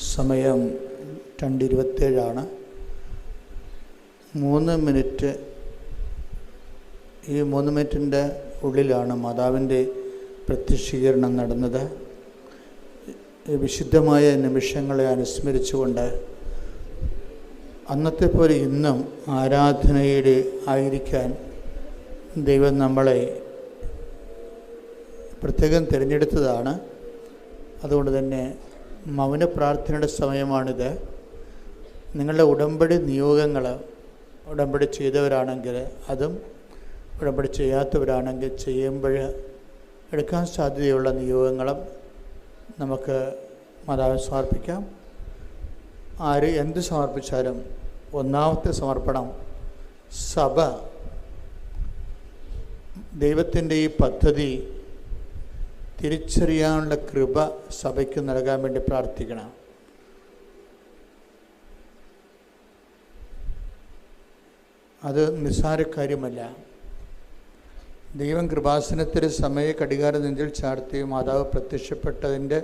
സമയം 2:27. 3 മിനിറ്റ്. ഈ 3 മിനിറ്റിൻ്റെ ഉള്ളിലാണ് മാതാവിൻ്റെ പ്രത്യക്ഷീകരണം നടന്നത്. വിശുദ്ധമായ നിമിഷങ്ങളെ അനുസ്മരിച്ചുകൊണ്ട് അന്നത്തെ പോലെ ഇന്നും ആരാധനയിൽ ആയിരിക്കാൻ ദൈവം നമ്മളെ പ്രത്യേകം തിരഞ്ഞെടുത്തതാണ്. അതുകൊണ്ട് തന്നെ മൗന പ്രാർത്ഥനയുടെ സമയമാണിത്. നിങ്ങളുടെ ഉടമ്പടി നിയോഗങ്ങൾ, ഉടമ്പടി ചെയ്തവരാണെങ്കിൽ അതും, ഉടമ്പടി ചെയ്യാത്തവരാണെങ്കിൽ ചെയ്യുമ്പോൾ എടുക്കാൻ സാധ്യതയുള്ള നിയോഗങ്ങളും നമുക്ക് മാതാവിന് സമർപ്പിക്കാം. ആര് എന്ത് സമർപ്പിച്ചാലും ഒന്നാമത്തെ സമർപ്പണം സഭ ദൈവത്തിൻ്റെ ഈ പദ്ധതി തിരിച്ചറിയാനുള്ള കൃപ സഭയ്ക്ക് നൽകാൻ വേണ്ടി പ്രാർത്ഥിക്കണം. അത് നിസ്സാര കാര്യമല്ല. ദൈവം കൃപാസനത്തിൽ സമയ കടികാരം നെഞ്ചിൽ ചാർത്തി മാതാവ് പ്രത്യക്ഷപ്പെട്ടതിൻ്റെ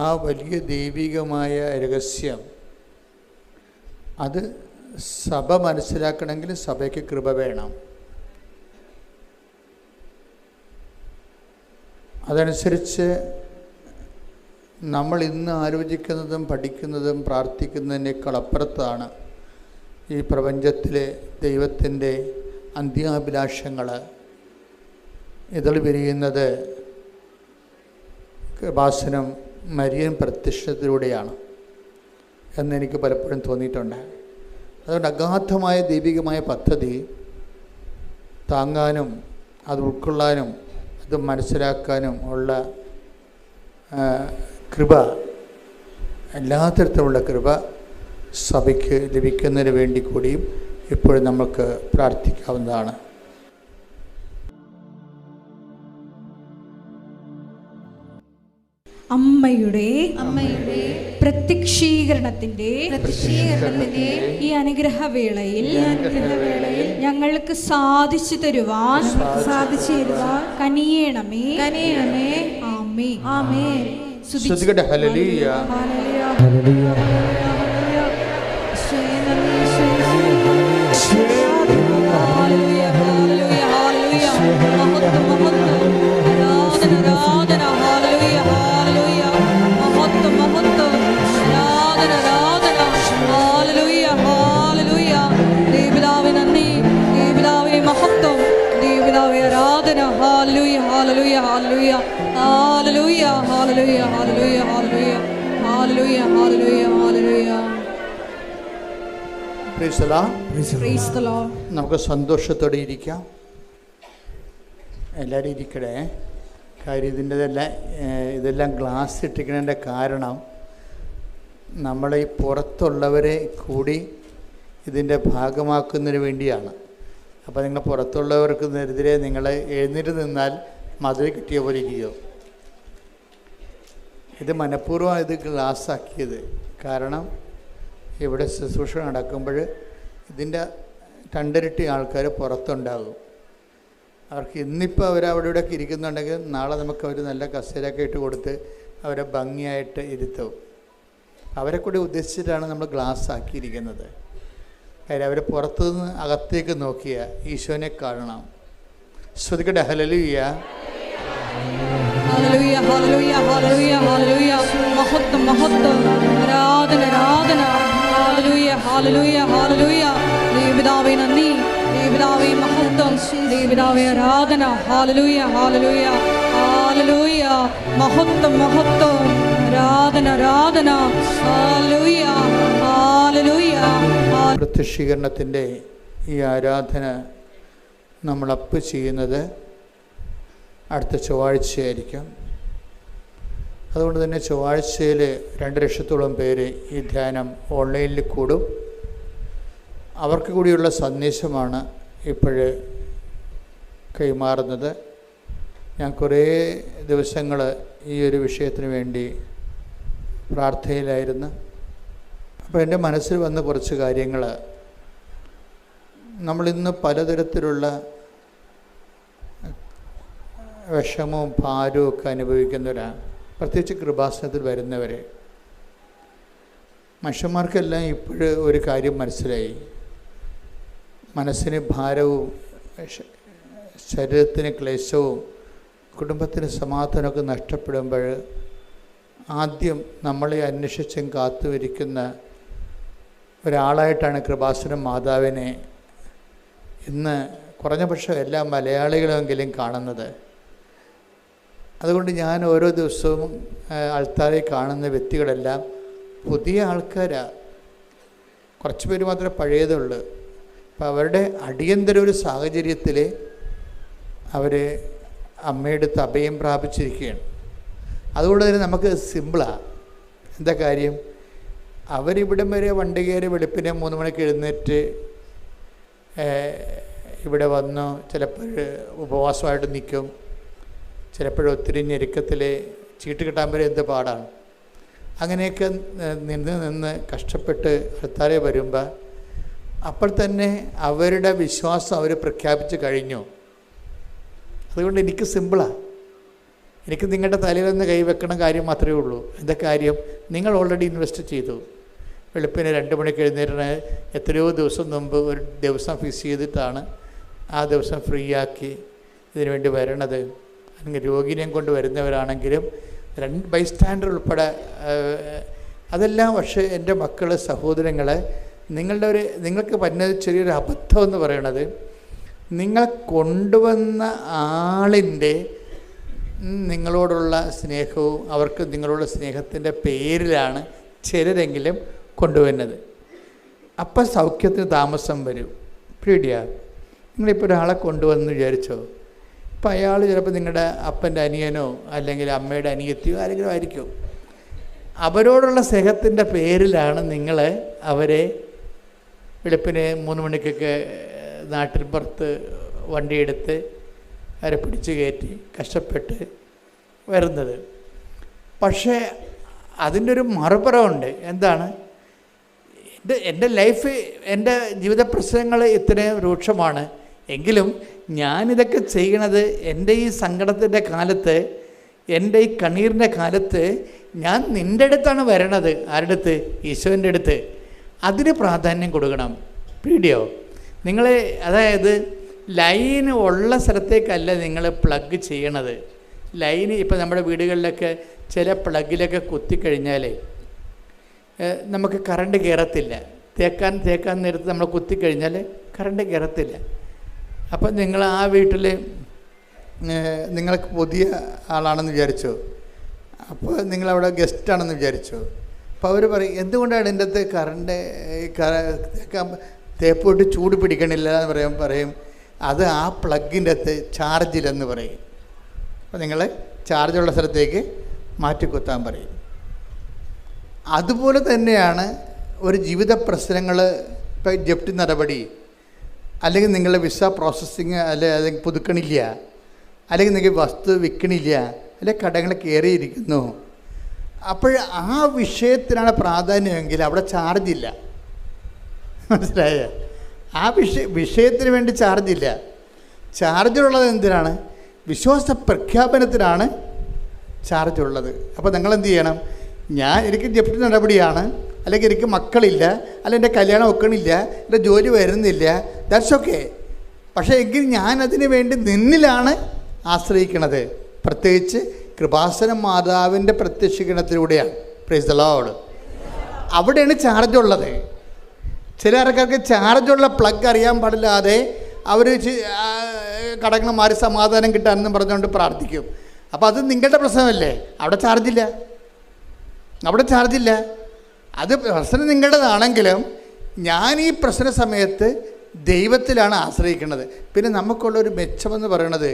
ആ വലിയ ദൈവികമായ രഹസ്യം, അത് സഭ മനസ്സിലാക്കണമെങ്കിൽ സഭയ്ക്ക് കൃപ വേണം. അതനുസരിച്ച് നമ്മൾ ഇന്ന് ആലോചിക്കുന്നതും പഠിക്കുന്നതും പ്രാർത്ഥിക്കുന്നതിനേക്കാൾ അപ്പുറത്താണ് ഈ പ്രപഞ്ചത്തിലെ ദൈവത്തിൻ്റെ അന്ത്യാഭിലാഷങ്ങൾ ഇതൾ വിരിയുന്നത് കൃപാസനം മരിയൻ പ്രത്യക്ഷത്തിലൂടെയാണ് എന്നെനിക്ക് പലപ്പോഴും തോന്നിയിട്ടുണ്ട്. അതുകൊണ്ട് അഗാധമായ ദൈവികമായ പദ്ധതി താങ്ങാനും അത് ഉൾക്കൊള്ളാനും അത് മനസ്സിലാക്കാനും ഉള്ള കൃപ, എല്ലാ തരത്തിലുള്ള കൃപ സഭയ്ക്ക് ലഭിക്കുന്നതിന് വേണ്ടി കൂടിയും ഇപ്പോഴും നമുക്ക് പ്രാർത്ഥിക്കാവുന്നതാണ്. അമ്മയുടെ പ്രത്യക്ഷീകരണത്തിന്റെ ഈ അനുഗ്രഹവേളയിൽ ഞങ്ങൾക്ക് സാധിച്ചു തരുവാൻ കനിയണമേ. ആമേൻ. ആമേൻ. സ്തുതിക്കട്ടെ. ഹല്ലേലൂയ. നമുക്ക് സന്തോഷത്തോടെ ഇരിക്കാം. എല്ലാവരും ഇരിക്കണേ. കാര്യം ഇതെല്ലാം ഗ്ലാസ് ഇട്ടിക്കുന്നതിൻ്റെ കാരണം നമ്മളെ ഈ പുറത്തുള്ളവരെ കൂടി ഇതിൻ്റെ ഭാഗമാക്കുന്നതിന് വേണ്ടിയാണ്. അപ്പോൾ നിങ്ങൾ പുറത്തുള്ളവർക്ക് എതിരെ നിങ്ങൾ എഴുന്നേറ്റ് നിന്നാൽ മധുര കിട്ടിയ പോലെ ഇരിക്കും. ഇത് മനഃപൂർവ്വം ഇത് ഗ്ലാസ് ആക്കിയത്. കാരണം ഇവിടെ ശുശ്രൂഷ നടക്കുമ്പോൾ ഇതിൻ്റെ 2 ഇരട്ടി ആൾക്കാർ പുറത്തുണ്ടാകും. അവർക്ക് ഇന്നിപ്പോൾ അവരവിടെ ഇവിടെയൊക്കെ ഇരിക്കുന്നുണ്ടെങ്കിൽ നാളെ നമുക്ക് അവർ നല്ല കസേരയൊക്കെ ഇട്ട് കൊടുത്ത് അവരെ ഭംഗിയായിട്ട് ഇരുത്തും. അവരെ കൂടി ഉദ്ദേശിച്ചിട്ടാണ് നമ്മൾ ഗ്ലാസ് ആക്കിയിരിക്കുന്നത്. കാര്യം അവർ പുറത്തുനിന്ന് അകത്തേക്ക് നോക്കിയ ഈശോനെ കാണണം. ശ്രുതിക്കട്ടെ. ഹല്ലേലൂയ. ഹല്ലേലൂയ. ഹല്ലേലൂയ. ഹല്ലേലൂയ. ഹല്ലേലൂയ. മഹത്വം, മഹത്വം, ആരാധന, ആരാധന. ഹല്ലേലൂയ. ഹല്ലേലൂയ. ഹല്ലേലൂയ. ദൈവപിതാവേ നന്ദി, ദൈവപിതാവേ മഹത്വം, ദൈവപിതാവേ ആരാധന. ഹല്ലേലൂയ. ഹല്ലേലൂയ. ഹല്ലേലൂയ. മഹത്വം, മഹത്വം, ആരാധന, ആരാധന. ഹല്ലേലൂയ. ഹല്ലേലൂയ. പ്രത്യക്ഷീകരണത്തിൻ്റെ ഈ ആരാധന നമ്മൾ ചെയ്യുന്നത് അടുത്ത ചൊവ്വാഴ്ചയായിരിക്കും. അതുകൊണ്ട് തന്നെ ചൊവ്വാഴ്ചയിൽ 2 ലക്ഷത്തോളം പേര് ഈ ധ്യാനം ഓൺലൈനിൽ കൂടും. അവർക്ക് കൂടിയുള്ള സന്ദേശമാണ് ഇപ്പോഴ് കൈമാറുന്നത്. ഞാൻ കുറേ ദിവസങ്ങൾ ഈ ഒരു വിഷയത്തിന് വേണ്ടി പ്രാർത്ഥനയിലായിരുന്നു. അപ്പോൾ എൻ്റെ മനസ്സിൽ വന്ന കുറച്ച് കാര്യങ്ങൾ, നമ്മളിന്ന് പലതരത്തിലുള്ള വിഷമവും ഭാരവും ഒക്കെ അനുഭവിക്കുന്നവരാണ്, പ്രത്യേകിച്ച് കൃപാസനത്തിൽ വരുന്നവർ. മനുഷ്യന്മാർക്കെല്ലാം ഇപ്പോഴും ഒരു കാര്യം മനസ്സിലായി. മനസ്സിന് ഭാരവും ശരീരത്തിന് ക്ലേശവും കുടുംബത്തിന് സമാധാനമൊക്കെ നഷ്ടപ്പെടുമ്പോൾ ആദ്യം നമ്മളെ അന്വേഷിച്ചും കാത്തുവരിക്കുന്ന ഒരാളായിട്ടാണ് കൃപാസനം മാതാവിനെ ഇന്ന് കുറഞ്ഞ പക്ഷം എല്ലാ മലയാളികളുമെങ്കിലും കാണുന്നത്. അതുകൊണ്ട് ഞാൻ ഓരോ ദിവസവും ആൾത്താരെ കാണുന്ന വ്യക്തികളെല്ലാം പുതിയ ആൾക്കാരാണ്. കുറച്ച് പേര് മാത്രമേ പഴയതുള്ളൂ. അപ്പം അവരുടെ അടിയന്തര ഒരു സാഹചര്യത്തിൽ അവർ അമ്മയുടെ അഭയം പ്രാപിച്ചിരിക്കുകയാണ്. അതുകൊണ്ട് തന്നെ നമുക്ക് സിമ്പിളാണ്. എന്താ കാര്യം? അവരിവിടം വരെ വണ്ടി കയറി വെളുപ്പിനെ 3 മണിക്ക് എഴുന്നേറ്റ് ഇവിടെ വന്നു. ചിലപ്പോൾ ഉപവാസമായിട്ട് നിൽക്കും, ചിലപ്പോഴൊത്തിരി ഞെരുക്കത്തിൽ ചീട്ട് കിട്ടാൻ വരെ എന്ത് പാടാണ്. അങ്ങനെയൊക്കെ നിന്ന് കഷ്ടപ്പെട്ട് അടുത്താരെ വരുമ്പോൾ അപ്പോൾ തന്നെ അവരുടെ വിശ്വാസം അവർ പ്രഖ്യാപിച്ച് കഴിഞ്ഞു. അതുകൊണ്ട് എനിക്ക് സിമ്പിളാണ്. എനിക്ക് നിങ്ങളുടെ തലയിൽ നിന്ന് കൈവെക്കണ കാര്യം മാത്രമേ ഉള്ളൂ. എന്താ കാര്യം? നിങ്ങൾ ഓൾറെഡി ഇൻവെസ്റ്റ് ചെയ്തു. വെളുപ്പിന് 2 മണിക്ക് എഴുന്നേറ്റ് എത്രയോ ദിവസം മുമ്പ് ഒരു ദിവസം ഫിക്സ് ചെയ്തിട്ടാണ് ആ ദിവസം ഫ്രീ ആക്കി ഇതിനു വേണ്ടി വരണത്. അല്ലെങ്കിൽ രോഗിനെയും കൊണ്ട് വരുന്നവരാണെങ്കിലും ബൈസ്റ്റാൻഡർ ഉൾപ്പെടെ അതെല്ലാം. പക്ഷേ എൻ്റെ മക്കൾ, സഹോദരങ്ങളെ, നിങ്ങൾക്ക് പറ്റുന്ന ചെറിയൊരു അബദ്ധം എന്ന് പറയണത്, നിങ്ങൾ കൊണ്ടുവന്ന ആളിൻ്റെ നിങ്ങളോടുള്ള സ്നേഹവും അവർക്ക് നിങ്ങളോടുള്ള സ്നേഹത്തിൻ്റെ പേരിലാണ് ചിലരെങ്കിലും കൊണ്ടുവരുന്നത്. അപ്പം സൗഖ്യത്തിന് താമസം വരും. പേടിയാ. നിങ്ങളിപ്പോൾ ഒരാളെ കൊണ്ടുവന്ന് വിചാരിച്ചോ, ഇപ്പം അയാൾ ചിലപ്പോൾ നിങ്ങളുടെ അപ്പൻ്റെ അനിയനോ അല്ലെങ്കിൽ അമ്മയുടെ അനിയത്തിയോ ആരെങ്കിലും ആയിരിക്കും. അവരോടുള്ള സ്നേഹത്തിൻ്റെ പേരിലാണ് നിങ്ങൾ അവരെ വെളുപ്പിന് 3 മണിക്കൊക്കെ നാട്ടിൻ പുറത്ത് വണ്ടിയെടുത്ത് അവരെ പിടിച്ച് കയറ്റി കഷ്ടപ്പെട്ട് വരുന്നത്. പക്ഷേ അതിൻ്റെ ഒരു മറുപുറമുണ്ട്. എന്താണ്? എൻ്റെ ലൈഫ്, എൻ്റെ ജീവിത പ്രശ്നങ്ങൾ ഇത്രയും രൂക്ഷമാണ് എങ്കിലും ഞാനിതൊക്കെ ചെയ്യണത് എൻ്റെ ഈ സങ്കടത്തിൻ്റെ കാലത്ത്, എൻ്റെ ഈ കണ്ണീരിൻ്റെ കാലത്ത് ഞാൻ നിൻ്റെ അടുത്താണ് വരണത്. ആരുടെ അടുത്ത്? ഈശോൻ്റെ അടുത്ത്. അതിന് പ്രാധാന്യം കൊടുക്കണം. പേടിയോ? നിങ്ങൾ അതായത് ലൈന് ഉള്ള സ്ഥലത്തേക്കല്ല നിങ്ങൾ പ്ലഗ് ചെയ്യണത്. ലൈന് ഇപ്പം നമ്മുടെ വീടുകളിലൊക്കെ ചില പ്ലഗിലൊക്കെ കുത്തിക്കഴിഞ്ഞാൽ നമുക്ക് കറണ്ട് കയറത്തില്ല. തേക്കാൻ നേരത്ത് നമ്മൾ കുത്തിക്കഴിഞ്ഞാൽ കറണ്ട് കയറത്തില്ല. അപ്പം നിങ്ങൾ ആ വീട്ടിൽ നിങ്ങൾക്ക് പുതിയ ആളാണെന്ന് വിചാരിച്ചോ, അപ്പോൾ നിങ്ങളവിടെ ഗസ്റ്റാണെന്ന് വിചാരിച്ചോ. അപ്പോൾ അവർ പറയും, എന്തുകൊണ്ടാണ് ഇതിൻ്റെ അകത്ത് കറണ്ട് തേപ്പോട്ട് ചൂട് പിടിക്കണില്ല എന്ന് പറയും അത് ആ പ്ലഗിൻ്റെ അകത്ത് ചാർജില്ലെന്ന് പറയും. അപ്പോൾ നിങ്ങൾ ചാർജുള്ള സ്ഥലത്തേക്ക് മാറ്റിക്കുത്താൻ പറയും. അതുപോലെ തന്നെയാണ് ഒരു ജീവിത പ്രശ്നങ്ങൾ. ഇപ്പോൾ ജപ്തി നടപടി, അല്ലെങ്കിൽ നിങ്ങളുടെ വിസ പ്രോസസ്സിങ് അല്ലെങ്കിൽ പുതുക്കണില്ല, അല്ലെങ്കിൽ നിങ്ങൾക്ക് വസ്തു വിൽക്കണില്ല, അല്ലെങ്കിൽ കടങ്ങൾ കയറിയിരിക്കുന്നു. അപ്പോൾ ആ വിഷയത്തിനാണ് പ്രാധാന്യമെങ്കിൽ അവിടെ ചാർജില്ല. മനസ്സിലായ? ആ വിഷയത്തിന് വേണ്ടി ചാർജില്ല. ചാർജുള്ളത് എന്തിനാണ്? വിശ്വാസ പ്രഖ്യാപനത്തിനാണ് ചാർജുള്ളത്. അപ്പോൾ നിങ്ങളെന്ത് ചെയ്യണം? എനിക്ക് ജപ്തി നടപടിയാണ്, അല്ലെങ്കിൽ എനിക്ക് മക്കളില്ല, അല്ലെങ്കിൽ എൻ്റെ കല്യാണം ഒക്കണില്ല, എൻ്റെ ജോലി വരുന്നില്ല, ദാറ്റ്സ് ഓക്കെ. പക്ഷേ എങ്കിൽ ഞാനതിന് വേണ്ടി നിന്നിലാണ് ആശ്രയിക്കണത്. പ്രത്യേകിച്ച് കൃപാസനം മാതാവിൻ്റെ പ്രത്യക്ഷീകരണത്തിലൂടെയാണ്. Praise the Lord. അവിടെയാണ് ചാർജുള്ളത്. ചില ആൾക്കാർക്ക് ചാർജുള്ള പ്ലഗ് അറിയാൻ പാടില്ലാതെ അവർ കടക്കണമാര് സമാധാനം കിട്ടാനെന്നും പറഞ്ഞുകൊണ്ട് പ്രാർത്ഥിക്കും. അപ്പോൾ അത് നിങ്ങളുടെ പ്രശ്നമല്ലേ? അവിടെ ചാർജില്ല. അത് പ്രശ്നം നിങ്ങളുടേതാണെങ്കിലും ഞാൻ ഈ പ്രശ്ന സമയത്ത് ദൈവത്തിലാണ് ആശ്രയിക്കുന്നത്. പിന്നെ നമുക്കുള്ളൊരു മെച്ചമെന്ന് പറയണത്,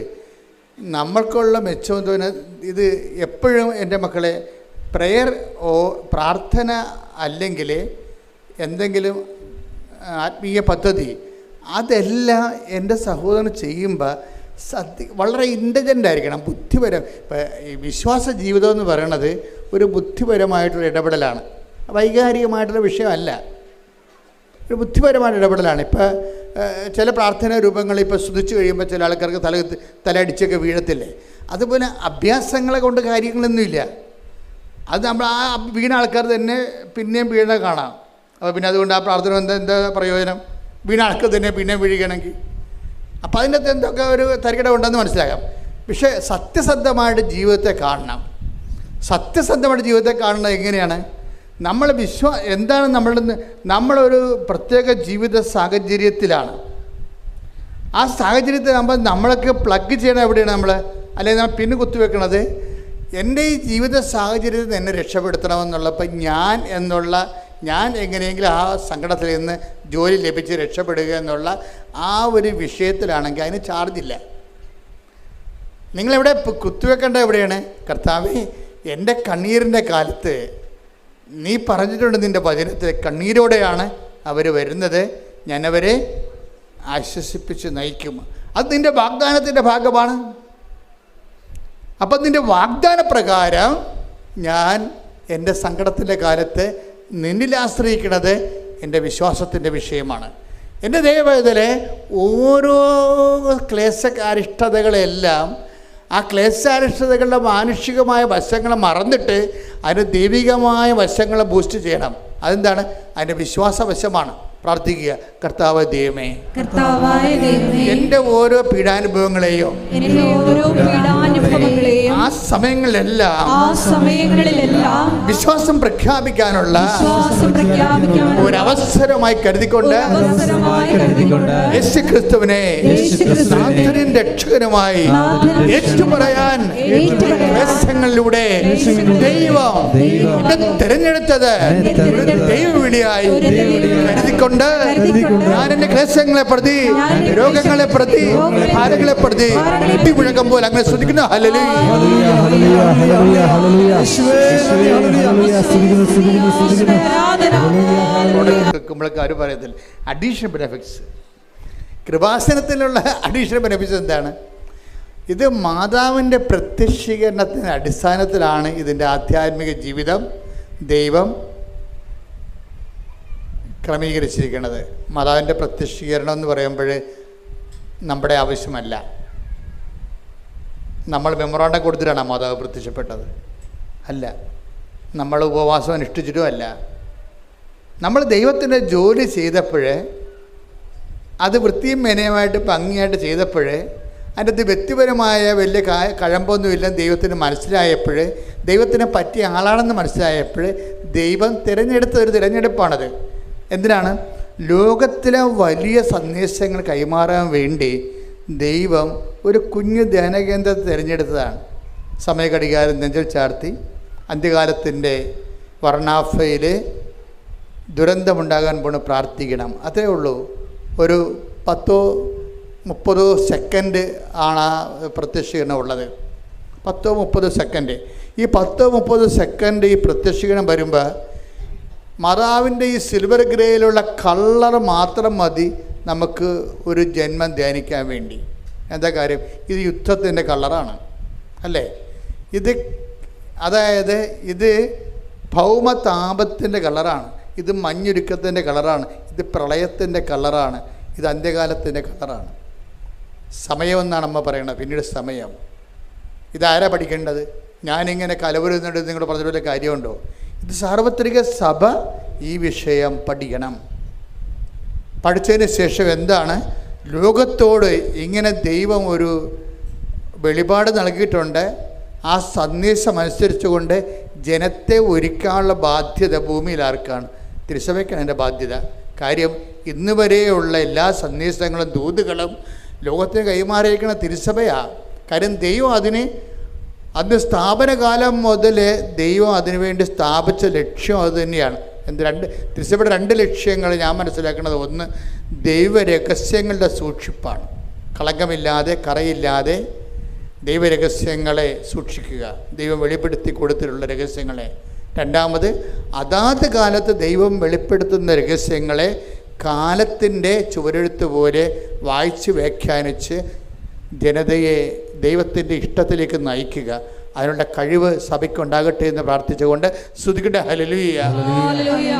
നമ്മൾക്കുള്ള മെച്ചമെന്ന് പറഞ്ഞാൽ ഇത് എപ്പോഴും എൻ്റെ മക്കളെ പ്രാർത്ഥന അല്ലെങ്കിൽ എന്തെങ്കിലും ആത്മീയ പദ്ധതി അതെല്ലാം എൻ്റെ സഹോദരൻ ചെയ്യുമ്പോൾ വളരെ ഇൻ്റലിജൻ്റ് ആയിരിക്കണം, ബുദ്ധിപരം. ഇപ്പം ഈ വിശ്വാസ ജീവിതം എന്ന് പറയണത് ഒരു ബുദ്ധിപരമായിട്ടുള്ള ഇടപെടലാണ്, വൈകാരികമായിട്ടുള്ള വിഷയമല്ല, ഒരു ബുദ്ധിപരമായിട്ടുള്ള ഇടപെടലാണ്. ഇപ്പോൾ ചില പ്രാർത്ഥനാ രൂപങ്ങൾ ഇപ്പോൾ സ്തുതിച്ച് കഴിയുമ്പോൾ ചില ആൾക്കാർക്ക് തലയടിച്ചൊക്കെ വീഴത്തില്ലേ? അതുപോലെ അഭ്യാസങ്ങളെ കൊണ്ട് കാര്യങ്ങളൊന്നുമില്ല. അത് നമ്മൾ ആ വീണ ആൾക്കാർ തന്നെ പിന്നെയും വീണ കാണാം. അപ്പോൾ പിന്നെ അതുകൊണ്ട് ആ പ്രാർത്ഥന എന്താ പ്രയോജനം? വീണ ആൾക്കാർ തന്നെ പിന്നെയും വീഴുകയാണെങ്കിൽ അപ്പോൾ അതിൻ്റെ അകത്ത് എന്തൊക്കെ ഒരു തരികിട ഉണ്ടെന്ന് മനസ്സിലാക്കാം. പക്ഷേ സത്യസന്ധമായിട്ട് ജീവിതത്തെ കാണണം. സത്യസന്ധമായിട്ട് ജീവിതത്തെ കാണുന്നത് എങ്ങനെയാണ്? നമ്മൾ എന്താണ് നമ്മളൊരു പ്രത്യേക ജീവിത സാഹചര്യത്തിലാണ്. ആ സാഹചര്യത്തിലാകുമ്പോൾ നമ്മളൊക്കെ പ്ലഗ് ചെയ്യണം എവിടെയാണ് നമ്മൾ, അല്ലെങ്കിൽ നമ്മൾ പിന്ന് കുത്തിവെക്കണത് എൻ്റെ ഈ ജീവിത സാഹചര്യത്തിൽ എന്നെ രക്ഷപ്പെടുത്തണമെന്നുള്ളപ്പോൾ ഞാൻ എങ്ങനെയെങ്കിലും ആ സങ്കടത്തിൽ നിന്ന് ജോലി ലഭിച്ച് രക്ഷപ്പെടുക എന്നുള്ള ആ ഒരു വിഷയത്തിലാണെങ്കിൽ അതിന് ചാർജില്ല. നിങ്ങളെവിടെ കുത്തിവെക്കേണ്ട എവിടെയാണ്? കർത്താവേ, എൻ്റെ കണ്ണീരിൻ്റെ കാലത്ത് നീ പറഞ്ഞിട്ടുണ്ട് നിൻ്റെ വചനത്തിൽ, കണ്ണീരോടെയാണ് അവർ വരുന്നത്, ഞാനവരെ ആശ്വസിപ്പിച്ച് നയിക്കും. അത് നിൻ്റെ വാഗ്ദാനത്തിൻ്റെ ഭാഗമാണ്. അപ്പം നിൻ്റെ വാഗ്ദാന പ്രകാരം ഞാൻ എൻ്റെ സങ്കടത്തിൻ്റെ കാലത്ത് നിന്നിൽ ആശ്രയിക്കുന്നത് എൻ്റെ വിശ്വാസത്തിൻ്റെ വിഷയമാണ്. എൻ്റെ ദൈവവേദനയിലെ ഓരോ ക്ലേശാരിഷ്ടതകളെല്ലാം ആ ക്ലേശാരിഷ്ടതകളുടെ മാനുഷികമായ വശങ്ങളെ മറന്നിട്ട് അതിന് ദൈവികമായ വശങ്ങളെ ബൂസ്റ്റ് ചെയ്യണം. അതെന്താണ്? അതിൻ്റെ വിശ്വാസവശമാണ്. പ്രാർത്ഥിക്കുക, കർത്താവ് ദൈവമേ, എൻ്റെ ഓരോ പീഡാനുഭവങ്ങളെയും ആ സമയങ്ങളിലെല്ലാം വിശ്വാസം പ്രഖ്യാപിക്കാനുള്ള ഒരവസരമായി കരുതിക്കൊണ്ട് യേശുക്രിസ്തുവിനെ നാഥനും രക്ഷകനുമായി ഏറ്റുപറയാൻ ക്ലേശങ്ങളിലൂടെ ദൈവം തിരഞ്ഞെടുത്തത് ദൈവവിളിയായി കരുതിക്കൊണ്ട് ഞാൻ എൻ്റെ ക്ലേശങ്ങളെ പ്രതി, രോഗങ്ങളെ പ്രതി, ഭാരങ്ങളെ പ്രതി ഇടിമുഴക്കം പോലെ അങ്ങനെ ശ്രദ്ധിക്കുന്നു. കേൾക്കുമ്പോഴൊക്കെ പറയത്തില്ല അഡീഷണൽ ബെനിഫിറ്റ്സ്. കൃപാസനത്തിലുള്ള അഡീഷണൽ ബെനിഫിറ്റ്സ് എന്താണ്? ഇത് മാതാവിൻ്റെ പ്രത്യക്ഷീകരണത്തിൻ്റെ അടിസ്ഥാനത്തിലാണ് ഇതിൻ്റെ ആധ്യാത്മിക ജീവിതം ദൈവം ക്രമീകരിച്ചിരിക്കുന്നത്. മാതാവിൻ്റെ പ്രത്യക്ഷീകരണം എന്ന് പറയുമ്പോൾ നമ്മുടെ ആവശ്യമല്ല. നമ്മൾ മെമ്മോറാണ്ടം കൊടുത്തിട്ടാണ് മാതാവ് പ്രത്യക്ഷപ്പെട്ടത് അല്ല. നമ്മൾ ഉപവാസം അനുഷ്ഠിച്ചിട്ടുമല്ല. നമ്മൾ ദൈവത്തിൻ്റെ ജോലി ചെയ്തപ്പോൾ, അത് വൃത്തിയും മെനയുമായിട്ട് ഭംഗിയായിട്ട് ചെയ്തപ്പോൾ, അതിൻ്റെ അത് വ്യക്തിപരമായ വലിയ കഴമ്പൊന്നുമില്ല ദൈവത്തിന് മനസ്സിലായപ്പോൾ, ദൈവത്തിനെ പറ്റിയ ആളാണെന്ന് മനസ്സിലായപ്പോൾ ദൈവം തിരഞ്ഞെടുത്തൊരു തിരഞ്ഞെടുപ്പാണത്. എന്തിനാണ്? ലോകത്തിലെ വലിയ സന്ദേശങ്ങൾ കൈമാറാൻ വേണ്ടി ദൈവം ഒരു കുഞ്ഞു ധ്യാനകേന്ദ്രത്തെ തിരഞ്ഞെടുത്തതാണ്. സമയഘടികാരം നെഞ്ചിൽ ചാർത്തി അന്ത്യകാലത്തിൻ്റെ വർണ്ണാഫയിൽ ദുരന്തമുണ്ടാകാൻ പോണ് പ്രാർത്ഥിക്കണം. അത്രേ ഉള്ളൂ. ഒരു 10-30 സെക്കൻഡ് ആണ് ആ പ്രത്യക്ഷീകരണം ഉള്ളത്. 10-30 സെക്കൻഡ്. ഈ 10-30 സെക്കൻഡ് ഈ പ്രത്യക്ഷീകരണം വരുമ്പോൾ മാതാവിൻ്റെ ഈ സിൽവർ ഗ്രേയിലുള്ള കളർ മാത്രം മതി നമുക്ക് ഒരു ജന്മം ധ്യാനിക്കാൻ വേണ്ടി. എന്താ കാര്യം? ഇത് യുദ്ധത്തിൻ്റെ കളറാണ് അല്ലേ? അതായത് ഇത് ഭൗമതാപത്തിൻ്റെ കളറാണ്, ഇത് മഞ്ഞുരുക്കത്തിൻ്റെ കളറാണ്, ഇത് പ്രളയത്തിൻ്റെ കളറാണ്, ഇത് അന്ത്യകാലത്തിൻ്റെ കളറാണ്. സമയമെന്നാണ് അമ്മ പറയണത്. പിന്നീട് സമയം. ഇതാരാ പഠിക്കേണ്ടത്? ഞാനിങ്ങനെ കലവരുന്നുണ്ട് നിങ്ങൾ പറഞ്ഞ കാര്യമുണ്ടോ? ഇത് സാർവത്രിക സഭ ഈ വിഷയം പഠിക്കണം. പഠിച്ചതിന് ശേഷം എന്താണ് ലോകത്തോട് ഇങ്ങനെ ദൈവം ഒരു വെളിപാട് നൽകിയിട്ടുണ്ട്. ആ സന്ദേശം അനുസരിച്ചുകൊണ്ട് ജനത്തെ ഒരുക്കാനുള്ള ബാധ്യത ഭൂമിയിൽ ആർക്കാണ്? തിരുസഭയ്ക്കാണ് എൻ്റെ ബാധ്യത. കാര്യം ഇന്ന് വരെയുള്ള എല്ലാ സന്ദേശങ്ങളും ദൂതുകളും ലോകത്തിന് കൈമാറിയിരിക്കുന്ന തിരുസഭയാണ്. കാര്യം ദൈവം അന്ന് സ്ഥാപനകാലം മുതൽ ദൈവം അതിനുവേണ്ടി സ്ഥാപിച്ച ലക്ഷ്യം അത് തന്നെയാണ്. തിരുസഭയുടെ 2 ലക്ഷ്യങ്ങൾ ഞാൻ മനസ്സിലാക്കുന്നത്: ഒന്ന്, ദൈവരഹസ്യങ്ങളുടെ സൂക്ഷിപ്പാണ്. കളങ്കമില്ലാതെ കറയില്ലാതെ ദൈവരഹസ്യങ്ങളെ സൂക്ഷിക്കുക, ദൈവം വെളിപ്പെടുത്തി കൊടുത്തിട്ടുള്ള രഹസ്യങ്ങളെ. രണ്ടാമത്, അതാത് കാലത്ത് ദൈവം വെളിപ്പെടുത്തുന്ന രഹസ്യങ്ങളെ കാലത്തിൻ്റെ ചുവരെഴുത്ത് പോലെ വായിച്ച് വ്യാഖ്യാനിച്ച് ജനതയെ ദൈവത്തിൻ്റെ ഇഷ്ടത്തിലേക്ക് നയിക്കുക. അതിനുള്ള കഴിവ് സഭയ്ക്കുണ്ടാകട്ടെ എന്ന് പ്രാർത്ഥിച്ചുകൊണ്ട് സ്തുതിക്കട്ടെ. ഹല്ലേലൂയ. ഹല്ലേലൂയ.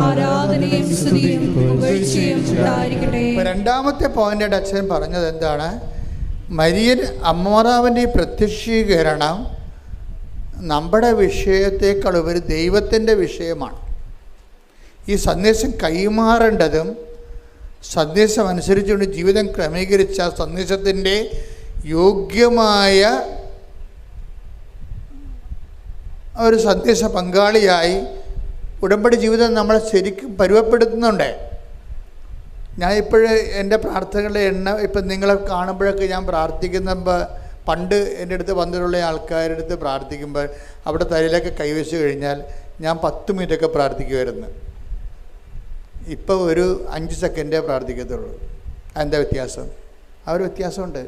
ആരാധനയും സ്തുതിയും പുകഴ്ചയും ഉണ്ടായിരിക്കട്ടെ. രണ്ടാമത്തെ പോയിന്റ് അച്ഛൻ പറഞ്ഞത് എന്താണ്? മരിയൻ അമ്മമാതാവിൻ്റെ ഈ പ്രത്യക്ഷീകരണം നമ്മുടെ വിഷയത്തേക്കാൾ ഉപരി ദൈവത്തിൻ്റെ വിഷയമാണ്. ഈ സന്ദേശം കൈമാറേണ്ടതും സന്ദേശം അനുസരിച്ചുകൊണ്ട് ജീവിതം ക്രമീകരിച്ച സന്ദേശത്തിൻ്റെ യോഗ്യമായ ഒരു സന്ദേശ പങ്കാളിയായി ഉടമ്പടി ജീവിതം നമ്മളെ ശരിക്കും പരുവപ്പെടുത്തുന്നുണ്ട്. ഞാൻ ഇപ്പോഴേ എൻ്റെ പ്രാർത്ഥനകളുടെ ഇപ്പം നിങ്ങളെ കാണുമ്പോഴൊക്കെ ഞാൻ പ്രാർത്ഥിക്കുമ്പോൾ പണ്ട് എൻ്റെ അടുത്ത് വന്നിട്ടുള്ള ആൾക്കാരുടെ അടുത്ത് പ്രാർത്ഥിക്കുമ്പോൾ അവിടെ തലയിലൊക്കെ കൈവച്ച് കഴിഞ്ഞാൽ ഞാൻ 10 മിനിറ്റൊക്കെ പ്രാർത്ഥിക്കുമായിരുന്നു. ഇപ്പോൾ ഒരു 5 സെക്കൻഡേ പ്രാർത്ഥിക്കത്തുള്ളൂ. എന്താ വ്യത്യാസം? ആ ഒരു വ്യത്യാസമുണ്ട്.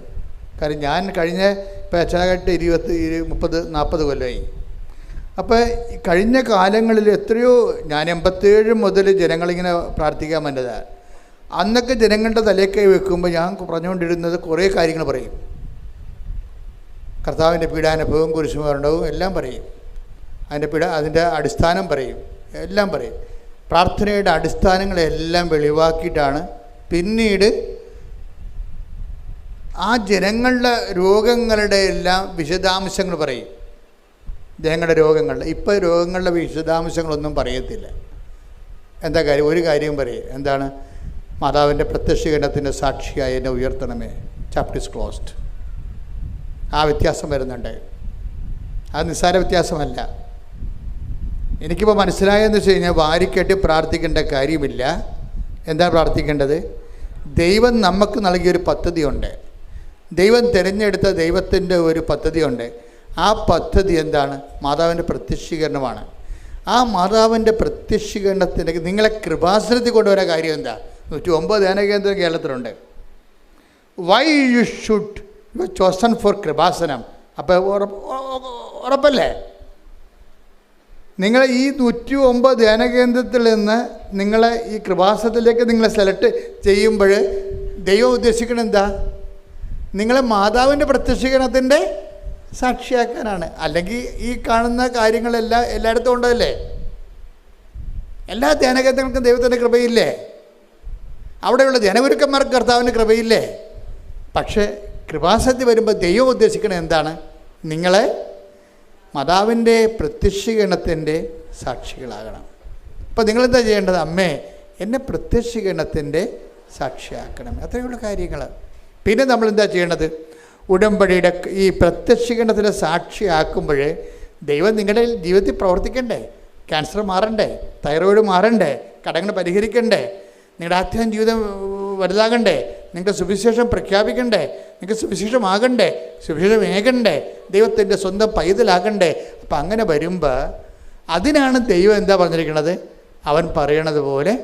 കാര്യം ഞാൻ കഴിഞ്ഞ ഇപ്പോൾ അച്ഛനായിട്ട് 30-40 കൊല്ലമായി. അപ്പോൾ കഴിഞ്ഞ കാലങ്ങളിൽ എത്രയോ ഞാൻ 87 മുതൽ ജനങ്ങളിങ്ങനെ പ്രാർത്ഥിക്കാൻ വന്നതാണ്. അന്നൊക്കെ ജനങ്ങളുടെ തലക്കൈ വെക്കുമ്പോൾ ഞാൻ പറഞ്ഞുകൊണ്ടിരുന്നത് കുറേ കാര്യങ്ങൾ പറയും. കർത്താവിൻ്റെ പീഡാനുഭവവും കുരിശുമരണവും എല്ലാം പറയും. അതിൻ്റെ അടിസ്ഥാനം പറയും, എല്ലാം പറയും. പ്രാർത്ഥനയുടെ അടിസ്ഥാനങ്ങളെല്ലാം വെളിവാക്കിയിട്ടാണ് പിന്നീട് ആ ജനങ്ങളുടെ രോഗങ്ങളുടെ എല്ലാം വിശദാംശങ്ങൾ പറയും. ജനങ്ങളുടെ രോഗങ്ങളുടെ ഇപ്പോൾ രോഗങ്ങളുടെ വിശദാംശങ്ങളൊന്നും പറയത്തില്ല. എന്താ കാര്യം? ഒരു കാര്യം പറയും. എന്താണ്? മാതാവിൻ്റെ പ്രത്യക്ഷീകരണത്തിൻ്റെ സാക്ഷിയായി എന്നെ ഉയർത്തണമേ, ചാപ്റ്റർ ഈസ് ക്ലോസ്ഡ്. ആ വ്യത്യാസം വരുന്നുണ്ട്. അത് നിസ്സാര വ്യത്യാസമല്ല. എനിക്കിപ്പോൾ മനസ്സിലായെന്ന് വെച്ച് കഴിഞ്ഞാൽ വാരിക്കെട്ടി പ്രാർത്ഥിക്കേണ്ട കാര്യമില്ല. എന്താ പ്രാർത്ഥിക്കേണ്ടത്? ദൈവം നമുക്ക് നൽകിയൊരു പദ്ധതിയുണ്ട്. ദൈവം തിരഞ്ഞെടുത്ത ദൈവത്തിൻ്റെ ഒരു പദ്ധതിയുണ്ട്. ആ പദ്ധതി എന്താണ്? മാതാവിൻ്റെ പ്രത്യക്ഷീകരണമാണ്. ആ മാതാവിൻ്റെ പ്രത്യക്ഷീകരണത്തിൻ്റെ നിങ്ങളെ കൃപാസനത്തിൽ കൊണ്ടുവരാൻ കാര്യം എന്താ? 109 ധ്യാനകേന്ദ്രം കേരളത്തിലുണ്ട്. Why you should you are chosen for Kripasanam. അപ്പോൾ ഉറപ്പല്ലേ? നിങ്ങൾ ഈ 109 ധ്യാനകേന്ദ്രത്തിൽ നിന്ന് നിങ്ങളെ ഈ കൃപാസനത്തിലേക്ക് നിങ്ങളെ സെലക്ട് ചെയ്യുമ്പോൾ ദൈവം ഉദ്ദേശിക്കുന്നത് എന്താ? നിങ്ങളെ മാതാവിൻ്റെ പ്രത്യക്ഷീകരണത്തിൻ്റെ സാക്ഷിയാക്കാനാണ്. അല്ലെങ്കിൽ ഈ കാണുന്ന കാര്യങ്ങളെല്ലാം എല്ലായിടത്തും ഉണ്ടല്ലേ? എല്ലാ ധ്യാനകേന്ദ്രങ്ങൾക്കും ദൈവത്തിൻ്റെ കൃപയില്ലേ? അവിടെയുള്ള ജനഗുരുക്കന്മാർക്ക് കർത്താവിൻ്റെ കൃപയില്ലേ? പക്ഷേ കൃപാസനത്തിൽ വരുമ്പോൾ ദൈവം ഉദ്ദേശിക്കുന്നത് എന്താണ്? നിങ്ങളെ മാതാവിൻ്റെ പ്രത്യക്ഷീകരണത്തിൻ്റെ സാക്ഷികളാകണം. അപ്പോൾ നിങ്ങളെന്താ ചെയ്യേണ്ടത്? അമ്മേ, എന്നെ പ്രത്യക്ഷീകരണത്തിൻ്റെ സാക്ഷിയാക്കണം. അത്രയുള്ള കാര്യങ്ങൾ. പിന്നെ നമ്മളെന്താ ചെയ്യേണ്ടത്? ഉടമ്പടിയുടെ ഈ പ്രത്യക്ഷീകരണത്തിൻ്റെ സാക്ഷിയാക്കുമ്പോൾ ദൈവം നിങ്ങളുടെ ജീവിതത്തിൽ പ്രവർത്തിക്കണ്ടേ? ക്യാൻസർ മാറണ്ടേ? തൈറോയിഡ് മാറണ്ടേ? കടങ്ങൾ പരിഹരിക്കണ്ടേ? നിങ്ങളുടെ ആധ്യാത്മിക ജീവിതം വലുതാകണ്ടേ? നിങ്ങൾക്ക് സുവിശേഷം പ്രഖ്യാപിക്കണ്ടേ? നിങ്ങൾക്ക് സുവിശേഷമാകണ്ടേ? സുവിശേഷം ഏകണ്ടേ? ദൈവത്തിൻ്റെ സ്വന്തം പൈതലാകണ്ടേ? അപ്പം അങ്ങനെ വരുമ്പോൾ അതിനാണ് ദൈവം എന്താ പറഞ്ഞിരിക്കുന്നത്? അവൻ പറയണത് പോലെ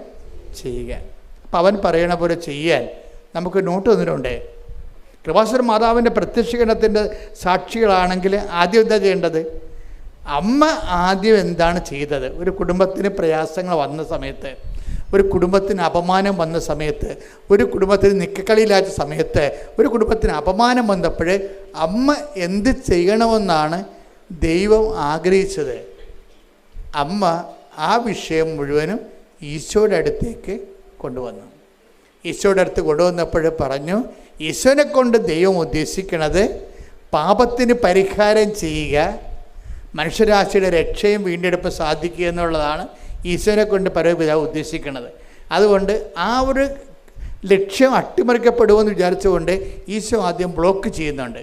ചെയ്യുക. അപ്പം അവൻ പറയണ പോലെ ചെയ്യാൻ നമുക്ക് നോട്ട് തന്നിട്ടുണ്ട്. കൃപാസന മാതാവിൻ്റെ പ്രത്യക്ഷീകരണത്തിൻ്റെ സാക്ഷികളാണെങ്കിൽ ആദ്യം എന്താ ചെയ്യേണ്ടത്? അമ്മ ആദ്യം എന്താണ് ചെയ്തത്? ഒരു കുടുംബത്തിന് പ്രയാസങ്ങൾ വന്ന സമയത്ത്, ഒരു കുടുംബത്തിന് അപമാനം വന്ന സമയത്ത്, ഒരു കുടുംബത്തിന് നിക്കക്കളിയില്ലാത്ത സമയത്ത്, ഒരു കുടുംബത്തിന് അപമാനം വന്നപ്പോൾ അമ്മ എന്ത് ചെയ്യണമെന്നാണ് ദൈവം ആഗ്രഹിച്ചത്? അമ്മ ആ വിഷയം മുഴുവനും ഈശോയുടെ അടുത്തേക്ക് കൊണ്ടുവന്നു. ഈശോയുടെ അടുത്ത് കൊണ്ടുവന്നപ്പോൾ പറഞ്ഞു, ഈശോനെ കൊണ്ട് ദൈവം ഉദ്ദേശിക്കുന്നത് പാപത്തിന് പരിഹാരം ചെയ്യുക, മനുഷ്യരാശിയുടെ രക്ഷയും വീണ്ടെടുപ്പ് സാധിക്കുക എന്നുള്ളതാണ് ഈശോനെ കൊണ്ട് പരമപിതാവ് ഉദ്ദേശിക്കുന്നത്. അതുകൊണ്ട് ആ ഒരു ലക്ഷ്യം അട്ടിമറിക്കപ്പെടുമെന്ന് വിചാരിച്ചുകൊണ്ട് ഈശോ ആദ്യം ബ്ലോക്ക് ചെയ്യുന്നുണ്ട്.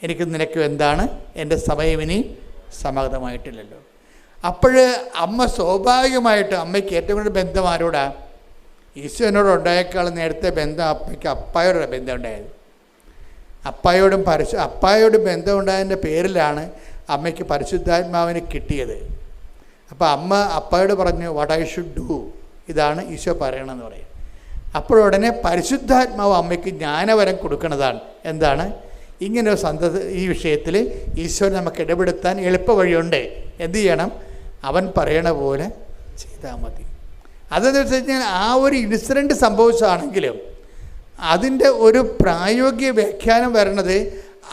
എനിക്ക് നിനക്ക് എന്താണ്? എൻ്റെ സമയം ഇനി സമാഗതമായിട്ടില്ലല്ലോ. അപ്പോൾ അമ്മ സ്വാഭാവികമായിട്ട് അമ്മയ്ക്ക് ഏറ്റവും കൂടുതൽ ബന്ധം ആരോടാ? ഈശോനോട് ഉണ്ടായേക്കാൾ നേരത്തെ ബന്ധം അമ്മയ്ക്ക് അപ്പായോടുള്ള ബന്ധം ഉണ്ടായത്. അപ്പായോട് ബന്ധം ഉണ്ടായതിൻ്റെ പേരിലാണ് അമ്മയ്ക്ക് പരിശുദ്ധാത്മാവിനെ കിട്ടിയത്. അപ്പോൾ അമ്മ അപ്പായോട് പറഞ്ഞു, വാട്ട് ഐ ഷുഡ് ഡു, ഇതാണ് ഈശോ പറയണമെന്ന് പറയും. അപ്പോഴുടനെ പരിശുദ്ധാത്മാവ് അമ്മയ്ക്ക് ജ്ഞാനവരം കൊടുക്കുന്നതാണ്. എന്താണ്? ഇങ്ങനെ ഈ വിഷയത്തിൽ ഈശോ നമുക്ക് ഇടപെടുത്താൻ എളുപ്പ വഴിയുണ്ട്. എന്ത് ചെയ്യണം? അവൻ പറയണ പോലെ ചെയ്താൽ മതി. അതെന്ന് വെച്ച് കഴിഞ്ഞാൽ ആ ഒരു ഇൻസിഡൻറ്റ് സംഭവിച്ചതാണെങ്കിലും അതിൻ്റെ ഒരു പ്രായോഗിക വ്യാഖ്യാനം വരണത്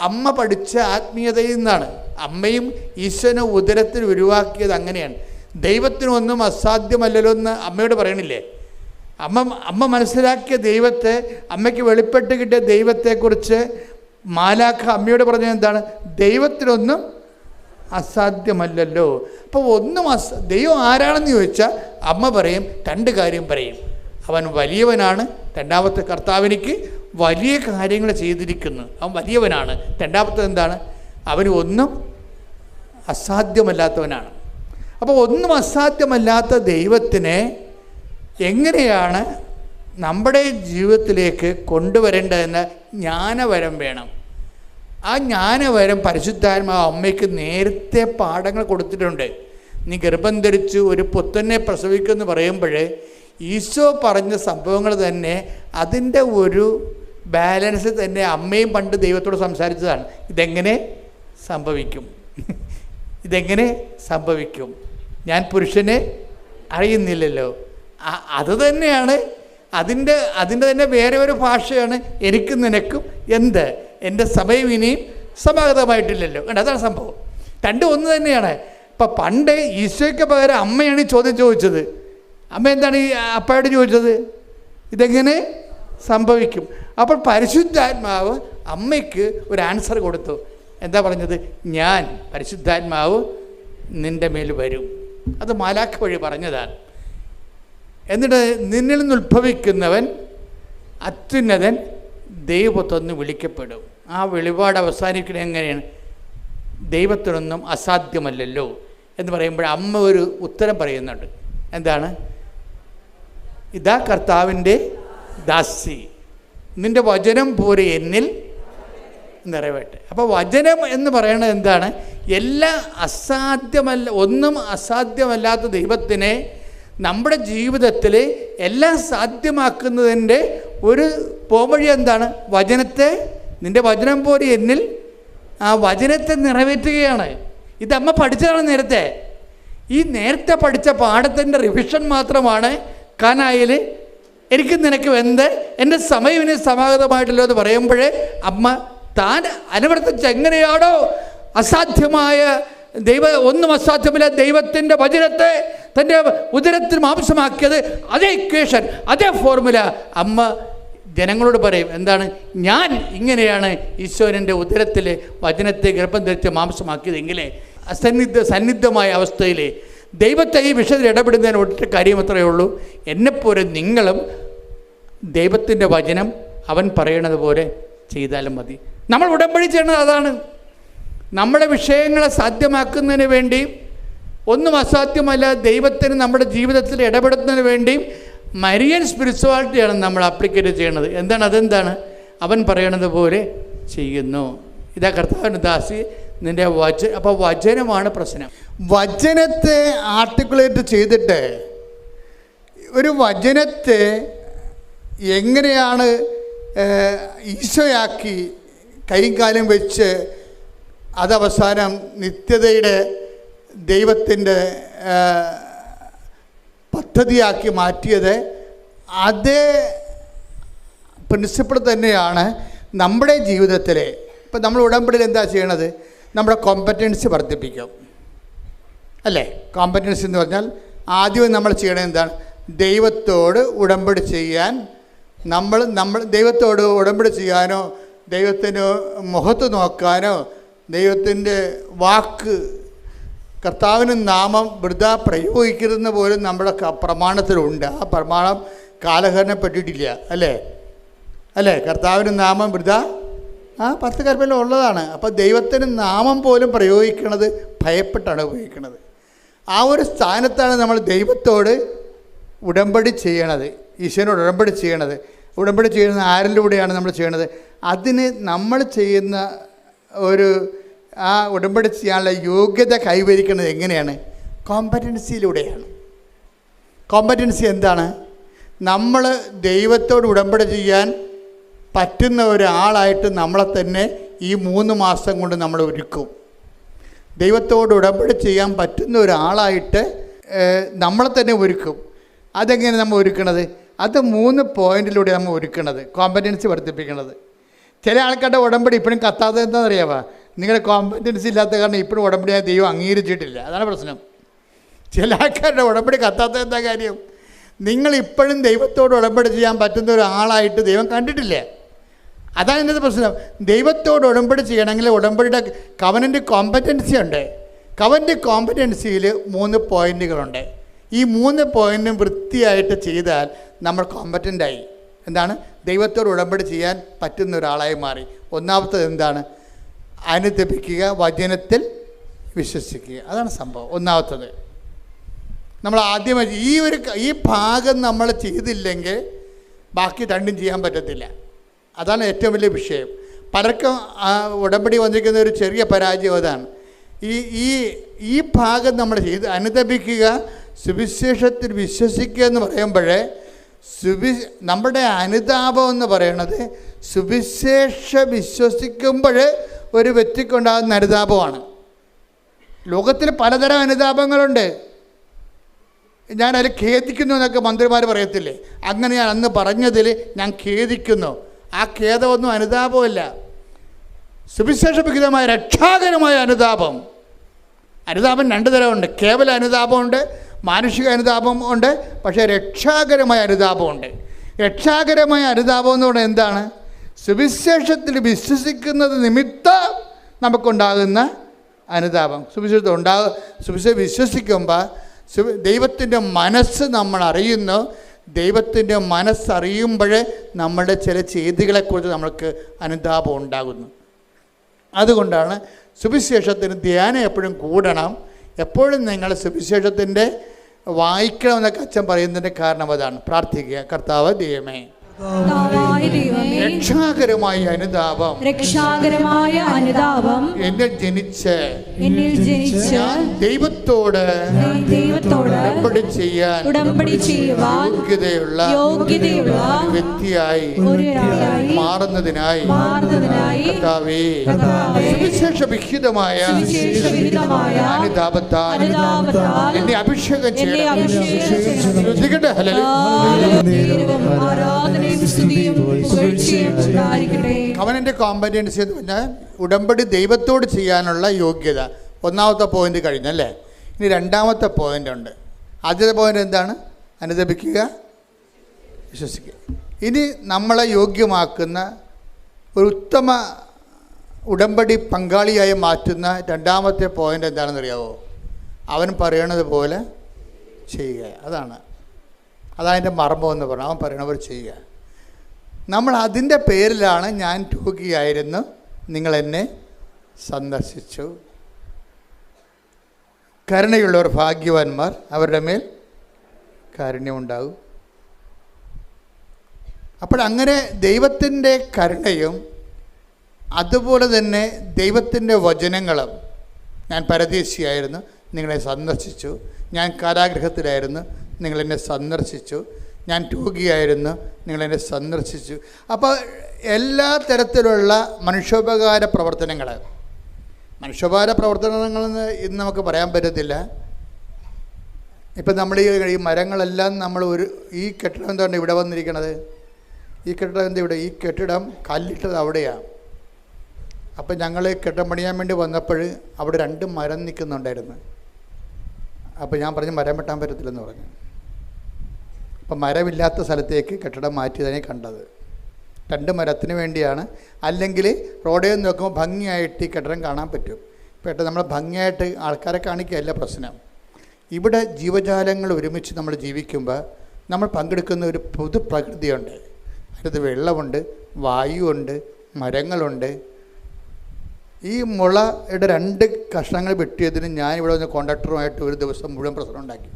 അമ്മ പഠിച്ച ആത്മീയതയിൽ നിന്നാണ്. അമ്മയും ഈശോനെ ഉദരത്തിൽ ഉരുവാക്കിയത് അങ്ങനെയാണ്. ദൈവത്തിനൊന്നും അസാധ്യമല്ലല്ലോ എന്ന് അമ്മയോട് പറയണില്ലേ? അമ്മ മനസ്സിലാക്കിയ ദൈവത്തെ, അമ്മയ്ക്ക് വെളിപ്പെട്ട് കിട്ടിയ ദൈവത്തെക്കുറിച്ച് മാലാഖ അമ്മയോട് പറഞ്ഞത് എന്താണ്? ദൈവത്തിനൊന്നും അസാധ്യമല്ലല്ലോ. അപ്പോൾ ദൈവം ആരാണെന്ന് ചോദിച്ചാൽ അമ്മ പറയും, രണ്ട് കാര്യം പറയും. അവൻ വലിയവനാണ്. രണ്ടാമത്തെ, കർത്താവിനിക്ക് വലിയ കാര്യങ്ങൾ ചെയ്തിരിക്കുന്നു, അവൻ വലിയവനാണ്. രണ്ടാമത്തെ എന്താണ്? അവന് ഒന്നും അസാധ്യമല്ലാത്തവനാണ്. അപ്പോൾ ഒന്നും അസാധ്യമല്ലാത്ത ദൈവത്തിനെ എങ്ങനെയാണ് നമ്മുടെ ജീവിതത്തിലേക്ക് കൊണ്ടുവരേണ്ടതെന്ന് ജ്ഞാനവരം വേണം. ആ ജ്ഞാനവരം പരിശുദ്ധാത്മാവ് അമ്മയ്ക്ക് നേരത്തെ പാഠങ്ങൾ കൊടുത്തിട്ടുണ്ട്. നീ ഗർഭം ധരിച്ചു ഒരു പുത്രനെ പ്രസവിക്കുമെന്ന് പറയുമ്പോൾ ഈശോ പറഞ്ഞ സംഭവങ്ങൾ തന്നെ അതിൻ്റെ ഒരു ബാലൻസ് തന്നെ അമ്മയും പണ്ട് ദൈവത്തോട് സംസാരിച്ചതാണ്. ഇതെങ്ങനെ സംഭവിക്കും, ഇതെങ്ങനെ സംഭവിക്കും, ഞാൻ പുരുഷനെ അറിയുന്നില്ലല്ലോ. അത് തന്നെയാണ് അതിൻ്റെ തന്നെ വേറെ ഒരു ഭാഷയാണ് എനിക്കും നിനക്കും എന്ത്, എൻ്റെ സമയം ഇനിയും സമാഗതമായിട്ടില്ലല്ലോ. അതാണ് സംഭവം. രണ്ടും ഒന്ന് തന്നെയാണ്. ഇപ്പം പണ്ട് ഈശോയ്ക്ക് പകരം അമ്മയാണ് ഈ ചോദ്യം ചോദിച്ചത്. അമ്മ എന്താണ് ഈ അപ്പയോട് ചോദിച്ചത്? ഇതെങ്ങനെ സംഭവിക്കും? അപ്പോൾ പരിശുദ്ധാത്മാവ് അമ്മയ്ക്ക് ഒരു ആൻസർ കൊടുത്തു. എന്താ പറഞ്ഞത്? ഞാൻ പരിശുദ്ധാത്മാവ് നിൻ്റെ മേൽ വരും. അത് മാലാഖ വഴി പറഞ്ഞതാണ്. എന്നിട്ട് നിന്നിൽ നിന്ന് ഉത്ഭവിക്കുന്നവൻ അത്യുന്നതൻ ദൈവത്തൊന്ന് വിളിക്കപ്പെടും. ആ വെളിപാട് അവസാനിക്കുന്നത് എങ്ങനെയാണ്? ദൈവത്തിനൊന്നും അസാധ്യമല്ലല്ലോ എന്ന് പറയുമ്പോൾ അമ്മ ഒരു ഉത്തരം പറയുന്നുണ്ട്. എന്താണ്? ഇതാ കർത്താവിൻ്റെ ദാസി, നിൻ്റെ വചനം പോലെ എന്നിൽ നിറവേട്ടെ. അപ്പോൾ വചനം എന്ന് പറയുന്നത് എന്താണ്? ഒന്നും അസാധ്യമല്ലാത്ത ദൈവത്തിനെ നമ്മുടെ ജീവിതത്തിൽ എല്ലാം സാധ്യമാക്കുന്നതിൻ്റെ ഒരു പോംവഴി എന്താണ്? നിൻ്റെ വചനം പോലെ എന്നിൽ ആ വചനത്തെ നിറവേറ്റുകയാണ്. ഇതമ്മ പഠിച്ചതാണ് നേരത്തെ. ഈ നേരത്തെ പഠിച്ച പാഠത്തിൻ്റെ റിവിഷൻ മാത്രമാണ് കാനായിൽ എനിക്ക് നിനക്ക് എന്ത്, എൻ്റെ സമയം ഇനി സമാഗതമായിട്ടല്ലോ എന്ന് പറയുമ്പോഴേ അമ്മ താൻ അനുവർത്തിച്ച് എങ്ങനെയാണോ അസാധ്യമായ ഒന്നും അസാധ്യമല്ല ദൈവത്തിൻ്റെ വചനത്തെ തൻ്റെ ഉദരത്തിൽ മാംസമാക്കിയത്, അതേ ഇക്വേഷൻ, അതേ ഫോർമുല അമ്മ ജനങ്ങളോട് പറയും. എന്താണ്? ഞാൻ ഇങ്ങനെയാണ് ഈശോൻ്റെ ഉദരത്തിൽ വചനത്തെ ഗർഭം ധരിച്ച് മാംസമാക്കിയതെങ്കിലേ സന്നിഗ്ധമായ അവസ്ഥയിൽ ദൈവത്തെ ഈ വിഷയത്തിൽ ഇടപെടുന്നതിന് ഒറ്റ കാര്യം അത്രയേ ഉള്ളൂ. എന്നെപ്പോലെ നിങ്ങളും ദൈവത്തിൻ്റെ വചനം അവൻ പറയണത് പോലെ ചെയ്താലും മതി. നമ്മൾ ഉടമ്പടി ചെയ്യണത് അതാണ്. നമ്മുടെ വിഷയങ്ങളെ സാധ്യമാക്കുന്നതിന് വേണ്ടിയും ഒന്നും അസാധ്യമല്ല ദൈവത്തിന് നമ്മുടെ ജീവിതത്തിൽ ഇടപെടുന്നതിന് വേണ്ടിയും മരിയൻ സ്പിരിച്വാലിറ്റിയാണ് നമ്മൾ അപ്ലിക്കേറ്റ് ചെയ്യണത്. അതെന്താണ്? അവൻ പറയണത് പോലെ ചെയ്യുന്നു. ഇതാ കർത്താവിൻ്റെ ദാസി നിൻ്റെ അപ്പോൾ വചനമാണ് പ്രശ്നം. വചനത്തെ ആർട്ടിക്കുലേറ്റ് ചെയ്തിട്ട് ഒരു വചനത്തെ എങ്ങനെയാണ് ഈശോയാക്കി കൈയും കാലും വെച്ച് അതവസാനം നിത്യതയുടെ ദൈവത്തിൻ്റെ പദ്ധതിയാക്കി മാറ്റിയത്, അതേ പ്രിൻസിപ്പിൾ തന്നെയാണ് നമ്മുടെ ജീവിതത്തിൽ. ഇപ്പം നമ്മൾ ഉടമ്പടിയിൽ എന്താ ചെയ്യണത്? നമ്മുടെ കോമ്പറ്റൻസി വർദ്ധിപ്പിക്കും, അല്ലേ? കോമ്പറ്റൻസി എന്ന് പറഞ്ഞാൽ ആദ്യം നമ്മൾ ചെയ്യണത് എന്താണ്? ദൈവത്തോട് ഉടമ്പടി ചെയ്യാൻ നമ്മൾ ദൈവത്തോട് ഉടമ്പടി ചെയ്യാനോ ദൈവത്തിന് മുഖത്ത് നോക്കാനോ ദൈവത്തിൻ്റെ വാക്ക് കർത്താവിന് നാമം വൃഥ പ്രയോഗിക്കുന്ന പോലും നമ്മുടെ പ്രമാണത്തിലുണ്ട്. ആ പ്രമാണം കാലഹരണപ്പെട്ടിട്ടില്ല, അല്ലേ? കർത്താവിന് നാമം വൃഥ 10 കൽപ്പനയിൽ ഉള്ളതാണ്. അപ്പോൾ ദൈവത്തിന് നാമം പോലും പ്രയോഗിക്കുന്നത് ഭയപ്പെട്ടാണ് ഉപയോഗിക്കുന്നത്. ആ ഒരു സ്ഥാനത്താണ് നമ്മൾ ദൈവത്തോട് ഉടമ്പടി ചെയ്യണത്, ഈശോനോട് ഉടമ്പടി ചെയ്യണത്. ഉടമ്പടി ചെയ്യുന്ന ആരിലൂടെയാണ് നമ്മൾ ചെയ്യണത്? അതിന് നമ്മൾ ചെയ്യുന്ന ആ ഉടമ്പടി ചെയ്യാനുള്ള യോഗ്യത കൈവരിക്കുന്നത് എങ്ങനെയാണ്? കോമ്പറ്റൻസിയിലൂടെയാണ്. കോമ്പറ്റൻസി എന്താണ്? നമ്മൾ ദൈവത്തോട് ഉടമ്പടി ചെയ്യാൻ പറ്റുന്ന ഒരാളായിട്ട് നമ്മളെ തന്നെ ഈ 3 മാസം കൊണ്ട് നമ്മൾ ഒരുക്കും. ദൈവത്തോട് ഉടമ്പടി ചെയ്യാൻ പറ്റുന്ന ഒരാളായിട്ട് നമ്മളെ തന്നെ ഒരുക്കും. അതെങ്ങനെ നമ്മൾ ഒരുക്കണത്? അത് 3 പോയിന്റിലൂടെ നമ്മൾ ഒരുക്കണത്, കോമ്പറ്റൻസി വർദ്ധിപ്പിക്കണത്. ചില ആൾക്കാരുടെ ഉടമ്പടി ഇപ്പോഴും കത്താതെ എന്താണെന്നറിയാമോ? നിങ്ങളുടെ കോമ്പറ്റൻസി ഇല്ലാത്ത കാരണം ഇപ്പോഴും ഉടമ്പടിയായ ദൈവം അംഗീകരിച്ചിട്ടില്ല. അതാണ് പ്രശ്നം. ചില ആൾക്കാരുടെ ഉടമ്പടി കത്താത്ത എന്താ കാര്യം? നിങ്ങൾ ഇപ്പോഴും ദൈവത്തോട് ഉടമ്പടി ചെയ്യാൻ പറ്റുന്ന ഒരാളായിട്ട് ദൈവം കണ്ടിട്ടില്ല. അതാണ് എൻ്റെ പ്രശ്നം. ദൈവത്തോട് ഉടമ്പടി ചെയ്യണമെങ്കിൽ ഉടമ്പടിയുടെ കവനൻ്റ് കോമ്പറ്റൻസി ഉണ്ട്. കവനൻ്റ് കോമ്പറ്റൻസിയിൽ 3 പോയിൻറ്റുകളുണ്ട്. ഈ 3 പോയിൻറ്റും വൃത്തിയായിട്ട് ചെയ്താൽ നമ്മൾ കോമ്പറ്റൻ്റായി. എന്താണ്? ദൈവത്തോട് ഉടമ്പടി ചെയ്യാൻ പറ്റുന്ന ഒരാളായി മാറി. ഒന്നാമത്തത് എന്താണ്? അനുദപിക്കുക, വചനത്തിൽ വിശ്വസിക്കുക. അതാണ് സംഭവം. ഒന്നാമത്തത് നമ്മൾ ആദ്യമായി ഈ ഭാഗം നമ്മൾ ചെയ്തില്ലെങ്കിൽ ബാക്കി രണ്ടും ചെയ്യാൻ പറ്റത്തില്ല. അതാണ് ഏറ്റവും വലിയ വിഷയം. പലർക്കും ഉടമ്പടി വന്നിരിക്കുന്ന ഒരു ചെറിയ പരാജയം അതാണ്. ഈ ഭാഗം നമ്മൾ ചെയ്ത് അനുദപിക്കുക, സുവിശേഷത്തിൽ വിശ്വസിക്കുക എന്ന് പറയുമ്പോഴേ നമ്മുടെ അനുതാപം എന്ന് പറയണത് സുവിശേഷ വിശ്വസിക്കുമ്പോൾ ഒരു വ്യക്തിക്കുണ്ടാകുന്ന അനുതാപമാണ്. ലോകത്തിൽ പലതരം അനുതാപങ്ങളുണ്ട്. ഞാനതിൽ ഖേദിക്കുന്നു എന്നൊക്കെ മന്ത്രിമാർ പറയത്തില്ലേ? അങ്ങനെ ഞാൻ അന്ന് പറഞ്ഞതിൽ ഞാൻ ഖേദിക്കുന്നു. ആ ഖേദമൊന്നും അനുതാപമല്ല. സുവിശേഷവിഹിതമായ രക്ഷാകരമായ അനുതാപം. അനുതാപം 2 തരമുണ്ട്. കേവല അനുതാപമുണ്ട്, മാനുഷിക അനുതാപം ഉണ്ട്. പക്ഷേ രക്ഷാകരമായ അനുതാപമുണ്ട്. രക്ഷാകരമായ അനുതാപം എന്ന് പറയുന്നത് എന്താണ്? സുവിശേഷത്തിൽ വിശ്വസിക്കുന്നത് നിമിത്തം നമുക്കുണ്ടാകുന്ന അനുതാപം. സുവിശേഷം വിശ്വസിക്കുമ്പോൾ ദൈവത്തിൻ്റെ മനസ്സ് നമ്മൾ അറിയുന്നു. ദൈവത്തിൻ്റെ മനസ്സറിയുമ്പോൾ നമ്മുടെ ചില ചെയ്തികളെക്കുറിച്ച് നമ്മൾക്ക് അനുതാപം ഉണ്ടാകുന്നു. അതുകൊണ്ടാണ് സുവിശേഷത്തിന് ധ്യാനം എപ്പോഴും കൂടണം. എപ്പോഴും നിങ്ങൾ സുവിശേഷത്തിൻ്റെ വായിക്കണമെന്നൊക്കെ അച്ഛൻ പറയുന്നതിൻ്റെ കാരണം അതാണ്. പ്രാർത്ഥിക്കുക, കർത്താവ് ദൈവമേ, രക്ഷാകരമായ അനുതാപം എന്നിൽ ജനിച്ച് ദൈവത്തോട് ഉടമ്പടി ചെയ്യാൻ യോഗ്യതയുള്ള വ്യക്തിയായി മാറുന്നതിനായി കർത്താവേ, സുവിശേഷവിഹിതമായ അനുതാപത്താൽ എന്നെ അഭിഷേകം ചെയ്യണം. കവനൻ്റെ കോമ്പറ്റൻസി എന്ന് പറഞ്ഞാൽ ഉടമ്പടി ദൈവത്തോട് ചെയ്യാനുള്ള യോഗ്യത. ഒന്നാമത്തെ പോയിന്റ് കഴിഞ്ഞല്ലേ? ഇനി 2ാമത്തെ പോയിന്റ് ഉണ്ട്. ആദ്യത്തെ പോയിന്റ് എന്താണ്? അനുദപിക്കുക, വിശ്വസിക്കുക. ഇനി നമ്മളെ യോഗ്യമാക്കുന്ന ഒരു ഉത്തമ ഉടമ്പടി പങ്കാളിയായി മാറ്റുന്ന 2ാമത്തെ പോയിന്റ് എന്താണെന്ന് അറിയാവോ? അവൻ പറയണത് പോലെ ചെയ്യുക. അതതിൻ്റെ മർമ്മം എന്ന് പറഞ്ഞാൽ അവൻ പറയണവർ ചെയ്യുക. നമ്മൾ അതിൻ്റെ പേരിലാണ് ഞാൻ രോഗിയായിരുന്നു, നിങ്ങളെന്നെ സന്ദർശിച്ചു. കരുണയുള്ളവർ ഭാഗ്യവാന്മാർ, അവരുടെ മേൽ കാരുണ്യമുണ്ടാകും. അപ്പോഴങ്ങനെ ദൈവത്തിൻ്റെ കരുണയും അതുപോലെ തന്നെ ദൈവത്തിൻ്റെ വചനങ്ങളും. ഞാൻ പരദേശിയായിരുന്നു, നിങ്ങളെ സന്ദർശിച്ചു. ഞാൻ കാരാഗൃഹത്തിലായിരുന്നു, നിങ്ങളെന്നെ സന്ദർശിച്ചു. ഞാൻ രോഗിയായിരുന്നു, നിങ്ങളെന്നെ സന്ദർശിച്ചു. അപ്പോൾ എല്ലാ തരത്തിലുള്ള മനുഷ്യോപകാര പ്രവർത്തനങ്ങളെന്ന് ഇന്ന് നമുക്ക് പറയാൻ പറ്റത്തില്ല. ഇപ്പം നമ്മൾ ഈ മരങ്ങളെല്ലാം നമ്മൾ ഈ കെട്ടിടം എന്താണ് ഇവിടെ വന്നിരിക്കണത്? ഈ കെട്ടിടം എന്താ ഇവിടെ? ഈ കെട്ടിടം കല്ലിട്ടത് അവിടെയാണ്. അപ്പം ഞങ്ങൾ കെട്ടിടം പണിയാൻ വേണ്ടി വന്നപ്പോൾ അവിടെ 2 മരം നിൽക്കുന്നുണ്ടായിരുന്നു. അപ്പോൾ ഞാൻ പറഞ്ഞു മരം വെട്ടാൻ പറ്റത്തില്ലെന്ന് പറഞ്ഞു. അപ്പം മരമില്ലാത്ത സ്ഥലത്തേക്ക് കെട്ടിടം മാറ്റിയതിനെ കണ്ടത്. 2 മരത്തിന് വേണ്ടിയാണ്. അല്ലെങ്കിൽ റോഡിൽ നിന്ന് നോക്കുമ്പോൾ ഭംഗിയായിട്ട് ഈ കെട്ടിടം കാണാൻ പറ്റും. പെട്ടെന്ന് നമ്മൾ ഭംഗിയായിട്ട് ആൾക്കാരെ കാണിക്കുകയല്ല പ്രശ്നം. ഇവിടെ ജീവജാലങ്ങൾ ഒരുമിച്ച് നമ്മൾ ജീവിക്കുമ്പോൾ നമ്മൾ പങ്കെടുക്കുന്ന ഒരു പൊതുപ്രകൃതിയുണ്ട്. അതിനകത്ത് വെള്ളമുണ്ട്, വായുവുണ്ട്, മരങ്ങളുണ്ട്. ഈ മുളയുടെ 2 കഷ്ണങ്ങൾ വെട്ടിയതിന് ഞാൻ ഇവിടെ വന്ന് കോൺട്രാക്ടറുമായിട്ട് ഒരു ദിവസം മുഴുവൻ പ്രശ്നം ഉണ്ടാക്കി.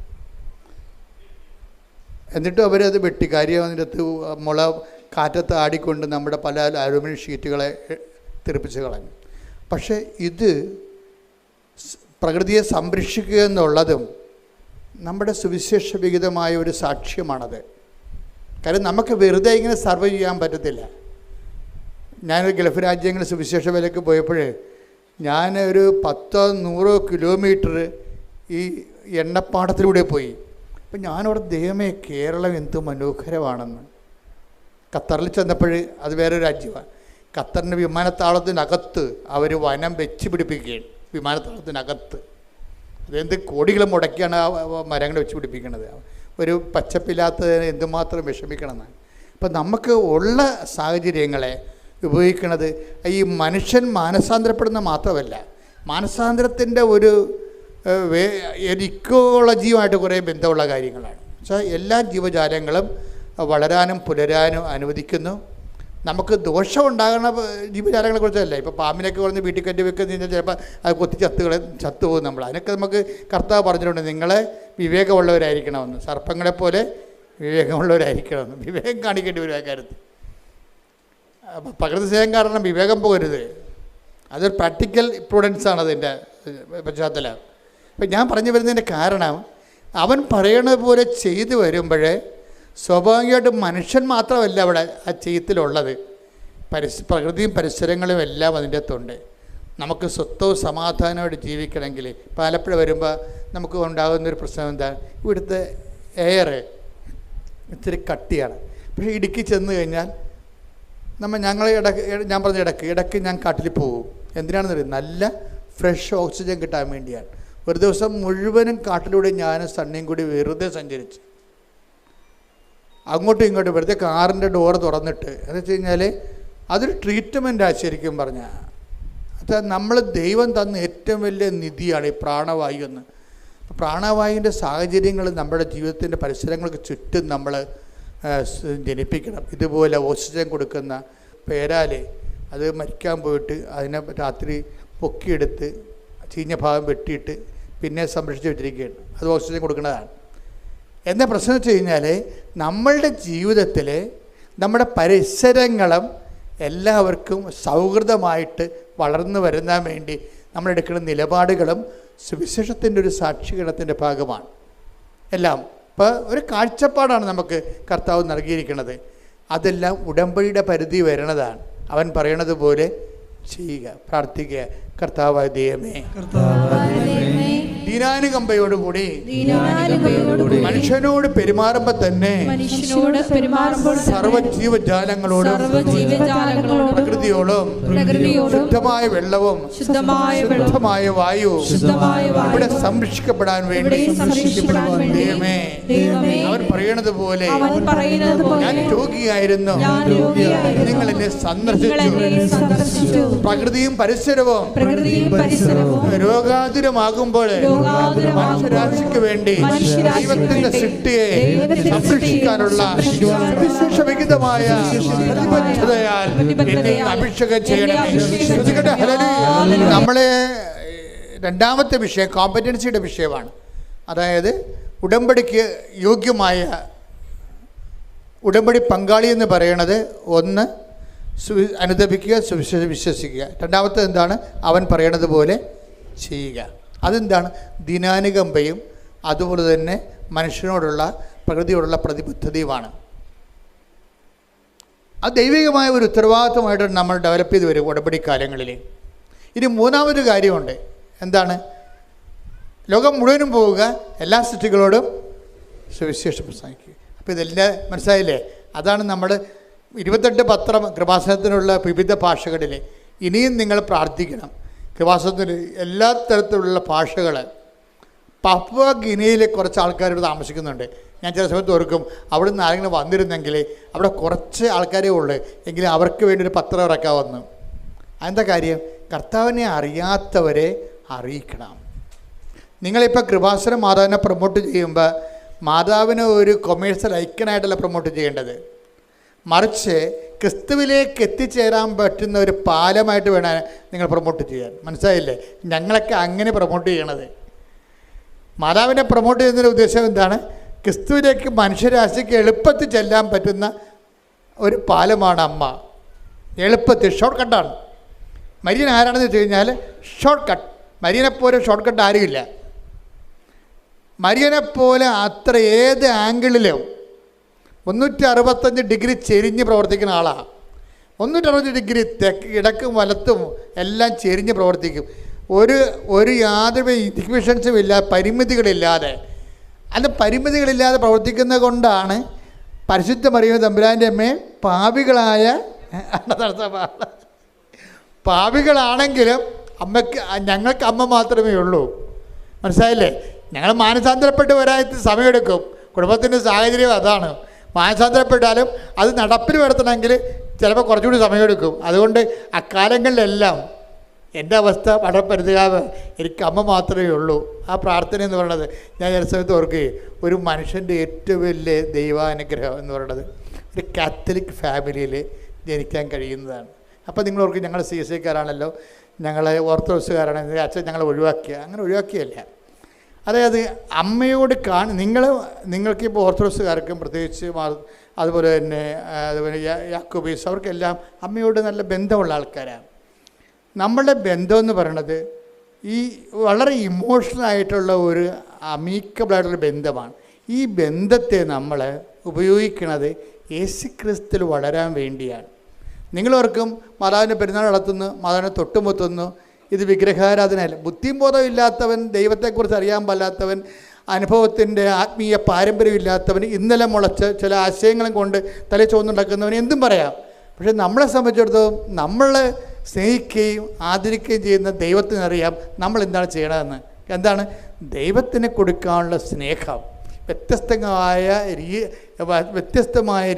എന്നിട്ടും അവരത് വെട്ടി. കാര്യം അതിനകത്ത് മുള കാറ്റത്ത് ആടിക്കൊണ്ട് നമ്മുടെ പല അലുമിനിയം ഷീറ്റുകളെ തെറിപ്പിച്ച് കളഞ്ഞു. പക്ഷേ ഇത് പ്രകൃതിയെ സംരക്ഷിക്കുക എന്നുള്ളതും നമ്മുടെ സുവിശേഷ വിഹിതമായ ഒരു സാക്ഷ്യമാണത്. കാര്യം നമുക്ക് വെറുതെ ഇങ്ങനെ സർവൈവ് ചെയ്യാൻ പറ്റത്തില്ല. ഞാനൊരു ഗൾഫ് രാജ്യങ്ങളിൽ സുവിശേഷ വേലയ്ക്ക് പോയപ്പോൾ ഞാൻ ഒരു 10-100 കിലോമീറ്റർ ഈ എണ്ണപ്പാടത്തിലൂടെ പോയി. അപ്പം ഞാനവിടെ ദൈവമേ, കേരളം എന്ത് മനോഹരമാണെന്ന്. ഖത്തറിൽ ചെന്നപ്പോൾ അത് വേറൊരു രാജ്യമാണ്. ഖത്തറിൻ്റെ വിമാനത്താവളത്തിനകത്ത് അവർ വനം വെച്ച് പിടിപ്പിക്കുകയാണ്. വിമാനത്താവളത്തിനകത്ത് അതെന്ത് കോടികൾ മുടക്കിയാണ് ആ മരങ്ങൾ വെച്ച് പിടിപ്പിക്കുന്നത്. ഒരു പച്ചപ്പില്ലാത്തതിന് എന്തുമാത്രം വിഷമിക്കണമെന്നാണ്. അപ്പം നമുക്ക് ഉള്ള സാഹചര്യങ്ങളെ ഉപയോഗിക്കുന്നത് ഈ മനുഷ്യൻ മാനസാന്തരപ്പെടുന്ന മാത്രമല്ല, മാനസാന്തരത്തിൻ്റെ ഒരു ഇക്കോളജിയുമായിട്ട് കുറേ ബന്ധമുള്ള കാര്യങ്ങളാണ്. പക്ഷേ എല്ലാ ജീവജാലങ്ങളും വളരാനും പുലരാനും അനുവദിക്കുന്നു. നമുക്ക് ദോഷമുണ്ടാകുന്ന ജീവജാലങ്ങളെക്കുറിച്ചല്ല. ഇപ്പോൾ പാമ്പിനൊക്കെ കുറഞ്ഞ് വീട്ടിൽ കയറ്റി വെക്കുന്ന കഴിഞ്ഞാൽ ചിലപ്പോൾ അത് കൊത്തി ചത്തുപോകും നമ്മൾ. അതിനൊക്കെ നമുക്ക് കർത്താവ് പറഞ്ഞിട്ടുണ്ട്, നിങ്ങളെ വിവേകമുള്ളവരായിരിക്കണമെന്ന്, സർപ്പങ്ങളെപ്പോലെ വിവേകമുള്ളവരായിരിക്കണമെന്ന്. വിവേകം കാണിക്കേണ്ടി വരും ആ കാര്യത്തിൽ. പ്രകൃതി സ്നേഹം കാരണം വിവേകം പോകരുത്. അതൊരു പ്രാക്ടിക്കൽ പ്രൂഡൻസാണ് അതിൻ്റെ പശ്ചാത്തലം. അപ്പം ഞാൻ പറഞ്ഞു വരുന്നതിൻ്റെ കാരണം, അവൻ പറയണത് പോലെ ചെയ്തു വരുമ്പോഴേ സ്വാഭാവികമായിട്ടും മനുഷ്യൻ മാത്രമല്ല അവിടെ ആ ചെയ്യത്തിലുള്ളത്, പ്രകൃതിയും പരിസരങ്ങളും എല്ലാം അതിൻ്റെ അകത്തുണ്ട്. നമുക്ക് സ്വസ്ഥവും സമാധാനമായിട്ട് ജീവിക്കണമെങ്കിൽ ആലപ്പുഴ വരുമ്പോൾ നമുക്ക് ഉണ്ടാകുന്നൊരു പ്രശ്നം എന്താ, ഇവിടുത്തെ എയർ ഇത്തിരി കട്ടിയാണ്. പക്ഷേ ഇടുക്കി ചെന്ന് കഴിഞ്ഞാൽ ഞങ്ങൾ ഞാൻ പറഞ്ഞ ഇടയ്ക്ക് ഞാൻ കാട്ടിൽ പോകും. എന്തിനാണെന്ന് അറിയാം, നല്ല ഫ്രഷ് ഓക്സിജൻ കിട്ടാൻ വേണ്ടിയാണ്. ഒരു ദിവസം മുഴുവനും കാട്ടിലൂടെ ഞാനും സണ്ണിയും കൂടി വെറുതെ സഞ്ചരിച്ച് അങ്ങോട്ടും ഇങ്ങോട്ടും വെറുതെ കാറിൻ്റെ ഡോറ് തുറന്നിട്ട്, എന്ന് വെച്ച് കഴിഞ്ഞാൽ അതൊരു ട്രീറ്റ്മെൻറ്റാണ് ശരിക്കും പറഞ്ഞാൽ. അത് നമ്മൾ ദൈവം തന്ന ഏറ്റവും വലിയ നിധിയാണ് ഈ പ്രാണവായു എന്ന്. അപ്പോൾ പ്രാണവായുവിൻ്റെ സാഹചര്യങ്ങൾ നമ്മുടെ ജീവിതത്തിൻ്റെ പരിസരങ്ങൾക്ക് ചുറ്റും നമ്മൾ ജനിപ്പിക്കണം. ഇതുപോലെ ഓക്സിജൻ കൊടുക്കുന്ന പേരാല് അത് മരിക്കാൻ പോയിട്ട് അതിനെ രാത്രി പൊക്കിയെടുത്ത് ചീഞ്ഞ ഭാഗം വെട്ടിയിട്ട് പിന്നെ സംരക്ഷിച്ച് വെച്ചിരിക്കുകയാണ്. അത് ഓക്സിജൻ കൊടുക്കുന്നതാണ്. എന്താ പ്രശ്നം വെച്ച് കഴിഞ്ഞാൽ, നമ്മളുടെ ജീവിതത്തിൽ നമ്മുടെ പരിസരങ്ങളും എല്ലാവർക്കും സൗഹൃദമായിട്ട് വളർന്നു വരുന്നതിന് വേണ്ടി നമ്മളെടുക്കുന്ന നിലപാടുകളും സുവിശേഷത്തിൻ്റെ ഒരു സാക്ഷീകരണത്തിൻ്റെ ഭാഗമാണ് എല്ലാം. ഇപ്പോൾ ഒരു കാഴ്ചപ്പാടാണ് നമുക്ക് കർത്താവ് നൽകിയിരിക്കുന്നത്. അതെല്ലാം ഉടമ്പടിയുടെ പരിധി വരുന്നതാണ്. അവൻ പറയണത് പോലെ ചെയ്യുക, പ്രാർത്ഥിക്കുക. കർത്താവായ ദൈവമേ, ദീനാനുകമ്പയോടുകൂടി മനുഷ്യനോട് പെരുമാറുമ്പോൾ തന്നെ സർവ്വജീവജാലങ്ങളോടും പ്രകൃതിയോടും ശുദ്ധമായ വെള്ളവും ശുദ്ധമായ വായു ഇവിടെ സംരക്ഷിക്കപ്പെടാൻ വേണ്ടി ദൈവമേ, അവൻ പറയണത് പോലെ ഞാൻ രോഗിയായിരുന്നു, നിങ്ങൾ എന്നെ സന്ദർശിച്ചു. പ്രകൃതിയും പരിസരവും രോഗാതുരമാകുമ്പോൾ മനുഷ്യരാശിക്ക് വേണ്ടി ദൈവത്തിന്റെ സൃഷ്ടിയെ സംരക്ഷിക്കാനുള്ള വിശേഷവിഹിതമായ പ്രതിബദ്ധതയാൽ എന്നെ അഭിഷേകം ചെയ്യണമേ. നമ്മളെ രണ്ടാമത്തെ വിഷയം കോമ്പറ്റൻസിയുടെ വിഷയമാണ്. അതായത് ഉടമ്പടിക്ക് യോഗ്യമായ ഉടമ്പടി പങ്കാളി എന്ന് പറയുന്നത്, ഒന്ന് അനുദപിക്കുക, സുവിശേഷം വിശ്വസിക്കുക. രണ്ടാമത്തെ എന്താണ്, അവൻ പറയണത് പോലെ ചെയ്യുക. അതെന്താണ്, ദീനാനുകമ്പയും അതുപോലെ തന്നെ മനുഷ്യനോടുള്ള പ്രകൃതിയോടുള്ള പ്രതിബദ്ധതയുമാണ്. അത് ദൈവികമായ ഒരു ഉത്തരവാദിത്വമായിട്ട് നമ്മൾ ഡെവലപ്പ് ചെയ്ത് വരും ഉടമ്പടി കാലങ്ങളിൽ. ഇനി മൂന്നാമതൊരു കാര്യമുണ്ട്. എന്താണ്, ലോകം മുഴുവനും പോവുക, എല്ലാ സൃഷ്ടികളോടും സുവിശേഷം പ്രസംഗിക്കുക. അപ്പോൾ ഇതെല്ലാം മനസ്സിലായില്ലേ? അതാണ് നമ്മൾ 28 പത്രം കൃപാസനത്തിനുള്ള വിവിധ ഭാഷകളിൽ. ഇനിയും നിങ്ങൾ പ്രാർത്ഥിക്കണം. കൃപാസനത്തിന് എല്ലാ തരത്തിലുള്ള ഭാഷകൾ. പപ്പുവ ഗിനിയയിൽ കുറച്ച് ആൾക്കാർ താമസിക്കുന്നുണ്ട്. ഞാൻ ചില സമയത്ത് ഓർക്കും, അവിടെ നിന്ന് ആരെങ്കിലും വന്നിരുന്നെങ്കിൽ അവിടെ കുറച്ച് ആൾക്കാരേ ഉള്ളൂ, എങ്കിലും അവർക്ക് വേണ്ടി ഒരു പത്രം ഇറക്കാമെന്ന്. അതെന്താ കാര്യം, കർത്താവിനെ അറിയാത്തവരെ അറിയിക്കണം. നിങ്ങളിപ്പോൾ കൃപാസനം മാതാവിനെ പ്രൊമോട്ട് ചെയ്യുമ്പോൾ മാതാവിനെ ഒരു കൊമേഴ്സ്യൽ ഐക്കനായിട്ടല്ല പ്രൊമോട്ട് ചെയ്യേണ്ടത്, മറിച്ച് ക്രിസ്തുവിലേക്ക് എത്തിച്ചേരാൻ പറ്റുന്ന ഒരു പാലമായിട്ട് വേണം നിങ്ങൾ പ്രൊമോട്ട് ചെയ്യാൻ. മനസ്സിലായില്ലേ? ഞങ്ങളൊക്കെ അങ്ങനെ പ്രൊമോട്ട് ചെയ്യണത്. മാതാവിനെ പ്രൊമോട്ട് ചെയ്യുന്നതിൻ്റെ ഉദ്ദേശം എന്താണ്, ക്രിസ്തുവിലേക്ക് മനുഷ്യരാശിക്ക് എളുപ്പത്തിൽ ചെല്ലാൻ പറ്റുന്ന ഒരു പാലമാണ് അമ്മ. എളുപ്പത്തിൽ ഷോർട്ട് കട്ടാണ്. മരിയൻ ആരാണെന്ന് വെച്ച് കഴിഞ്ഞാൽ ഷോർട്ട് കട്ട്. മരിയനെപ്പോലെ ഷോർട്ട് കട്ട് ആരുമില്ല. മരിയനെപ്പോലെ അത്ര ഏത് ആംഗിളിലും 365 ഡിഗ്രി ചെരിഞ്ഞ് പ്രവർത്തിക്കുന്ന ആളാണ്. 360 ഡിഗ്രി ഇടക്കും വലത്തും എല്ലാം ചെരിഞ്ഞ് പ്രവർത്തിക്കും. ഒരു യാതൊരു ഇൻഹിബിഷൻസും ഇല്ലാതെ, പരിമിതികളില്ലാതെ. അത് പരിമിതികളില്ലാതെ പ്രവർത്തിക്കുന്നത് കൊണ്ടാണ് പരിശുദ്ധ മറിയം തമ്പുരാൻ്റെ അമ്മയെ പാപികളായ പാപികളാണെങ്കിലും ഞങ്ങൾക്ക് അമ്മ മാത്രമേ ഉള്ളൂ. മനസ്സിലായില്ലേ? ഞങ്ങൾ മാനസാന്തരപ്പെട്ട് വരാൻ സമയമെടുക്കും. കുടുംബത്തിൻ്റെ സാഹചര്യം അതാണ്. മാനസാന്തരപ്പെട്ടാലും അത് നടപ്പിൽ വരുത്തണമെങ്കിൽ ചിലപ്പോൾ കുറച്ചുകൂടി സമയമെടുക്കും. അതുകൊണ്ട് അക്കാലങ്ങളിലെല്ലാം എൻ്റെ അവസ്ഥ വളരെ പരിതാപ, എനിക്ക് അമ്മ മാത്രമേ ഉള്ളൂ. ആ പ്രാർത്ഥന എന്ന് പറയുന്നത് ഞാൻ ചില സമയത്ത് ഓർക്കുകയും, ഒരു മനുഷ്യൻ്റെ ഏറ്റവും വലിയ ദൈവാനുഗ്രഹം എന്ന് പറയുന്നത് ഒരു കാത്തലിക് ഫാമിലിയിൽ ജനിക്കാൻ കഴിയുന്നതാണ്. അപ്പോൾ നിങ്ങൾ ഓർക്കും ഞങ്ങൾ CSIക്കാരാണല്ലോ, ഞങ്ങൾ ഓർത്തഡോക്സുകാരാണ്, അച്ഛൻ ഞങ്ങളെ ഒഴിവാക്കിയ. അങ്ങനെ ഒഴിവാക്കിയല്ല. അതായത് അമ്മയോട് നിങ്ങൾക്കിപ്പോൾ ഓർത്തഡോക്സുകാർക്കും പ്രത്യേകിച്ച് അതുപോലെ തന്നെ യാക്കോബീസ് അവർക്കെല്ലാം അമ്മയോട് നല്ല ബന്ധമുള്ള ആൾക്കാരാണ്. നമ്മളുടെ ബന്ധം എന്ന് പറയുന്നത് ഈ വളരെ ഇമോഷണലായിട്ടുള്ള ഒരു അമീക്കബിളായിട്ടുള്ള ബന്ധമാണ്. ഈ ബന്ധത്തെ നമ്മൾ ഉപയോഗിക്കുന്നത് യേശുക്രിസ്തുവിൽ വളരാൻ വേണ്ടിയാണ്. നിങ്ങളോർക്കും മാതാവിൻ്റെ പെരുന്നാൾ നടത്തുന്നു, മാതാവിനെ തൊട്ടുമുത്തുന്നു. ഇത് വിഗ്രഹാരാധനയല്ല. ബുദ്ധിയും ബോധം ഇല്ലാത്തവൻ, ദൈവത്തെക്കുറിച്ച് അറിയാൻ പാടില്ലാത്തവൻ, അനുഭവത്തിൻ്റെ ആത്മീയ പാരമ്പര്യമില്ലാത്തവൻ, ഇന്നലെ മുളച്ച് ചില ആശയങ്ങളും കൊണ്ട് തലയിൽ ചുവന്നുണ്ടാക്കുന്നവന് എന്തും പറയാം. പക്ഷേ നമ്മളെ സംബന്ധിച്ചിടത്തോളം നമ്മളെ സ്നേഹിക്കുകയും ആദരിക്കുകയും ചെയ്യുന്ന ദൈവത്തിനറിയാം നമ്മൾ എന്താണ് ചെയ്യണമെന്ന്. എന്താണ് ദൈവത്തിന് കൊടുക്കാനുള്ള സ്നേഹം. വ്യത്യസ്തമായ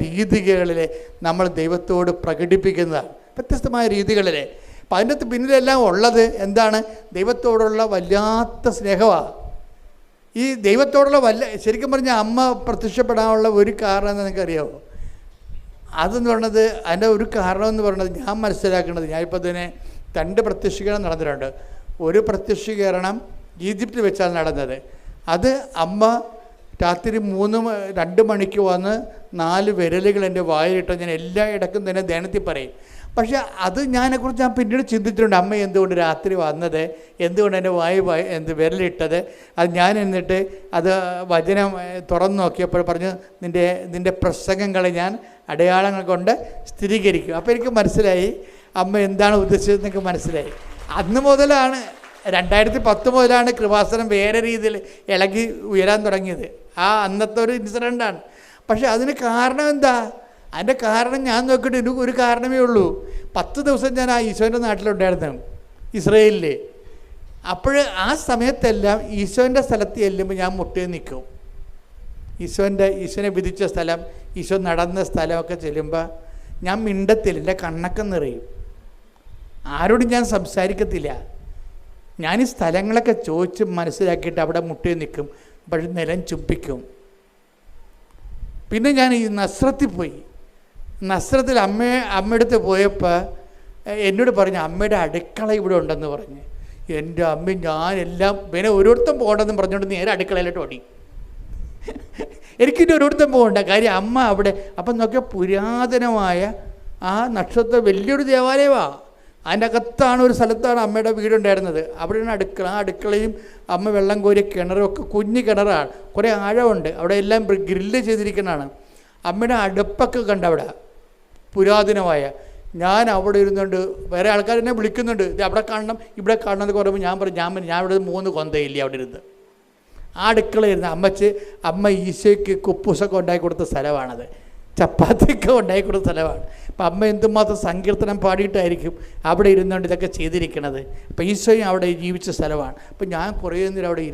രീതികളിൽ നമ്മൾ ദൈവത്തോട് പ്രകടിപ്പിക്കുന്നതാണ്. വ്യത്യസ്തമായ രീതികളിൽ. അപ്പം അതിൻ്റെ പിന്നിലെല്ലാം ഉള്ളത് എന്താണ്? ദൈവത്തോടുള്ള വല്ലാത്ത സ്നേഹമാണ്. ഈ ദൈവത്തോടുള്ള ശരിക്കും പറഞ്ഞാൽ അമ്മ പ്രത്യക്ഷപ്പെടാനുള്ള ഒരു കാരണം എന്ന് നിങ്ങൾക്കറിയാമോ? അതെന്ന് പറയുന്നത് അതിൻ്റെ ഒരു കാരണം എന്ന് പറയുന്നത് ഞാൻ മനസ്സിലാക്കുന്നത്, ഞാനിപ്പോൾ തന്നെ 2 പ്രത്യക്ഷീകരണം നടന്നിട്ടുണ്ട്. ഒരു പ്രത്യക്ഷീകരണം ഈജിപ്തിൽ വെച്ചാണ് നടന്നത്. അത് അമ്മ രാത്രി 2 മണിക്ക് വന്ന് 4 വിരലുകൾ എൻ്റെ വായിലിട്ട് ഞാൻ എല്ലാ ഇടക്കും തന്നെ ധ്യാനത്തിൽ പറയും. പക്ഷേ അത് ഞാനെക്കുറിച്ച് ഞാൻ പിന്നീട് ചിന്തിച്ചിട്ടുണ്ട്. അമ്മ എന്തുകൊണ്ട് രാത്രി വന്നത്, എന്തുകൊണ്ട് എൻ്റെ വിരലിട്ടത്. അത് ഞാൻ എന്നിട്ട് അത് വചനം തുറന്നു നോക്കിയപ്പോൾ പറഞ്ഞു, നിൻ്റെ പ്രസംഗങ്ങളെ ഞാൻ അടയാളങ്ങൾ കൊണ്ട് സ്ഥിരീകരിക്കും. അപ്പോൾ എനിക്ക് മനസ്സിലായി അമ്മ എന്താണ് ഉദ്ദേശിച്ചത്. എനിക്ക് മനസ്സിലായി. അന്ന് മുതലാണ് 2010 മുതലാണ് കൃപാസനം വേറെ രീതിയിൽ ഇളകി ഉയരാൻ തുടങ്ങിയത്. അന്നത്തെ ഒരു ഇൻസിഡൻ്റാണ്. പക്ഷേ അതിന് കാരണം എന്താ? അതിൻ്റെ കാരണം ഞാൻ നോക്കിയിട്ട് എനിക്ക് ഒരു കാരണമേ ഉള്ളൂ. 10 ദിവസം ഞാൻ ഈശോൻ്റെ നാട്ടിലുണ്ടായിരുന്നു, ഇസ്രയേലിൽ. അപ്പോൾ ആ സമയത്തെല്ലാം ഈശോൻ്റെ സ്ഥലത്ത് ചെല്ലുമ്പോൾ ഞാൻ മുട്ടേ നിൽക്കും. ഈശോനെ വിധിച്ച സ്ഥലം, ഈശോ നടന്ന സ്ഥലമൊക്കെ ചെല്ലുമ്പോൾ ഞാൻ മിണ്ടത്തില്ല, എൻ്റെ കണ്ണൊക്കെ നിറയും. ആരോടും ഞാൻ സംസാരിക്കത്തില്ല. ഞാൻ ഈ സ്ഥലങ്ങളൊക്കെ ചോദിച്ച് മനസ്സിലാക്കിയിട്ട് അവിടെ മുട്ടേ നിൽക്കും. പക്ഷെ നിലം ചുംബിക്കും. പിന്നെ ഞാൻ ഈ നസ്രത്തിൽ പോയി. നസ്രത്തിൽ അമ്മയടുത്ത് പോയപ്പോൾ എന്നോട് പറഞ്ഞു, അമ്മയുടെ അടുക്കള ഇവിടെ ഉണ്ടെന്ന് പറഞ്ഞ്. എൻ്റെ അമ്മ ഞാനെല്ലാം പിന്നെ ഓരോരുത്തരും പോകണമെന്ന് പറഞ്ഞുകൊണ്ട് നേരെ അടുക്കളയിലോട്ട് ഓടി. എനിക്കിനി ഓരോരുത്തരും പോകണ്ട കാര്യം അമ്മ അവിടെ. അപ്പം നോക്കിയാൽ പുരാതനമായ ആ നക്ഷത്രം വലിയൊരു ദേവാലയമാണ്. അതിൻ്റെ അകത്താണ് ഒരു സ്ഥലത്താണ് അമ്മയുടെ വീടുണ്ടായിരുന്നത്. അവിടെയാണ് അടുക്കള. ആ അടുക്കളയും അമ്മ വെള്ളം കോരിയ കിണറും ഒക്കെ കുഞ്ഞു കിണറാണ്, കുറേ ആഴമുണ്ട്. അവിടെ എല്ലാം ഗ്രില്ല് ചെയ്തിരിക്കുന്നതാണ്. അമ്മയുടെ അടുപ്പൊക്കെ കണ്ടവിടെ പുരാതനമായ. ഞാൻ അവിടെ ഇരുന്നുകൊണ്ട് വേറെ ആൾക്കാർ എന്നെ വിളിക്കുന്നുണ്ട്, ഇത് അവിടെ കാണണം ഇവിടെ കാണണം എന്ന് പറയുമ്പോൾ ഞാൻ പറഞ്ഞു ഞാൻ ഇവിടെ 3 കൊന്തയില്ലേ അവിടെ ഇരുന്ന്. ആ അടുക്കളയിരുന്ന് അമ്മ ഈശോയ്ക്ക് കുപ്പൂസൊക്കെ ഉണ്ടാക്കി കൊടുത്ത സ്ഥലമാണത്, ചപ്പാത്തിയൊക്കെ ഉണ്ടാക്കി കൊടുത്ത സ്ഥലമാണ്. അപ്പം അമ്മ എന്തുമാത്രം സങ്കീർത്തനം പാടിയിട്ടായിരിക്കും അവിടെ ഇരുന്നുകൊണ്ട് ഇതൊക്കെ ചെയ്തിരിക്കണത്. അപ്പം ഈശോയും അവിടെ ജീവിച്ച സ്ഥലമാണ്. അപ്പം ഞാൻ കുറേ നേരം അവിടെ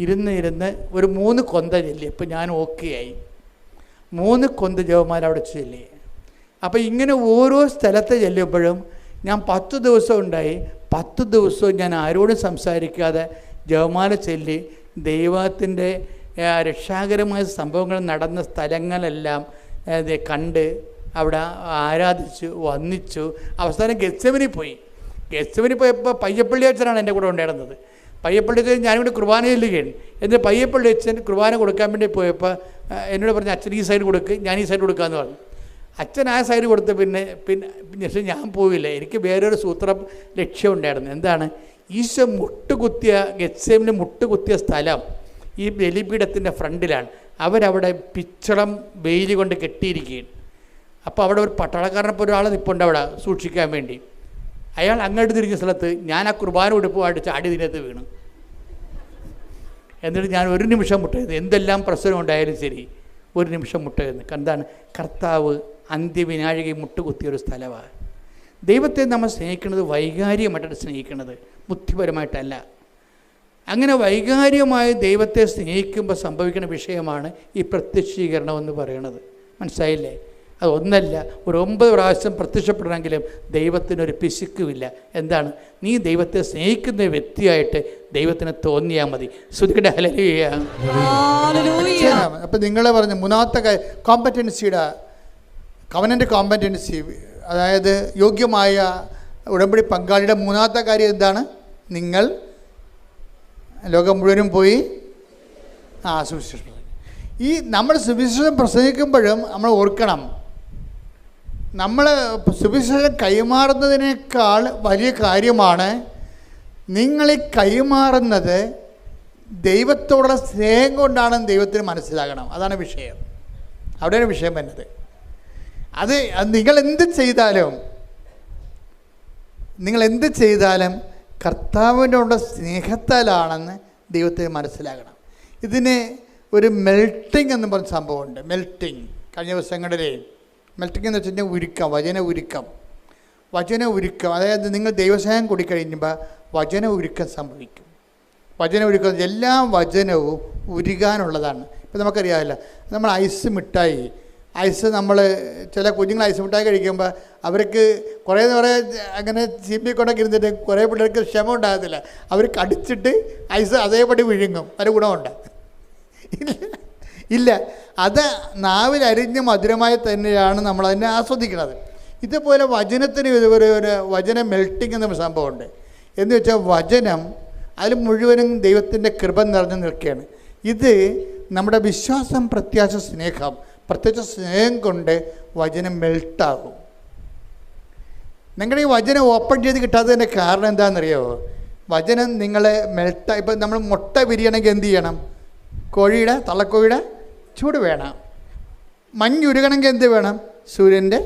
ഇരുന്ന് ഒരു 3 കൊന്ത ചെല്ലി. അപ്പം ഞാൻ ഓക്കെ ആയി. 3 കൊന്ത ജവന്മാർ അവിടെ ചെല്ലി. അപ്പം ഇങ്ങനെ ഓരോ സ്ഥലത്ത് ചെല്ലുമ്പോഴും ഞാൻ 10 ദിവസം ഉണ്ടായി. 10 ദിവസവും ഞാൻ ആരോടും സംസാരിക്കാതെ ജവമാല ചൊല്ലി ദൈവത്തിൻ്റെ രക്ഷാകരമായ സംഭവങ്ങൾ നടന്ന സ്ഥലങ്ങളെല്ലാം കണ്ട് അവിടെ ആരാധിച്ചു വന്ദിച്ചു. അവസാനം ഗെത്സമനിൽ പോയി. ഗെത്സമനിൽ പോയപ്പോൾ പയ്യപ്പള്ളി അച്ഛനാണ് എൻ്റെ കൂടെ ഉണ്ടായിരുന്നത്. പയ്യപ്പള്ളി അച്ഛൻ ഞാനിവിടെ കുർബാന ചെല്ലുകയാണ്. എന്നിട്ട് പയ്യപ്പള്ളി അച്ഛൻ കുർബാന കൊടുക്കാൻ വേണ്ടി പോയപ്പോൾ എന്നോട് പറഞ്ഞു, അച്ഛൻ ഈ സൈഡ് കൊടുക്ക്, ഞാൻ ഈ സൈഡ് കൊടുക്കാമെന്ന് പറഞ്ഞു. അച്ഛൻ ആ സൈഡ് കൊടുത്ത് പിന്നെ പക്ഷേ ഞാൻ പോയില്ല. എനിക്ക് വേറൊരു സൂത്രം ലക്ഷ്യമുണ്ടായിരുന്നു. എന്താണ്? ഈശോ മുട്ടുകുത്തിയ ഗെത്സമനിൽ മുട്ടുകുത്തിയ സ്ഥലം ഈ ബലിപീഠത്തിൻ്റെ ഫ്രണ്ടിലാണ്. അവരവിടെ പിച്ചളം വെയിൽ കൊണ്ട് കെട്ടിയിരിക്കുകയാണ്. അപ്പോൾ അവിടെ ഒരു പട്ടാളക്കാരനപ്പോൾ ഒരാൾ നിൽപ്പുണ്ട് അവിടെ സൂക്ഷിക്കാൻ വേണ്ടി. അയാൾ അങ്ങോട്ട് തിരിഞ്ഞ സ്ഥലത്ത് ഞാൻ ആ കുർബാന ഉടുപ്പുമായിട്ട് ചാടി ഇതിനകത്ത് വീണു. എന്നിട്ട് ഞാൻ ഒരു നിമിഷം മുട്ടയത്, എന്തെല്ലാം പ്രശ്നം ഉണ്ടായാലും ശരി ഒരു നിമിഷം മുട്ടയെന്ന്. എന്താണ്? കർത്താവ് അന്ത്യവിനാഴികയും മുട്ടുകുത്തിയൊരു സ്ഥലമാണ്. ദൈവത്തെ നമ്മൾ സ്നേഹിക്കുന്നത് വൈകാരികമായിട്ടാണ് സ്നേഹിക്കുന്നത്, ബുദ്ധിപരമായിട്ടല്ല. അങ്ങനെ വൈകാരികമായി ദൈവത്തെ സ്നേഹിക്കുമ്പോൾ സംഭവിക്കുന്ന വിഷയമാണ് ഈ പ്രത്യക്ഷീകരണം എന്ന് പറയുന്നത്. മനസ്സിലായില്ലേ? അത് ഒന്നല്ല, ഒരു 9 പ്രാവശ്യം പ്രത്യക്ഷപ്പെടണമെങ്കിലും ദൈവത്തിനൊരു പിശുക്കുമില്ല. എന്താണ്? നീ ദൈവത്തെ സ്നേഹിക്കുന്ന വ്യക്തിയായിട്ട് ദൈവത്തിന് തോന്നിയാൽ മതി. ശ്രുതിക്കട്ടെ ഹല്ലേലൂയ. അപ്പം നിങ്ങൾ പറഞ്ഞ മൂന്നാമത്തെ കോമ്പറ്റൻസിയുടെ കവനൻ്റ് കോമ്പറ്റൻസി, അതായത് യോഗ്യമായ ഉടമ്പടി പങ്കാളിയുടെ മൂന്നാമത്തെ കാര്യം എന്താണ്? നിങ്ങൾ ലോകം മുഴുവനും പോയി സുവിശേഷം. ഈ നമ്മൾ സുവിശേഷം പ്രസംഗിക്കുമ്പോഴും നമ്മൾ ഓർക്കണം, നമ്മൾ സുവിശേഷം കൈമാറുന്നതിനേക്കാൾ വലിയ കാര്യമാണ് നിങ്ങൾ ഈ കൈമാറുന്നത് ദൈവത്തോടുള്ള സ്നേഹം കൊണ്ടാണെന്ന് ദൈവത്തിന് മനസ്സിലാകണം. അതാണ് വിഷയം. അവിടെയാണ് വിഷയം വരുന്നത്. അത് നിങ്ങളെന്ത് ചെയ്താലും കർത്താവിനോടുള്ള സ്നേഹത്താലാണെന്ന് ദൈവത്തിന് മനസ്സിലാകണം. ഇതിന് ഒരു മെൽട്ടിങ് എന്ന് പറഞ്ഞ സംഭവമുണ്ട്. മെൽട്ടിങ് കഴിഞ്ഞ ദിവസങ്ങളിൽ മെൽട്ടിങ് എന്ന് വെച്ചിട്ടുണ്ടെങ്കിൽ ഉരുക്കം, വചന ഉരുക്കം. അതായത് നിങ്ങൾ ദൈവസ്നേഹം കൂടിക്കഴിയുമ്പോൾ വചന ഉരുക്കം സംഭവിക്കും. വചന ഉരുക്കം എല്ലാ വചനവും ഉരുകാനുള്ളതാണ്. ഇപ്പം നമുക്കറിയാമല്ല, നമ്മൾ ഐസ് നമ്മൾ ചില കുഞ്ഞുങ്ങൾ ഐസ് മിഠായി കഴിക്കുമ്പോൾ അവർക്ക് കുറേ അങ്ങനെ ചീമ്പിക്കൊണ്ടൊക്കെ ഇരുന്നിട്ട് കുറേ പിള്ളേർക്ക് ക്ഷമ ഉണ്ടാകത്തില്ല. അവർ കടിച്ചിട്ട് ഐസ് അതേപടി വിഴുങ്ങും. ഒരു ഗുണമുണ്ട് ഇല്ല. അത് നാവിൽ അരിഞ്ഞ് മധുരമായി തന്നെയാണ് നമ്മളതിനെ ആസ്വദിക്കുന്നത്. ഇതുപോലെ വചനത്തിന് ഒരു വചന മെൽട്ടിങ് എന്ന സംഭവമുണ്ട്. എന്ന് വെച്ചാൽ വചനം അതിൽ മുഴുവനും ദൈവത്തിൻ്റെ കൃപ നിറഞ്ഞു നിൽക്കുകയാണ്. ഇത് നമ്മുടെ വിശ്വാസം, പ്രത്യേക സ്നേഹം കൊണ്ട് വചനം മെൽട്ടാകും. നിങ്ങളുടെ ഈ വചനം ഓപ്പൺ ചെയ്ത് കിട്ടാത്തതിൻ്റെ കാരണം എന്താണെന്നറിയോ? വചനം നിങ്ങളെ ഇപ്പം നമ്മൾ മുട്ട വിരിയണമെങ്കിൽ എന്ത് ചെയ്യണം? തള്ളക്കോഴിയുടെ ചൂട് വേണം. മഞ്ഞുരുകണമെങ്കിൽ എന്ത് വേണം? സൂര്യൻ്റെ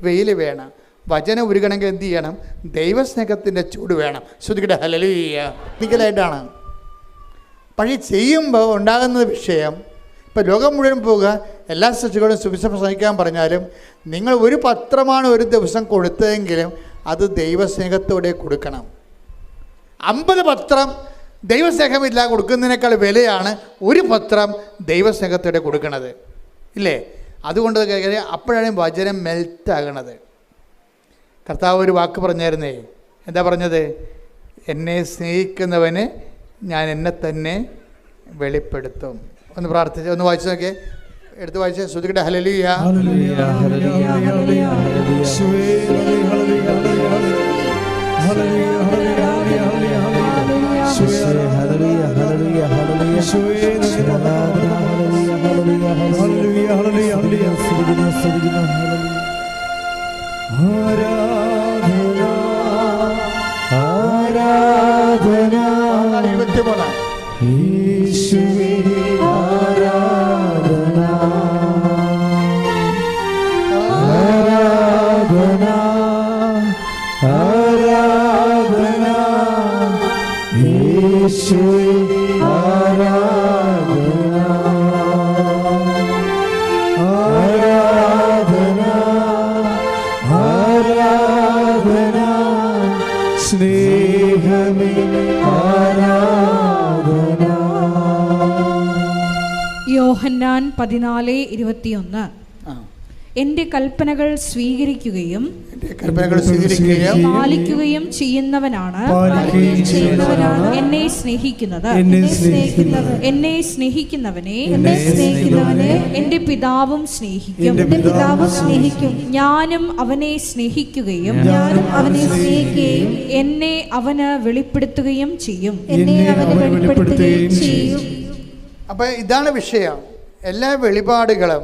വെയിൽ വേണം. വചനം ഉരുകണമെങ്കിൽ എന്ത് ചെയ്യണം? ദൈവസ്നേഹത്തിൻ്റെ ചൂട് വേണം. ശ്രുതിക്കട്ടെ ഹല്ലേലൂയ. ാണ്. പക്ഷേ ചെയ്യുമ്പോൾ ഉണ്ടാകുന്ന വിഷയം, ഇപ്പോൾ ലോകം മുഴുവൻ പോവുക, എല്ലാ സൃഷ്ടികളും സുവിശേഷം പ്രസംഗിക്കാൻ പറഞ്ഞാലും നിങ്ങൾ ഒരു പത്രമാണ് ഒരു ദിവസം കൊടുത്തതെങ്കിലും അത് ദൈവസ്നേഹത്തോടെ കൊടുക്കണം. 50 പത്രം ദൈവസ്നേഹമില്ല കൊടുക്കുന്നതിനേക്കാൾ വിലയാണ് ഒരു പത്രം ദൈവസ്നേഹത്തോടെ കൊടുക്കുന്നത്, ഇല്ലേ? അതുകൊണ്ട് അപ്പോഴാണ് വചനം മെൽറ്റാകണത്. കർത്താവ് ഒരു വാക്ക് പറഞ്ഞായിരുന്നേ. എന്താ പറഞ്ഞത്? എന്നെ സ്നേഹിക്കുന്നവന് ഞാൻ എന്നെ തന്നെ വെളിപ്പെടുത്തും. ഒന്ന് പ്രാർത്ഥിച്ച് ഒന്ന് വായിച്ചു നോക്കിയേ, എടുത്ത് വായിച്ചേ. ശ്രുതിക്കട്ടെ ഹല്ലേലൂയ. ആരാധന 23 യേശുവേ ആരാധന ആരാധന ആരാധന യേശുവേ ആരാധന ആരാധന ആരാധന സ്നേഹമേ ആരാധന. യോഹന്നാൻ 14:21. എന്റെ കൽപ്പനകൾ സ്വീകരിക്കുകയും പാലിക്കുകയും ചെയ്യുന്നവനാണ് എന്നെ സ്നേഹിക്കുന്നത്. എന്നെ സ്നേഹിക്കുന്നവനെ എന്റെ പിതാവും സ്നേഹിക്കും. ഞാനും അവനെ സ്നേഹിക്കുകയും എന്നെ അവന് വെളിപ്പെടുത്തുകയും ചെയ്യും. അപ്പൊ ഇതാണ് വിഷയം. എല്ലാ വെളിപാടുകളും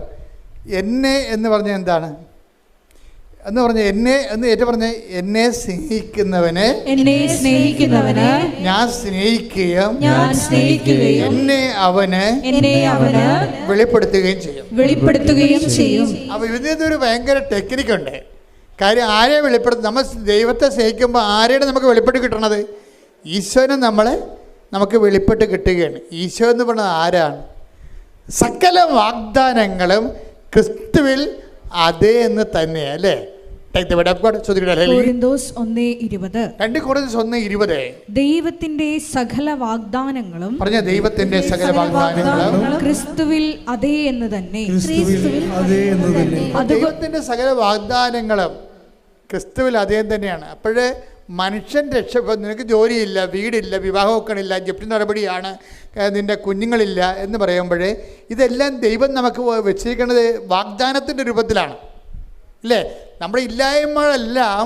എന്നെ എന്ന് പറഞ്ഞാൽ എന്താണ് എന്ന് പറഞ്ഞാൽ എന്നെ എന്ന് ഏറ്റു പറഞ്ഞ എന്നെ സ്നേഹിക്കുന്നവനെ ഞാൻ സ്നേഹിക്കുകയും എന്നെ അവന് വെളിപ്പെടുത്തുകയും ചെയ്യും. അപ്പൊ ഇതിനൊരു ഭയങ്കര ടെക്നിക്കുണ്ട്. കാര്യം ആരെ വെളിപ്പെടുത്തും? നമ്മൾ ദൈവത്തെ സ്നേഹിക്കുമ്പോൾ ആരെയാണ് നമുക്ക് വെളിപ്പെട്ട് കിട്ടണത്? ഈശോനെ നമുക്ക് വെളിപ്പെട്ട് കിട്ടുകയാണ്. ഈശോ എന്ന് പറയുന്നത് ആരാണ്? സകല വാഗ്ദാനങ്ങളും ക്രിസ്തുവിൽ അതേ എന്ന് തന്നെയാണ്, അല്ലേ? Take the word of God. കൊരിന്തോസ് 1:20. 2 Corinthians 1:20. ദൈവത്തിന്റെ സകല വാഗ്ദാനങ്ങളും പറഞ്ഞ ദൈവത്തിന്റെ സകല വാഗ്ദാനങ്ങളും ക്രിസ്തുവിൽ അതേ എന്ന് തന്നെ. ദൈവത്തിന്റെ സകല വാഗ്ദാനങ്ങളും ക്രിസ്തുവിൽ അതേ തന്നെയാണ്. അപ്പോഴേ മനുഷ്യൻ രക്ഷ, നിനക്ക് ജോലിയില്ല, വീടില്ല, വിവാഹം വെക്കണില്ല, ജപ്തി നടപടിയാണ്, നിൻ്റെ കുഞ്ഞുങ്ങളില്ല എന്ന് പറയുമ്പോഴേ ഇതെല്ലാം ദൈവം നമുക്ക് വെച്ചിരിക്കുന്നത് വാഗ്ദാനത്തിൻ്റെ രൂപത്തിലാണ്, അല്ലേ? നമ്മുടെ ഇല്ലായ്മകളെല്ലാം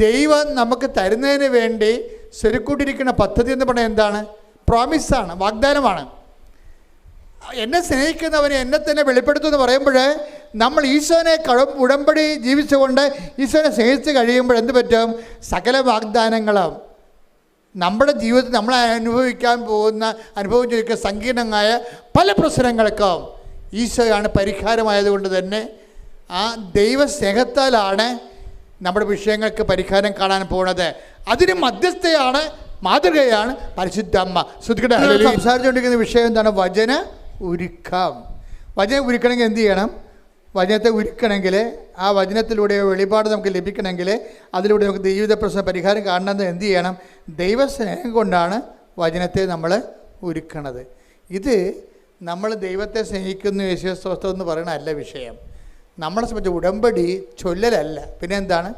ദൈവം നമുക്ക് തരുന്നതിന് വേണ്ടി സ്വരുക്കൂട്ടിരിക്കുന്ന പദ്ധതി എന്ന് പറഞ്ഞാൽ എന്താണ്? പ്രോമിസാണ്, വാഗ്ദാനമാണ്. എന്നെ സ്നേഹിക്കുന്നവനെ എന്നെ തന്നെ വെളിപ്പെടുത്തുമെന്ന് പറയുമ്പോൾ നമ്മൾ ഈശോനെ ഉടമ്പടി ജീവിച്ചുകൊണ്ട് ഈശോനെ സ്നേഹിച്ച് കഴിയുമ്പോൾ എന്ത് പറ്റും? സകല വാഗ്ദാനങ്ങളും നമ്മുടെ ജീവിതത്തിൽ നമ്മൾ അനുഭവിക്കാൻ പോകുന്ന അനുഭവിച്ചിരിക്കുന്ന സങ്കീർണമായ പല പ്രശ്നങ്ങൾക്കും ഈശോയാണ് പരിഹാരമായതുകൊണ്ട് തന്നെ ആ ദൈവസ്നേഹത്താലാണ് നമ്മുടെ വിഷയങ്ങൾക്ക് പരിഹാരം കാണാൻ പോകുന്നത്. അതിന് മധ്യസ്ഥയാണ്, മാതൃകയാണ് പരിശുദ്ധ അമ്മ. സംസാരിച്ചുകൊണ്ടിരിക്കുന്ന വിഷയം എന്താണ്? വചന ഉരുക്കം. വചനം ഉരുക്കണമെങ്കിൽ എന്ത് ചെയ്യണം? വചനത്തെ ഉരുക്കണമെങ്കിൽ, ആ വചനത്തിലൂടെ വെളിപാട് നമുക്ക് ലഭിക്കണമെങ്കിൽ, അതിലൂടെ നമുക്ക് ജീവിത പ്രശ്ന പരിഹാരം കാണണമെന്ന് എന്ത് ചെയ്യണം? ദൈവസ്നേഹം കൊണ്ടാണ് വചനത്തെ നമ്മൾ ഉരുക്കണത്. ഇത് നമ്മൾ ദൈവത്തെ സ്നേഹിക്കുന്നു യേശുസ്തോത്രം എന്ന് പറയണതല്ല വിഷയം. നമ്മളെ സംബന്ധിച്ച് ഉടമ്പടി ചൊല്ലലല്ല, പിന്നെ എന്താണ്?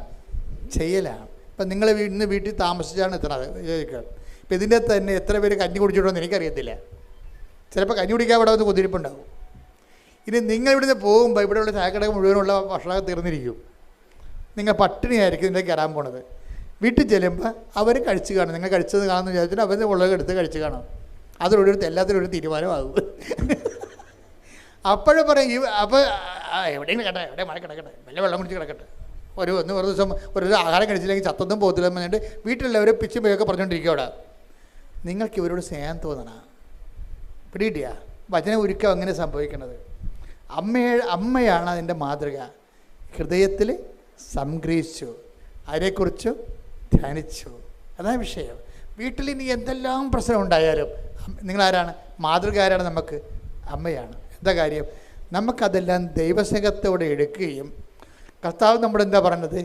ചെയ്യലാണ്. ഇപ്പം നിങ്ങൾ ഇന്ന് വീട്ടിൽ താമസിച്ചാണ് എത്തണത് ചോദിക്കുക. ഇപ്പം ഇതിൻ്റെ തന്നെ എത്ര പേര് കഞ്ഞി കുടിച്ചിട്ടുണ്ടെന്ന് എനിക്കറിയത്തില്ല. ചിലപ്പോൾ കഞ്ഞി കുടിക്കാൻ ഇവിടെ വന്ന് കുതിരിപ്പുണ്ടാകും. ഇനി നിങ്ങൾ ഇവിടുന്ന് പോകുമ്പോൾ ഇവിടെയുള്ള ചായക്കട മുഴുവനുള്ള ഭക്ഷണം തീർന്നിരിക്കും. നിങ്ങൾ പട്ടിണിയായിരിക്കും ഇതിൻ്റെ കയറാൻ പോണത്. വീട്ടിൽ ചെല്ലുമ്പോൾ അവർ കഴിച്ച് കാണും. നിങ്ങൾ കഴിച്ചത് കാണുമെന്ന് വിചാരിച്ചിട്ട് അവർ ഉള്ളത് എടുത്ത് കഴിച്ച് കാണും. അതിലൊരു എല്ലാത്തിനും ഒരു തീരുമാനമാകും. അപ്പോഴും പറയും അപ്പോൾ എവിടെയെങ്കിലും കേട്ടെ, എവിടെ മഴ കിടക്കട്ടെ, വല്ല വെള്ളം കുടിച്ച് കിടക്കട്ടെ, ഒരു ദിവസം ഒരു ആഹാരം കഴിച്ചില്ലെങ്കിൽ ചത്തൊന്നും പോകത്തില്ല എന്ന് പറഞ്ഞിട്ട് വീട്ടിലുള്ളവർ പിച്ചും പോയൊക്കെ പറഞ്ഞുകൊണ്ടിരിക്കും. അവിടെ നിങ്ങൾക്ക് ഇവരോട് സ്നേഹം തോന്നണം. പിടികിട്ടിയ വചനം ഒരുക്കം അങ്ങനെ സംഭവിക്കുന്നത്. അമ്മയാണ് അതിൻ്റെ മാതൃക. ഹൃദയത്തിൽ സംഗ്രഹിച്ചു, അതിനെക്കുറിച്ച് ധ്യാനിച്ചു. അതാണ് വിഷയം. വീട്ടിൽ ഇനി എന്തെല്ലാം പ്രശ്നം ഉണ്ടായാലും നിങ്ങളാരാണ്? മാതൃക ആരാണ്? നമുക്ക് അമ്മയാണ്. എന്താ കാര്യം? നമുക്കതെല്ലാം ദൈവസ്നേഹത്തോടെ എടുക്കുകയും കർത്താവ് നമ്മളെന്താ പറഞ്ഞത്?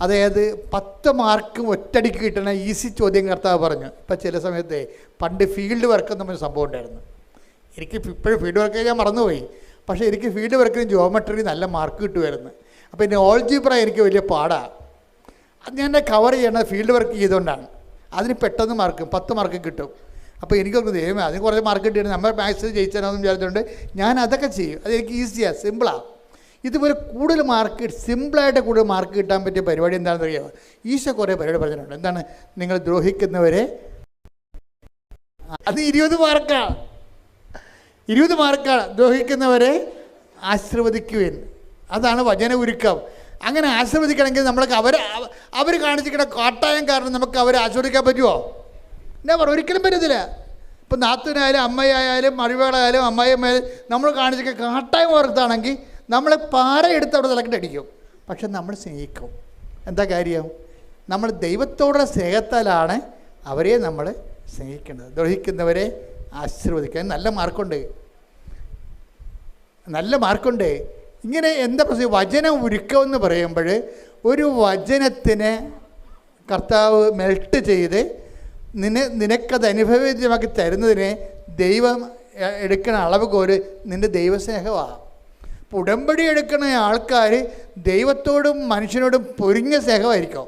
അതായത് 10 മാർക്കും ഒറ്റടിക്ക് കിട്ടുന്ന ഈസി ചോദ്യം കർത്താവ് പറഞ്ഞു. ഇപ്പം ചില സമയത്ത് പണ്ട് ഫീൽഡ് വർക്ക് എന്നൊരു സംഭവം ഉണ്ടായിരുന്നു. എനിക്ക് ഇപ്പോഴും ഫീൽഡ് വർക്ക് ഞാൻ മറന്നുപോയി. പക്ഷേ എനിക്ക് ഫീൽഡ് വർക്കിന് ജോമെട്രി നല്ല മാർക്ക് കിട്ടുമായിരുന്നു. അപ്പോൾ എൻ്റെ ഓൾജിബ്ര എനിക്ക് വലിയ പാടാണ്. അത് ഞാൻ കവർ ചെയ്യണത് ഫീൽഡ് വർക്ക് ചെയ്തുകൊണ്ടാണ്. അതിന് പെട്ടെന്ന് മാർക്ക് 10 മാർക്ക് കിട്ടും. അപ്പോൾ എനിക്കൊക്കെ ദൈവമേ അതിന് കുറേ മാർക്ക് കിട്ടിയിട്ട് നമ്മൾ മാത്സ് ജയിച്ചാലെന്ന് വിചാരിച്ചുകൊണ്ട് ഞാൻ അതൊക്കെ ചെയ്യും. അതെനിക്ക് ഈസിയാണ്, സിമ്പിളാണ്. ഇതുപോലെ കൂടുതൽ മാർക്ക്, സിമ്പിളായിട്ട് കൂടുതൽ മാർക്ക് കിട്ടാൻ പറ്റിയ പരിപാടി എന്താണെന്ന് അറിയാമോ? ഈശോ കുറേ പരിപാടി പറഞ്ഞിട്ടുണ്ട്. എന്താണ്? നിങ്ങൾ ദ്രോഹിക്കുന്നവരെ, അത് 20 മാർക്കാണ്. 20 മാർക്കാണ്. ദ്രോഹിക്കുന്നവരെ ആശീർവദിക്കുവേൻ. അതാണ് വചന ഉരുക്കം. അങ്ങനെ ആശീർവദിക്കണമെങ്കിൽ നമ്മൾക്ക് അവർ കാണിച്ചിരിക്കുന്ന കാട്ടായം കാരണം നമുക്ക് അവരെ ആസ്വദിക്കാൻ പറ്റുമോ? എന്നാ പറ, ഒരിക്കലും പറ്റത്തില്ല. ഇപ്പം നാത്തൂനായാലും അമ്മയായാലും മരുമകളായാലും അമ്മായിയമ്മയായാലും നമ്മൾ കാണിച്ചിരിക്കുന്ന കാട്ടായം ഓർത്താണെങ്കിൽ നമ്മളെ പാറ എടുത്ത് അവിടെ തലക്കിട്ട് അടിക്കും. പക്ഷെ നമ്മൾ സ്നേഹിക്കും. എന്താ കാര്യം? നമ്മൾ ദൈവത്തോടുള്ള സ്നേഹത്താലാണ് അവരെ നമ്മൾ സ്നേഹിക്കുന്നത്. ദ്രോഹിക്കുന്നവരെ ആശീർവദിക്കാൻ നല്ല മാർക്കുണ്ട്, നല്ല മാർക്കുണ്ട്. ഇങ്ങനെ എന്താ പ്രശ്നം? വചനം ഉരുക്കമെന്ന് പറയുമ്പോൾ ഒരു വചനത്തിന് കർത്താവ് മെൽട്ട് ചെയ്ത് നിനക്കത് അനുഭവമാക്കി തരുന്നതിന് ദൈവം എടുക്കുന്ന അളവ് കോര് നിൻ്റെ ദൈവസ്നേഹമാണ്. അപ്പോൾ ഉടമ്പടി എടുക്കുന്ന ആൾക്കാർ ദൈവത്തോടും മനുഷ്യനോടും പൊരിഞ്ഞ സ്നേഹമായിരിക്കും.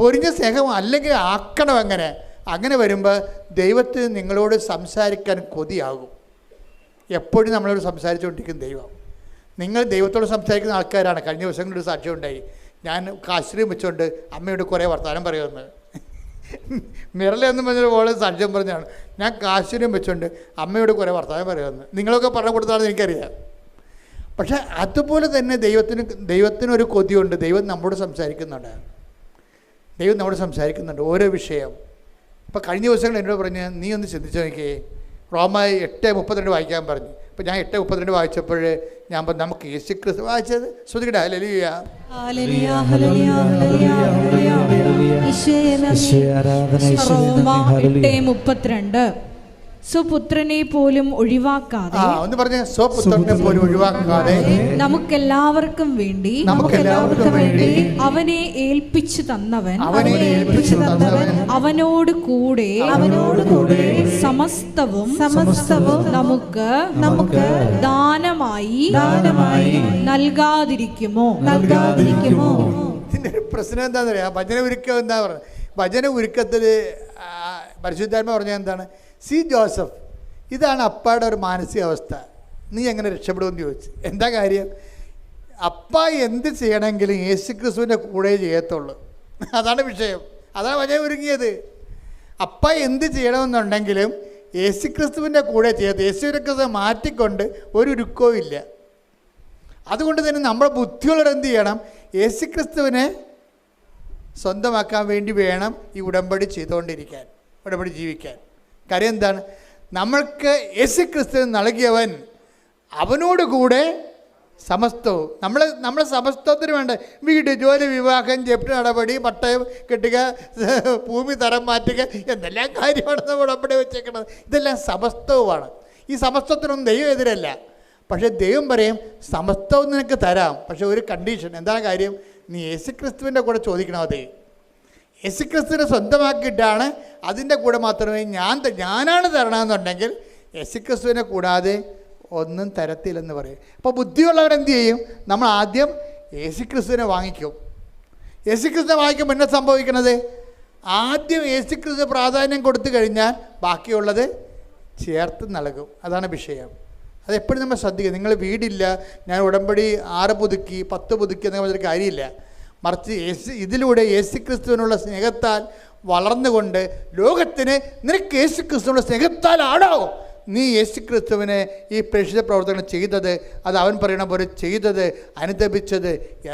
പൊരിഞ്ഞ സ്നേഹം അല്ലെങ്കിൽ ആക്കണം. അങ്ങനെ വരുമ്പോൾ ദൈവത്തിന് നിങ്ങളോട് സംസാരിക്കാൻ കൊതിയാകും. എപ്പോഴും നമ്മളോട് സംസാരിച്ചുകൊണ്ടിരിക്കും ദൈവം. നിങ്ങൾ ദൈവത്തോട് സംസാരിക്കുന്ന ആൾക്കാരാണ്. കഴിഞ്ഞ ദിവസങ്ങളിൽ ഒരു സാക്ഷ്യം ഉണ്ടായി. ഞാൻ കാശ്രീം വെച്ചുകൊണ്ട് അമ്മയോട് കുറേ വർത്തമാനം പറയുമെന്ന്. മിറലെന്ന് പറഞ്ഞൊരു പോലെ സാക്ഷ്യം പറഞ്ഞാണ്. ഞാൻ കാശ്രീം വെച്ചുകൊണ്ട് അമ്മയോട് കുറേ വർത്തമാനം പറയുമെന്ന്. നിങ്ങളൊക്കെ പറഞ്ഞു കൊടുത്താണെന്ന് എനിക്കറിയാം. പക്ഷേ അതുപോലെ തന്നെ ദൈവത്തിനൊരു കൊതിയുണ്ട്. ദൈവം നമ്മോട് സംസാരിക്കുന്നുണ്ട് ഓരോ വിഷയം. ഇപ്പോൾ കഴിഞ്ഞ ദിവസങ്ങൾ എന്നോട് പറഞ്ഞ് നീ ഒന്ന് ചിന്തിച്ച് നോക്കിയേ, റോമായി 8:32 വായിക്കാൻ പറഞ്ഞു. അപ്പോൾ ഞാൻ 8:32 വായിച്ചപ്പോൾ ഞാൻ പറഞ്ഞു നമുക്ക് യേശു ക്രിസ്തു വായിച്ചത് ശ്രദ്ധിക്കട്ടെ. ഹല്ലേലൂയ. റോമ 8:32 സ്വപുത്രനെ പോലും ഒഴിവാക്കാതെ, ഒന്ന് പറഞ്ഞ സ്വപുത്രനെ പോലും ഒഴിവാക്കാതെ നമുക്കെല്ലാവർക്കും വേണ്ടി അവനെ ഏൽപ്പിച്ചു തന്നവൻ അവനോട് കൂടെ സമസ്തവും നമുക്ക് ദാനമായി നൽകാതിരിക്കുമോ? ഇതിൻ്റെ ഒരു പ്രശ്നം എന്താണെന്ന് പറയാം. ഭജന ഒരുക്കം എന്താ പറയുക? ഭജന ഒരുക്കത്തിൽ പരിശുദ്ധാത്മ പറഞ്ഞാൽ എന്താണ്? സി ജോസഫ്, ഇതാണ് അപ്പയുടെ ഒരു മാനസികാവസ്ഥ. നീ എങ്ങനെ രക്ഷപ്പെടുമെന്ന് ചോദിച്ചു. എന്താ കാര്യം? അപ്പ എന്ത് ചെയ്യണമെങ്കിലും യേശുക്രിസ്തുവിൻ്റെ കൂടെ ചെയ്യത്തുള്ളൂ. അതാണ് വിഷയം. അതാണ് ഭജന ഒരുങ്ങിയത്. അപ്പ എന്ത് ചെയ്യണമെന്നുണ്ടെങ്കിലും യേശുക്രിസ്തുവിൻ്റെ കൂടെ ചെയ്യത്ത്. യേശുക്രിസ്തു മാറ്റിക്കൊണ്ട് ഒരു ഉരുക്കവും ഇല്ല. അതുകൊണ്ട് തന്നെ നമ്മുടെ ബുദ്ധിയുള്ളവരെന്ത് ചെയ്യണം? യേശുക്രിസ്തുവിനെ സ്വന്തമാക്കാൻ വേണ്ടി വേണം ഈ ഉടമ്പടി ചെയ്തുകൊണ്ടിരിക്കാൻ, ഉടമ്പടി ജീവിക്കാൻ. കാര്യം എന്താണ്? നമ്മൾക്ക് യേശുക്രിസ്തുവിന് നൽകിയവൻ അവനോട് കൂടെ സമസ്തവും. നമ്മളെ സമസ്തത്തിന് വേണ്ട വീട്, ജോലി, വിവാഹം, ജപ്തി നടപടി, പട്ടയം കെട്ടുക, ഭൂമി തരം മാറ്റുക, എന്തെല്ലാം കാര്യമാണ് നമ്മൾ ഉടമ്പടി വെച്ചേക്കുന്നത്. ഇതെല്ലാം സമസ്തവുമാണ്. ഈ സമസ്തത്തിനൊന്നും ദൈവം എതിരല്ല. പക്ഷേ ദൈവം പറയും സമസ്തവും നിനക്ക് തരാം, പക്ഷെ ഒരു കണ്ടീഷൻ. എന്താണ് കാര്യം? നീ യേശുക്രിസ്തുവിൻ്റെ കൂടെ ചോദിക്കണം. അതേ യേശുക്രിസ്തുവിനെ സ്വന്തമാക്കിയിട്ടാണ് അതിൻ്റെ കൂടെ മാത്രമേ ഞാനാണ് തരണമെന്നുണ്ടെങ്കിൽ യേശുക്രിസ്തുവിനെ കൂടാതെ ഒന്നും തരത്തില്ലെന്ന് പറയും. അപ്പോൾ ബുദ്ധിയുള്ളവരെന്ത് ചെയ്യും? നമ്മൾ ആദ്യം യേശുക്രിസ്തുവിനെ വാങ്ങിക്കും. യേശുക്രിസ്തുവിനെ വാങ്ങിക്കുമ്പോൾ എന്നാ സംഭവിക്കണത്? ആദ്യം യേശുക്രിസ്തു പ്രാധാന്യം കൊടുത്തു കഴിഞ്ഞാൽ ബാക്കിയുള്ളത് ചേർത്ത് നൽകും. അതാണ് വിഷയം. അതെപ്പോഴും നമ്മൾ ശ്രദ്ധിക്കുക. നിങ്ങൾ വീടില്ല, ഞാൻ ഉടമ്പടി 6 പുതുക്കി 10 പുതുക്കി എന്നൊക്കെ പറഞ്ഞൊരു കാര്യമില്ല. മറിച്ച് ഇതിലൂടെ യേശുക്രിസ്തുവിനുള്ള സ്നേഹത്താൽ വളർന്നുകൊണ്ട് ലോകത്തിന് നിനക്ക് യേശുക്രിസ്തുവിനുള്ള സ്നേഹത്താലാണോ നീ യേശുക്രിസ്തുവിനെ ഈ പ്രേക്ഷിത പ്രവർത്തനം ചെയ്തത്? അത് അവൻ പറയണ പോലെ ചെയ്തത്,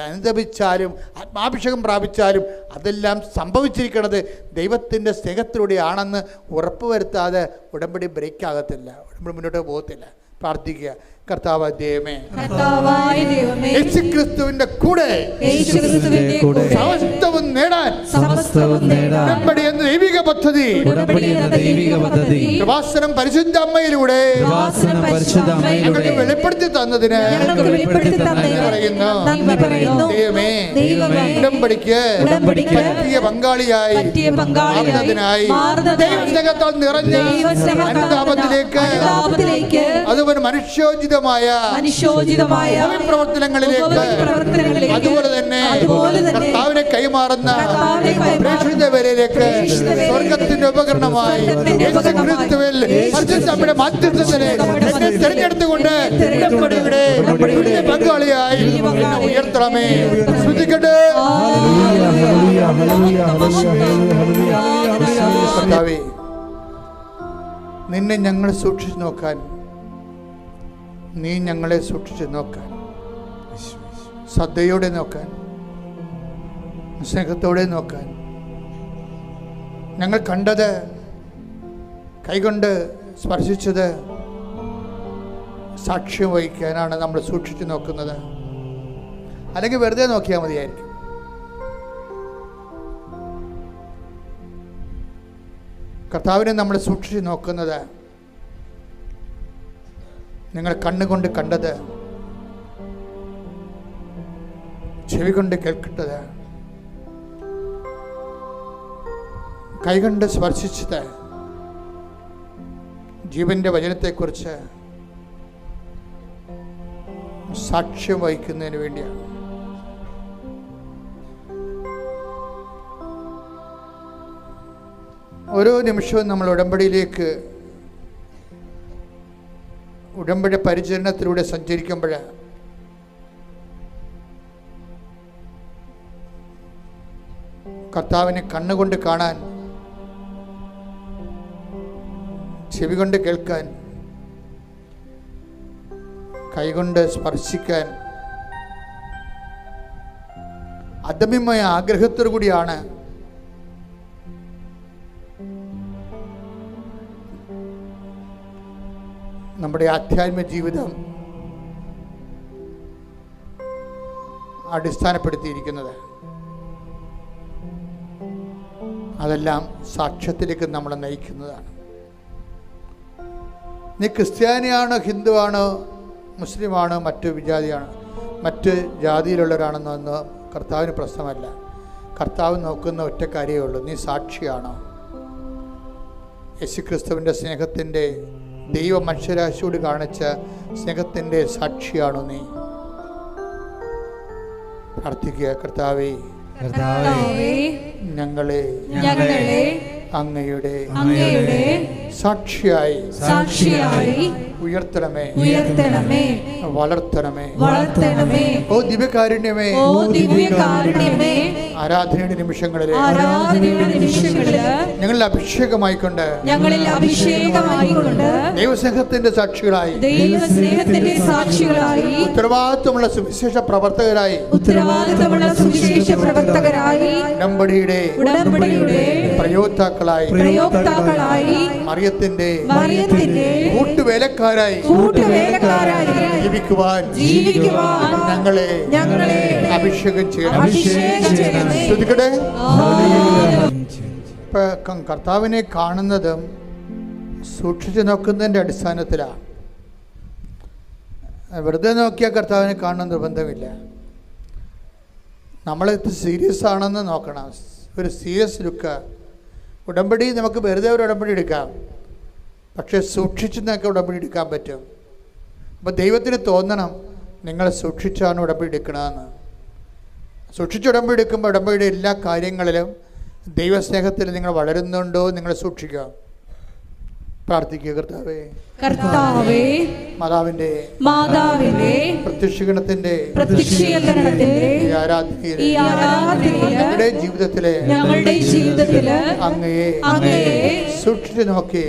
അനുദപിച്ചാലും ആത്മാഭിഷേകം പ്രാപിച്ചാലും അതെല്ലാം സംഭവിച്ചിരിക്കുന്നത് ദൈവത്തിൻ്റെ സ്നേഹത്തിലൂടെയാണെന്ന് ഉറപ്പുവരുത്താതെ ഉടമ്പടി ബ്രേക്ക് ആകത്തില്ല, ഉടമ്പടി മുന്നോട്ട് പോകത്തില്ല. പ്രാർത്ഥിക്കുക. കർത്താവായ ദൈവമേ, യേശുക്രിസ്തുവിന്റെ കൂടെ സമസ്തവും നേടാൻ ഉടമ്പടി എന്ന ദൈവിക പദ്ധതി കൃപാസനം പരിശുദ്ധ അമ്മയിലൂടെ ഞങ്ങൾക്ക് വെളിപ്പെടുത്തി തന്നതിന് പറയുന്നു. ദൈവമേ, ഉടമ്പടിക്ക് പറ്റിയ പങ്കാളിയായി മാറുന്നതിനായി ദൈവസ്നേഹത്താൽ നിറഞ്ഞ അനുതാപത്തിലേക്ക്, അതുപോലെ മനുഷ്യോചിതമായ പ്രവർത്തനങ്ങളിലേക്ക്, അതുപോലെ തന്നെ കർത്താവിനെ കൈമാറുന്ന പ്രേക്ഷിതവരിലേക്ക് സ്വർഗത്തിന്റെ ഉപകരണമായി യേശുക്രിസ്തുവിൽ പരിശുദ്ധയുടെ മാധ്യസ്ഥനെ എന്നെ തിരഞ്ഞെടുത്തുകൊണ്ട് ഉടമ്പടിയുടെ പങ്കാളിയായി ഉയർത്തണമേ. ശ്രദ്ധിക്കട്ടെ. കർത്താവേ, നിന്നെ ഞങ്ങൾ സൂക്ഷിച്ചു നോക്കാൻ, നീ ഞങ്ങളെ സൂക്ഷിച്ച് നോക്കാൻ, ശ്രദ്ധയോടെ നോക്കാൻ, സ്നേഹത്തോടെ നോക്കാൻ, ഞങ്ങൾ കണ്ടത്, കൈകൊണ്ട് സ്പർശിച്ചത് സാക്ഷ്യം വഹിക്കാനാണ് നമ്മൾ സൂക്ഷിച്ച് നോക്കുന്നത്. അല്ലെങ്കിൽ വെറുതെ നോക്കിയാൽ മതിയായിരിക്കും. കർത്താവിനെ നമ്മൾ സൂക്ഷിച്ച് നോക്കുന്നത്, നിങ്ങൾ കണ്ണുകൊണ്ട് കണ്ടത്, ചെവി കൊണ്ട് കേൾക്കട്ടത്, കൈകൊണ്ട് സ്പർശിച്ചത്, ജീവന്റെ വചനത്തെക്കുറിച്ച് സാക്ഷ്യം വഹിക്കുന്നതിന് വേണ്ടിയാണ്. ഓരോ നിമിഷവും നമ്മൾ ഉടമ്പടിയിലേക്ക്, ഉടമ്പടി പരിചരണത്തിലൂടെ സഞ്ചരിക്കുമ്പോൾ കർത്താവിനെ കണ്ണുകൊണ്ട് കാണാൻ, ചെവി കൊണ്ട് കേൾക്കാൻ, കൈകൊണ്ട് സ്പർശിക്കാൻ അദമ്യമായ ആഗ്രഹത്തോടു കൂടിയാണ് നമ്മുടെ ആധ്യാത്മിക ജീവിതം അടിസ്ഥാനപ്പെടുത്തിയിരിക്കുന്നത്. അതെല്ലാം സാക്ഷ്യത്തിലേക്ക് നമ്മളെ നയിക്കുന്നതാണ്. നീ ക്രിസ്ത്യാനിയാണോ, ഹിന്ദുവാണോ, മുസ്ലിമാണോ, മറ്റു വിജാതിയാണോ, മറ്റ് ജാതിയിലുള്ളവരാണെന്നൊന്നും കർത്താവിന് പ്രശ്നമല്ല. കർത്താവ് നോക്കുന്ന ഒറ്റ കാര്യമേ ഉള്ളൂ, നീ സാക്ഷിയാണോ? യേശുക്രിസ്തുവിൻ്റെ സ്നേഹത്തിൻ്റെ, ദൈവ മനുഷ്യരാശിയോട് കാണിച്ച സ്നേഹത്തിൻ്റെ സാക്ഷിയാണോ നീ? പ്രാർത്ഥിക്കുക. കർത്താവേ, ഞങ്ങളെ അങ്ങയുടെ സാക്ഷിയായി ഉയർത്തണമേ, വളർത്തണമേ. ഓ ദിവ്യകാരുണ്യമേ, ആരാധനയുടെ നിമിഷങ്ങളിലെ ഞങ്ങളിൽ അഭിഷേകമായിക്കൊണ്ട് ദൈവസ്നേഹത്തിന്റെ സാക്ഷികളായി, ഉത്തരവാദിത്വമുള്ള സുവിശേഷ പ്രവർത്തകരായി, ഉടമ്പടിയുടെ പ്രയോക്താക്കളായി, മറിയത്തിന്റെ കൂട്ടുവേലക്കാരായി ജീവിക്കുവാൻ ഞങ്ങളെ അഭിഷേകം ചെയ്യണം. ശ്രദ്ധിക്കട്ടെ, കർത്താവിനെ കാണുന്നതും സൂക്ഷിച്ചു നോക്കുന്നതിൻ്റെ അടിസ്ഥാനത്തിലാണ്. വെറുതെ നോക്കിയാൽ കർത്താവിനെ കാണുന്ന നിർബന്ധമില്ല. നമ്മളിത് സീരിയസ് ആണെന്ന് നോക്കണം. ഒരു സീരിയസ് ലുക്ക്. ഉടമ്പടി നമുക്ക് വെറുതെ ഒരു ഉടമ്പടി എടുക്കാം, പക്ഷെ സൂക്ഷിച്ച് നിങ്ങൾക്ക് ഉടമ്പടി എടുക്കാൻ പറ്റും. അപ്പോൾ ദൈവത്തിന് തോന്നണം നിങ്ങൾ സൂക്ഷിച്ചാണ് ഉടമ്പടി എടുക്കണമെന്ന്. സൂക്ഷിച്ച് ഉടമ്പടി എടുക്കുമ്പോൾ ഉടമ്പടിയുടെ എല്ലാ കാര്യങ്ങളിലും ദൈവസ്നേഹത്തിൽ നിങ്ങൾ വളരുന്നുണ്ടോ നിങ്ങൾ സൂക്ഷിക്കുക. പ്രാർത്ഥിക്കുക. കർത്താവേ, മാതാവിന്റെ പ്രത്യക്ഷീകരണത്തിന്റെ ഈ ആരാധനയിൽ ഞങ്ങളുടെ ജീവിതത്തിലെ അങ്ങയെ സൂക്ഷിച്ചു നോക്കി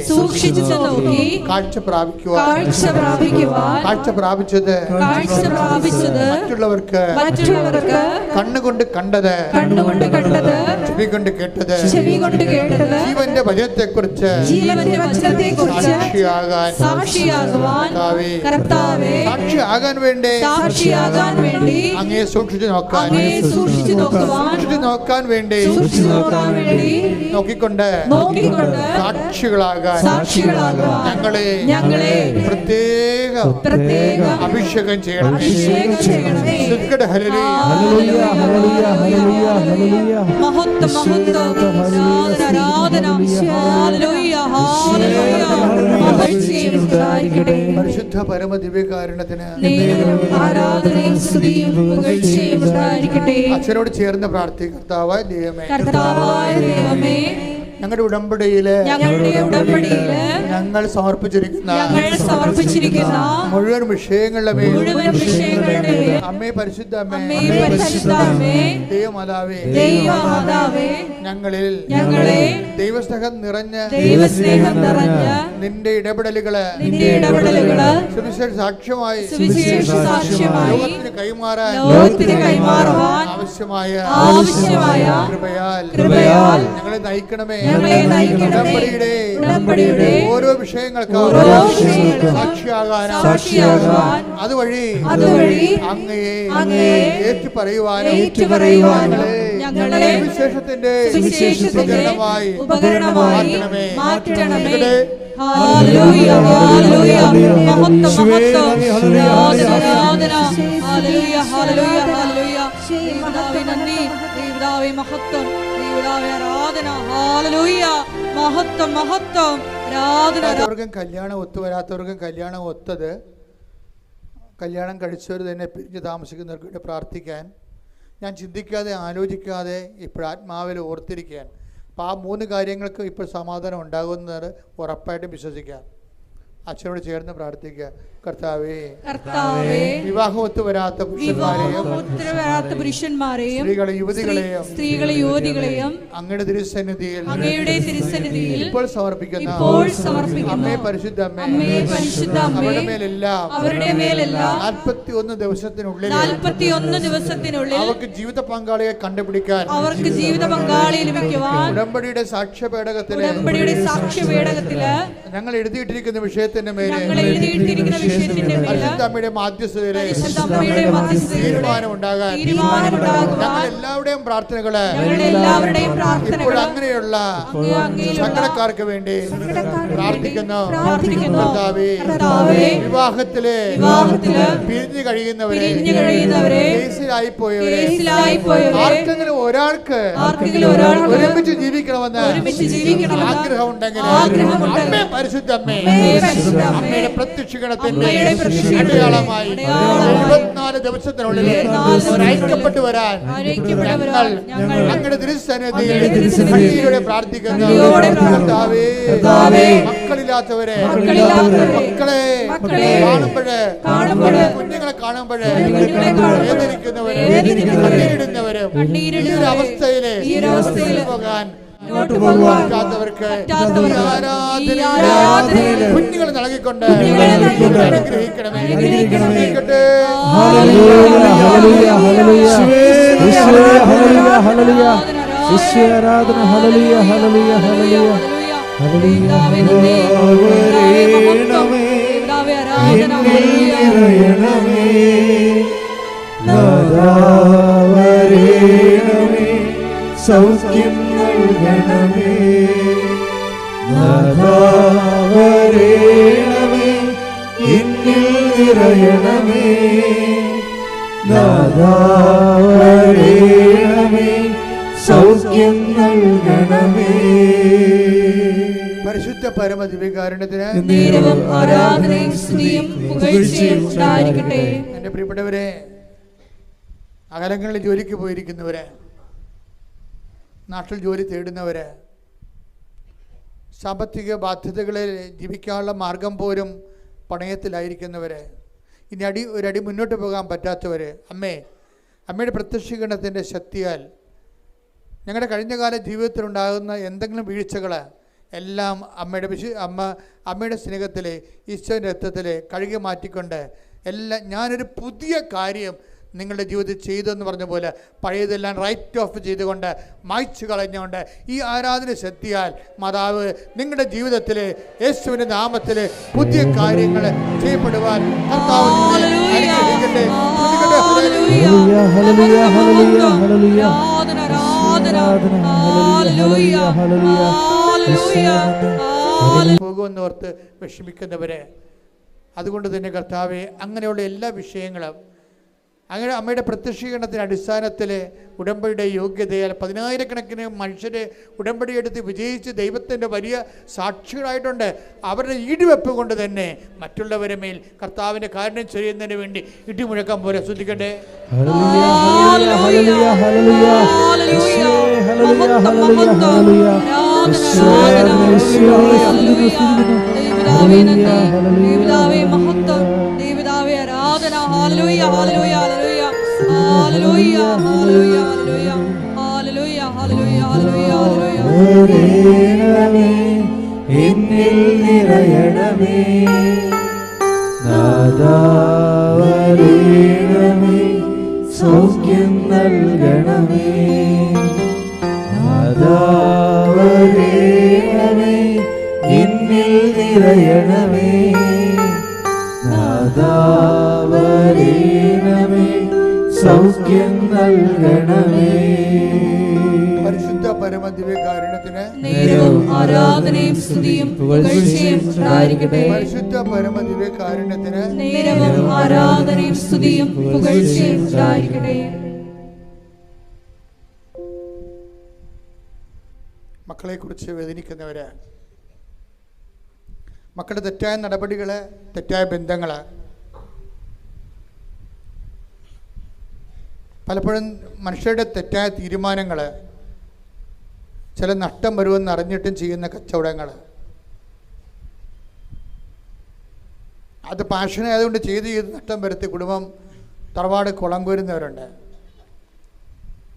കാഴ്ച പ്രാപിച്ചത് മറ്റുള്ളവർക്ക് കണ്ണുകൊണ്ട് കണ്ടത്, ചെവി കൊണ്ട് കേട്ടത്, ജീവന്റെ വചനത്തെക്കുറിച്ച് സാക്ഷിയാകാൻ വേണ്ടി അങ്ങയെ സൂക്ഷിച്ചു നോക്കാൻ വേണ്ടി നോക്കിക്കൊണ്ട് സാക്ഷികളാകാൻ ഞങ്ങളെ പ്രത്യേക അഭിഷേകം ചെയ്യണം. പരിശുദ്ധ പരമദിവ്യകാരുണ്യത്തിന് അച്ഛനോട് ചേർന്ന് പ്രാർത്ഥിക്കുക. കർത്താവായ ദൈവമേ, ഞങ്ങളുടെ ഉടമ്പടിയില് ഞങ്ങൾ സമർപ്പിച്ചിരിക്കുന്ന മുഴുവൻ വിഷയങ്ങളുടെ അമ്മേ, പരിശുദ്ധ അമ്മേ, ദൈവമാതാവേ, ഞങ്ങളിൽ ദൈവസ്നേഹം നിറഞ്ഞ നിന്റെ ഇടപെടലുകള് സുവിശേഷ സാക്ഷ്യമായി ലോകത്തിന് കൈമാറാൻ ആവശ്യമായ കൃപയാൽ ഞങ്ങളെ നയിക്കണമേ. ഉടമ്പടിയുടെ ഓരോ വിഷയങ്ങൾക്കും സാക്ഷിയാകാൻ അതുവഴി അങ്ങയെ ഏറ്റുപറയുവാനും വിശേഷത്തിന്റെ ഉപകരണമായി മാറ്റണമേ. കല്യാണം ഒത്തുവരാത്തവർക്കും കല്യാണം ഒത്തത്, കല്യാണം കഴിച്ചവർ തന്നെ പിരിഞ്ഞ് താമസിക്കുന്നവർക്ക് വേണ്ടി പ്രാർത്ഥിക്കാൻ, ഞാൻ ചിന്തിക്കാതെ ആലോചിക്കാതെ ഇപ്പോൾ ആത്മാവിൽ ഓർത്തിരിക്കാൻ. അപ്പോൾ ആ 3 കാര്യങ്ങൾക്ക് ഇപ്പോൾ സമാധാനം ഉണ്ടാകുന്നത് ഉറപ്പായിട്ടും വിശ്വസിക്കാം. അച്ഛനോട് ചേർന്ന് പ്രാർത്ഥിക്കുക. കർത്താവേ, വിവാഹം ഒത്തുവരാത്ത പുരുഷന്മാരെയും സ്ത്രീകളെ യുവതികളെയും അങ്ങയുടെ തിരുസന്നിധിയിൽ ഇപ്പോൾ സമർപ്പിക്കുന്ന അമ്മേ, പരിശുദ്ധ അമ്മേ, അവരുടെ മേലെല്ലാം 41 ദിവസത്തിനുള്ളിൽ അവർക്ക് ജീവിത പങ്കാളിയെ കണ്ടുപിടിക്കാൻ, ഉടമ്പടിയുടെ സാക്ഷ്യപേടകത്തില് ഞങ്ങൾ എഴുതിയിട്ടിരിക്കുന്ന വിഷയത്തെ വിഷയത്തിന്റെ മേലെ ഞങ്ങൾ എഴുതിയിട്ടിരിക്കുന്ന വിഷയത്തിന്റെ മേലെ പരിശുദ്ധമ്മയുടെ മാധ്യസ്ഥതയിലെ പരിശുദ്ധ അമ്മയുടെ മധ്യസ്ഥതയിലെ തീരുമാനമുണ്ടാകാൻ ഞങ്ങൾ എല്ലാവരുടെയും പ്രാർത്ഥനകള് ഇപ്പോൾ അങ്ങനെയുള്ള സങ്കടക്കാർക്ക് വേണ്ടി പ്രാർത്ഥിക്കുന്നു. കർത്താവേ, വിവാഹത്തില് പിരിഞ്ഞു കഴിയുന്നവരെ, കേസിലായി പോയവരെ, ആർക്കെങ്കിലും ഒരാൾക്ക് ഒരുമിച്ച് ജീവിക്കണമെന്ന് ആഗ്രഹമുണ്ടെങ്കിൽ അമ്മേ, പരിശുദ്ധ അമ്മേ, അമ്മയുടെ പ്രത്യക്ഷീകരണത്തിന്റെ അടയാളമായി 74 ദിവസത്തിനുള്ളിൽ ഐക്യപ്പെട്ടു വരാൻ ഞങ്ങൾ അങ്ങയുടെ തിരുസന്നിധിയിൽ പ്രാർത്ഥിക്കുന്നു. മക്കളില്ലാത്തവരെ മക്കളെ കാണുമ്പോഴേ, കുഞ്ഞുങ്ങളെ കാണുമ്പോഴേ വേദനിക്കുന്നവരെ, കണ്ണീരിടുന്നവരും ഈ ഒരു അവസ്ഥയില് പോകാൻ പറ്റാത്തവർക്ക് കുഞ്ഞുങ്ങൾ നൽകിക്കൊണ്ട് അനുഗ്രഹിക്കണമേ. ആരാധന. ഹല്ലേലൂയ, ഹല്ലേലൂയ, ഹല്ലേലൂയ, സൗഖ്യം നൽകണമേ, നാദാവരേണമേ, എന്നിൽ നിറയണമേ, നാദാവരേണമേ, സൗഖ്യം നൽകണമേ. പരിശുദ്ധ പരമദിവ്യകാരുണ്യത്തിന് ആരാധനയും സ്തുതിയും പുകഴ്ചയും ഉണ്ടായിരിക്കട്ടെ. എൻ്റെ പ്രിയപ്പെട്ടവരെ, അകലങ്ങളിൽ ജോലിക്ക് പോയിരിക്കുന്നവരെ, നാട്ടിൽ ജോലി തേടുന്നവര്, സാമ്പത്തിക ബാധ്യതകളിൽ ജീവിക്കാനുള്ള മാർഗം പോലും പണയത്തിലായിരിക്കുന്നവര്, ഇനി ഒരടി മുന്നോട്ട് പോകാൻ പറ്റാത്തവര്, അമ്മയുടെ പ്രത്യക്ഷീകരണത്തിൻ്റെ ശക്തിയാൽ ഞങ്ങളുടെ കഴിഞ്ഞകാല ജീവിതത്തിലുണ്ടാകുന്ന എന്തെങ്കിലും വീഴ്ചകൾ എല്ലാം അമ്മയുടെ സ്നേഹത്തിൽ, ഈശോയുടെ രക്തത്തിൽ കഴുകി മാറ്റിക്കൊണ്ട് എല്ലാം ഞാനൊരു പുതിയ കാര്യം നിങ്ങളുടെ ജീവിതത്തിൽ ചെയ്തു എന്ന് പറഞ്ഞ പോലെ പഴയതെല്ലാം റൈറ്റ് ഓഫ് ചെയ്തുകൊണ്ട് മായ്ച്ചു കളഞ്ഞുകൊണ്ട് ഈ ആരാധന ശക്തിയാൽ മാതാവ് നിങ്ങളുടെ ജീവിതത്തിൽ യേശുവിൻ്റെ നാമത്തിൽ പുതിയ കാര്യങ്ങൾ ചെയ്യപ്പെടുവാൻ കർത്താവ് അനുഗ്രഹിക്കട്ടെ. പോകുമെന്നോർത്ത് വിഷമിക്കുന്നവരെ, അതുകൊണ്ട് തന്നെ കർത്താവെ, അങ്ങനെയുള്ള എല്ലാ വിഷയങ്ങളും അങ്ങനെ അമ്മയുടെ പ്രത്യക്ഷീകരണത്തിൻ്റെ അടിസ്ഥാനത്തിൽ ഉടമ്പടിയുടെ യോഗ്യതയാൽ 10,000 മനുഷ്യരെ ഉടമ്പടിയെടുത്ത് വിജയിച്ച് ദൈവത്തിൻ്റെ വലിയ സാക്ഷികളായിട്ടുണ്ട്. അവരുടെ ഈടുവെപ്പ് കൊണ്ട് തന്നെ മറ്റുള്ളവരെ മേൽ കർത്താവിൻ്റെ കാരുണ്യം ചെയ്യുന്നതിന് വേണ്ടി ഇടിമുഴക്കം പോലെ ശ്രദ്ധിക്കട്ടെ. Hallelujah, hallelujah, hallelujah, hallelujah, hallelujah, hallelujah, hallelujah, hallelujah, hallelujah, hallelujah. എന്നിൽ നിറയണമേ, നാദാവരേണമേ, സൗഖ്യം നൽകണമേ, നാദാവരേണമേ, എന്നിൽ നിറയണമേ, നാദാവരേണമേ, സൗഖ്യം നൽകണമേ. പരിശുദ്ധ പരമദിവ്യകാരുണ്യത്തിന് ആരാധനയും സ്തുതിയും പുകഴ്ചയും ഉണ്ടായിരിക്കട്ടെ. പരിശുദ്ധ പരമദിവ്യകാരുണ്യത്തിന് ആരാധനയും സ്തുതിയും പുകഴ്ചയും ഉണ്ടായിരിക്കട്ടെ. മക്കളെക്കുറിച്ച് വേദനിക്കുന്നവര്, മക്കളുടെ തെറ്റായ നടപടികൾ, തെറ്റായ ബന്ധങ്ങൾ, പലപ്പോഴും മനുഷ്യരുടെ തെറ്റായ തീരുമാനങ്ങൾ, ചില നഷ്ടം വരുമെന്ന് അറിഞ്ഞിട്ടും ചെയ്യുന്ന കച്ചവടങ്ങൾ, അത് പാഷനായതുകൊണ്ട് ചെയ്ത് നഷ്ടം വരുത്തി കുടുംബം തറവാട് കുളം കോരുന്നവരുണ്ട്.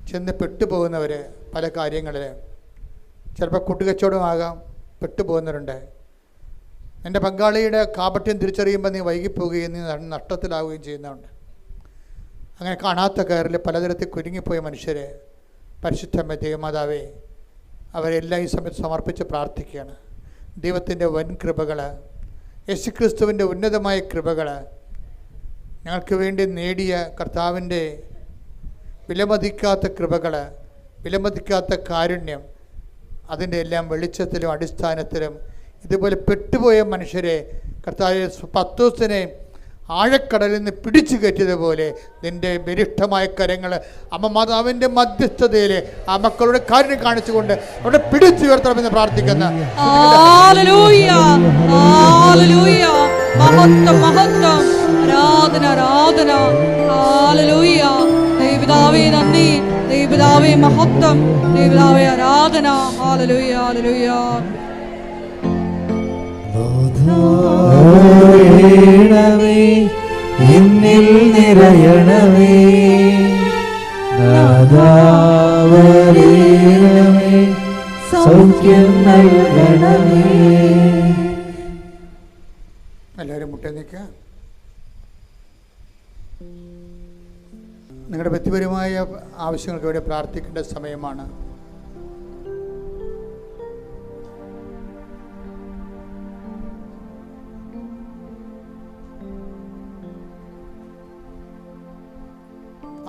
ചെന്ന് പെട്ടുപോകുന്നവർ പല കാര്യങ്ങളിൽ, ചിലപ്പോൾ കൂട്ടുകച്ചവടമാകാം, പെട്ടുപോകുന്നവരുണ്ട്. എൻ്റെ പങ്കാളിയുടെ കാപട്യം തിരിച്ചറിയുമ്പോൾ നീ വൈകിപ്പോവുകയും നീ നഷ്ടത്തിലാവുകയും ചെയ്യുന്നതുണ്ട്. അങ്ങനെ കാണാത്ത കയറിൽ പലതരത്തിൽ കുരുങ്ങിപ്പോയ മനുഷ്യരെ പരിശുദ്ധമ്മ ദേവമാതാവേ അവരെല്ലാം ഈ സമയത്ത് സമർപ്പിച്ച് പ്രാർത്ഥിക്കുകയാണ്. ദൈവത്തിൻ്റെ വൻ കൃപകൾ യേശുക്രിസ്തുവിൻ്റെ ഉന്നതമായ കൃപകൾ, ഞങ്ങൾക്ക് വേണ്ടി നേടിയ കർത്താവിൻ്റെ വിലമതിക്കാത്ത കൃപകൾ, വിലമതിക്കാത്ത കാരുണ്യം, അതിൻ്റെ എല്ലാം വെളിച്ചത്തിലും അടിസ്ഥാനത്തിലും ഇതുപോലെ പെട്ടുപോയ മനുഷ്യരെ കർത്താവ് പത്രോസിനെ ആഴക്കടലിൽ നിന്ന് പിടിച്ചു കയറ്റിയതുപോലെ നിൻ്റെ ബലിഷ്ഠമായ കരങ്ങൾ അമ്മ മാതാവിൻ്റെ മധ്യസ്ഥതയിൽ ആ മക്കളുടെ കാര്യം കാണിച്ചുകൊണ്ട് അവിടെ പിടിച്ചുയർത്തണമെന്ന് പ്രാർത്ഥിക്കുന്ന ദൈവപിതാവേ നന്ദി, ദൈവപിതാവേ മഹത്വം, ദൈവപിതാവേ ആരാധന. ഹല്ലേലൂയ ഹല്ലേലൂയ. എന്നിൽ നിറയണമേ നാദാവരേണമേ സൗഖ്യം നൽകണമേ. എല്ലാവരും മുട്ടേ നിൽക്കുക. നിങ്ങളുടെ വ്യക്തിപരമായ ആവശ്യങ്ങൾക്ക് വേണ്ടി പ്രാർത്ഥിക്കേണ്ട സമയമാണ്.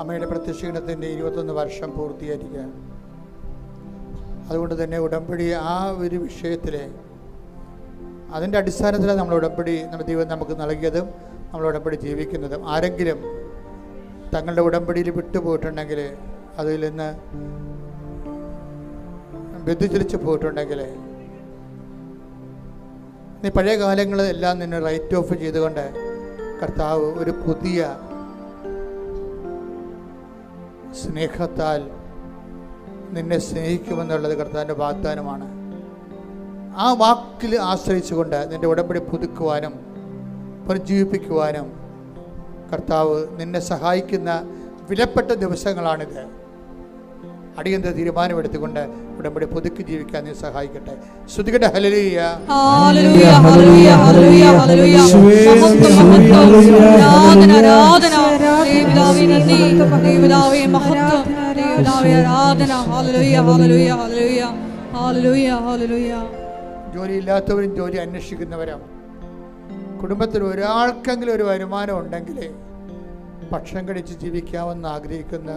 അമ്മയുടെ പ്രത്യക്ഷീകരണത്തിൻ്റെ 21 വർഷം പൂർത്തീകരിക്കുകയാണ്. അതുകൊണ്ട് തന്നെ ഉടമ്പടി ആ ഒരു വിഷയത്തിൽ അതിൻ്റെ അടിസ്ഥാനത്തിലാണ് നമ്മൾ ഉടമ്പടി ദൈവം നമുക്ക് നൽകിയതും നമ്മൾ ഉടമ്പടി ജീവിക്കുന്നതും. ആരെങ്കിലും തങ്ങളുടെ ഉടമ്പടിയിൽ വിട്ടുപോയിട്ടുണ്ടെങ്കിൽ, അതിൽ നിന്ന് വ്യതിചലിച്ച് പോയിട്ടുണ്ടെങ്കിൽ, നീ പഴയ കാലങ്ങളെല്ലാം നിന്നെ റൈറ്റ് ഓഫ് ചെയ്തുകൊണ്ട് കർത്താവ് ഒരു പുതിയ സ്നേഹത്താൽ നിന്നെ സ്നേഹിക്കുമെന്നുള്ളത് കർത്താവിൻ്റെ വാഗ്ദാനമാണ്. ആ വാക്കിൽ ആശ്രയിച്ചുകൊണ്ട് നിൻ്റെ ഉടമ്പടി പുതുക്കുവാനും പുനർജീവിപ്പിക്കുവാനും കർത്താവ് നിന്നെ സഹായിക്കുന്ന വിലപ്പെട്ട ദിവസങ്ങളാണിത്. അടിയന്തര തീരുമാനമെടുത്തുകൊണ്ട് ഉടമ്പടി പുതുക്കി ജീവിക്കാൻ നീ സഹായിക്കട്ടെ. സ്തുതിക്കട്ടെ. ഹല്ലേലൂയ ഹല്ലേലൂയ ഹല്ലേലൂയ ഹല്ലേലൂയ ഹല്ലേലൂയ. ആരാധന ആരാധന. ദൈവപിതാവേ നന്ദി, ദൈവപിതാവേ മഹത്വം, ദൈവപിതാവേ ആരാധന. ഹല്ലേലൂയ ഹല്ലേലൂയ ഹല്ലേലൂയ ഹല്ലേലൂയ ഹല്ലേലൂയ. ജോലിയില്ലാത്തവരും ജോലി അന്വേഷിക്കുന്നവരും, കുടുംബത്തിൽ ഒരാൾക്കെങ്കിലും ഒരു വരുമാനം ഉണ്ടെങ്കിൽ ഭക്ഷണം കഴിച്ച് ജീവിക്കാമെന്ന് ആഗ്രഹിക്കുന്ന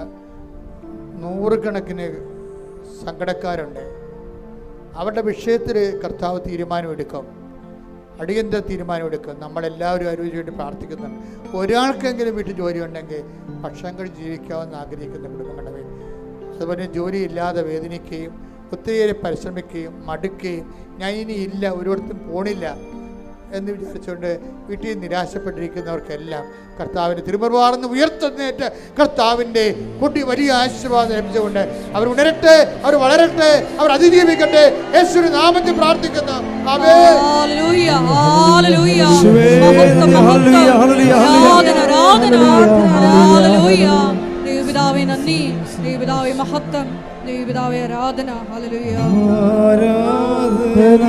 100 കണക്കിന് സങ്കടക്കാരുണ്ട്. അവരുടെ വിഷയത്തിൽ കർത്താവ് തീരുമാനമെടുക്കും, അടിയന്തര തീരുമാനമെടുക്കും. നമ്മളെല്ലാവരും അതിനു വേണ്ടി പ്രാർത്ഥിക്കുന്നുണ്ട്. ഒരാൾക്കെങ്കിലും വീട്ടിൽ ജോലി ഉണ്ടെങ്കിൽ ഭക്ഷണം കഴിച്ച് ജീവിക്കാമെന്ന് ആഗ്രഹിക്കുന്ന കുടുംബങ്ങളുടെ പേര്. അതുപോലെ ജോലിയില്ലാതെ വേദനിക്കുകയും ഒത്തിരി പരിശ്രമിക്കുകയും മടുക്കുകയും ഞാൻ ഇനി ഇല്ല, ഒരിടത്തും പോണില്ല എന്ന് വിചാരിച്ചുകൊണ്ട് വീട്ടിൽ നിരാശപ്പെട്ടിരിക്കുന്നവർക്കെല്ലാം കർത്താവിൻ്റെ തിരുമറുവാർന്ന് ഉയർത്തുന്നേറ്റ് കർത്താവിൻ്റെ കൂട്ടി വലിയ ആശീർവാദം ലഭിച്ചുകൊണ്ട് അവർ ഉണരട്ടെ, അവർ വളരട്ടെ, അവർ അതിജീവിക്കട്ടെ. യേശുവിന്റെ നാമത്തിൽ പ്രാർത്ഥിക്കുന്നു. ആമേൻ. ഹല്ലേലൂയ ഹല്ലേലൂയ. മഹത്വം മഹത്വം. ആരാധന ആരാധന. ഹല്ലേലൂയ. ദൈവപിതാവേ നന്ദി, ദൈവപിതാവേ മഹത്വം, ദൈവപിതാവേ ആരാധന. ഹല്ലേലൂയ. ആരാധന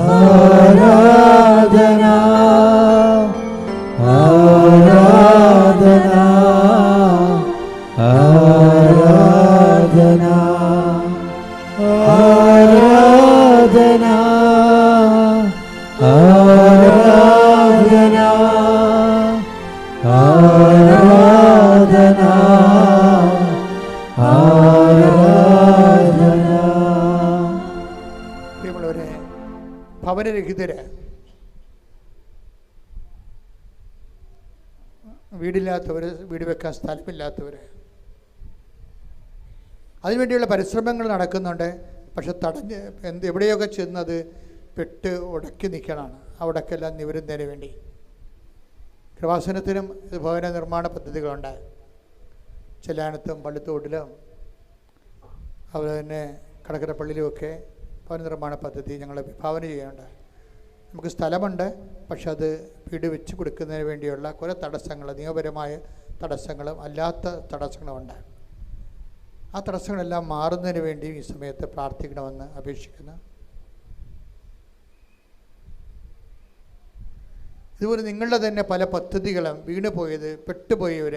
ആരാധന ആരാധന ആരാധന ആരാധന ആരാധന ആരാധന. പ്രിയമുള്ളവരെ, ഭവനരഹിതര്, വീടില്ലാത്തവർ, വീട് വെക്കാൻ സ്ഥലമില്ലാത്തവർ, അതിനുവേണ്ടിയുള്ള പരിശ്രമങ്ങൾ നടക്കുന്നുണ്ട്. പക്ഷെ തടഞ്ഞ് എവിടെയൊക്കെ ചെന്നത് പെട്ട് ഉടക്കി നിൽക്കണമാണ്. അവിടേക്കെല്ലാം നിവരുന്നതിന് വേണ്ടി കൃപാസനത്തിനും ഭവന നിർമ്മാണ പദ്ധതികളുണ്ട്. ചെല്ലാനത്തും പള്ളിത്തോട്ടിലും അതുപോലെ തന്നെ കടക്കര പള്ളിയിലുമൊക്കെ ഭവന നിർമ്മാണ പദ്ധതി ഞങ്ങൾ വിഭാവന ചെയ്യുന്നുണ്ട്. നമുക്ക് സ്ഥലമുണ്ട്, പക്ഷെ അത് വീട് വെച്ച് കൊടുക്കുന്നതിന് വേണ്ടിയുള്ള കുറേ തടസ്സങ്ങൾ, നിയമപരമായ തടസ്സങ്ങളും അല്ലാത്ത തടസ്സങ്ങളുമുണ്ട്. ആ തടസ്സങ്ങളെല്ലാം മാറുന്നതിന് വേണ്ടി ഈ സമയത്ത് പ്രാർത്ഥിക്കണമെന്ന് അപേക്ഷിക്കുന്നു. ഇതുപോലെ നിങ്ങളുടെ തന്നെ പല പദ്ധതികളും വീണ് പോയത്, പെട്ടുപോയവർ,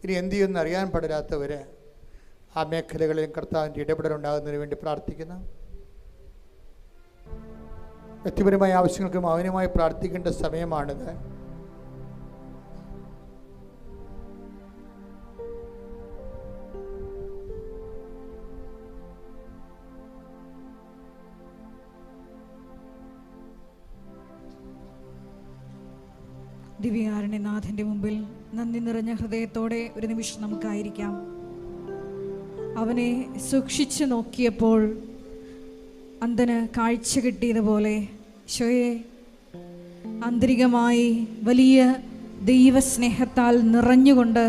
ഇനി എന്ത് ചെയ്യുമെന്ന് അറിയാൻ പാടില്ലാത്തവർ, ആ മേഖലകളിൽ കർത്താവിൻ്റെ ഇടപെടലുണ്ടാകുന്നതിന് വേണ്ടി പ്രാർത്ഥിക്കുന്നു. വ്യക്തിപരമായ ആവശ്യങ്ങൾക്ക് മൗനമായി പ്രാർത്ഥിക്കേണ്ട സമയമാണിത്. ദിവ്യകാരുണ്യനാഥൻ്റെ മുമ്പിൽ നന്ദി നിറഞ്ഞ ഹൃദയത്തോടെ ഒരു നിമിഷം നമുക്കായിരിക്കാം. അവനെ സൂക്ഷിച്ചു നോക്കിയപ്പോൾ അന്ധന് കാഴ്ച കിട്ടിയതുപോലെ ഈശോയെ, ആന്തരികമായി വലിയ ദൈവസ്നേഹത്താൽ നിറഞ്ഞുകൊണ്ട്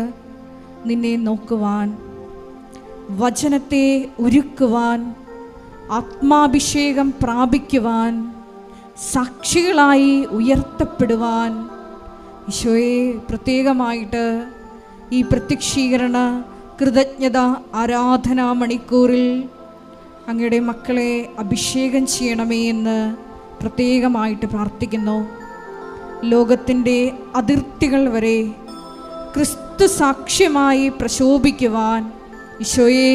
നിന്നെ നോക്കുവാൻ, വചനത്തെ ഉരുക്കുവാൻ, ആത്മാഭിഷേകം പ്രാപിക്കുവാൻ, സാക്ഷികളായി ഉയർത്തപ്പെടുവാൻ ഈശോയെ പ്രത്യേകമായിട്ട് ഈ പ്രത്യക്ഷീകരണ കൃതജ്ഞത ആരാധനാ മണിക്കൂറിൽ അങ്ങയുടെ മക്കളെ അഭിഷേകം ചെയ്യണമേ എന്ന് പ്രത്യേകമായിട്ട് പ്രാർത്ഥിക്കുന്നു. ലോകത്തിൻ്റെ അതിർത്തികൾ വരെ ക്രിസ്തു സാക്ഷ്യമായി പ്രശോഭിക്കുവാൻ ഈശോയെ,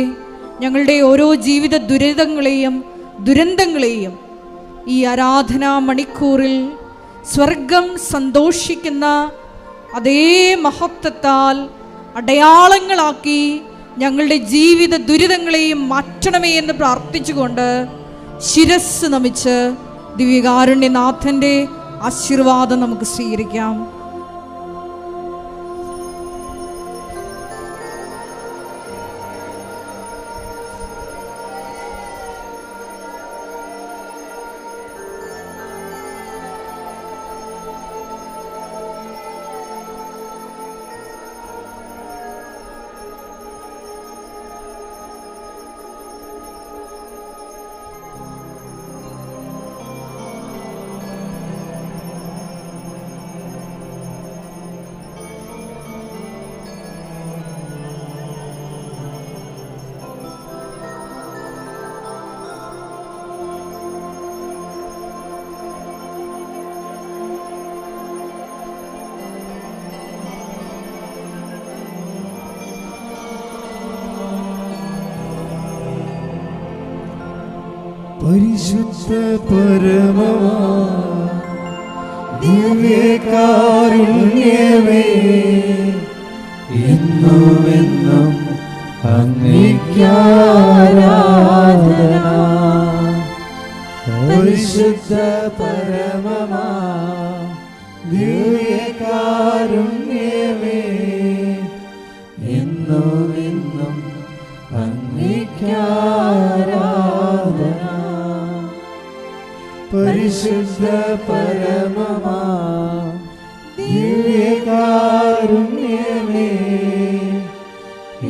ഞങ്ങളുടെ ഓരോ ജീവിത ദുരന്തങ്ങളെയും ഈ ആരാധനാ മണിക്കൂറിൽ സ്വർഗം സന്തോഷിക്കുന്ന അതേ മഹത്വത്താൽ അടയാളങ്ങളാക്കി ഞങ്ങളുടെ ജീവിത ദുരിതങ്ങളെയും മാറ്റണമേ എന്ന് പ്രാർത്ഥിച്ചുകൊണ്ട് ശിരസ് നമിച്ച് ദിവ്യകാരുണ്യനാഥൻ്റെ ആശീർവാദം നമുക്ക് സ്വീകരിക്കാം. പരിശുദ്ധ പരമമാ ദിവ്യകാരുണ്യമേ, എന്നുമെന്നും അങ്ങേയ്ക്കാരാധന. പരിശുദ്ധ പരമമാ ദിവ്യകാരുണ്യമേ, എന്നുമെന്നും അങ്ങേയ്ക്കാരാധന. പരിശുദ്ധ പരമമാ ദിവ്യകാരുണ്യമേ,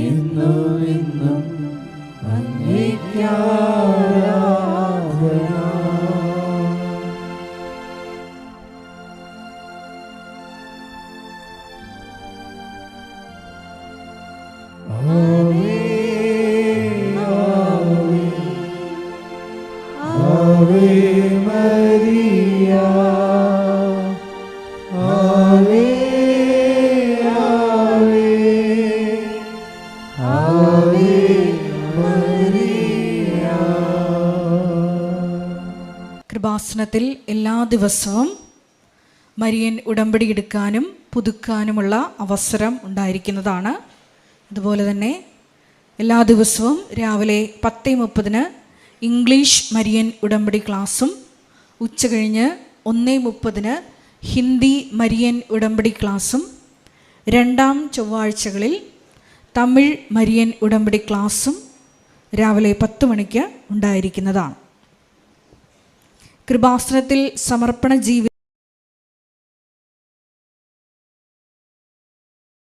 എന്നുമെന്നും അങ്ങേയ്ക്കാരാധന. ആവേ ആവേ ആവേ മരിയ, ആവേ ആവേ ആവേ മരിയ. കൃപാസനത്തിൽ എല്ലാ ദിവസവും മരിയൻ ഉടമ്പടി എടുക്കാനും പുതുക്കാനുമുള്ള അവസരം ഉണ്ടായിരിക്കുന്നതാണ്. അതുപോലെ തന്നെ എല്ലാ ദിവസവും രാവിലെ 10:30 ഇംഗ്ലീഷ് മരിയൻ ഉടമ്പടി ക്ലാസ്സും, ഉച്ചകഴിഞ്ഞ് 1:30 ഹിന്ദി മരിയൻ ഉടമ്പടി ക്ലാസ്സും, രണ്ടാം ചൊവ്വാഴ്ചകളിൽ തമിഴ് മരിയൻ ഉടമ്പടി ക്ലാസ്സും രാവിലെ 10 മണിക്ക് ഉണ്ടായിരിക്കുന്നതാണ്. കൃപാസനത്തിൽ സമർപ്പണ ജീവിതം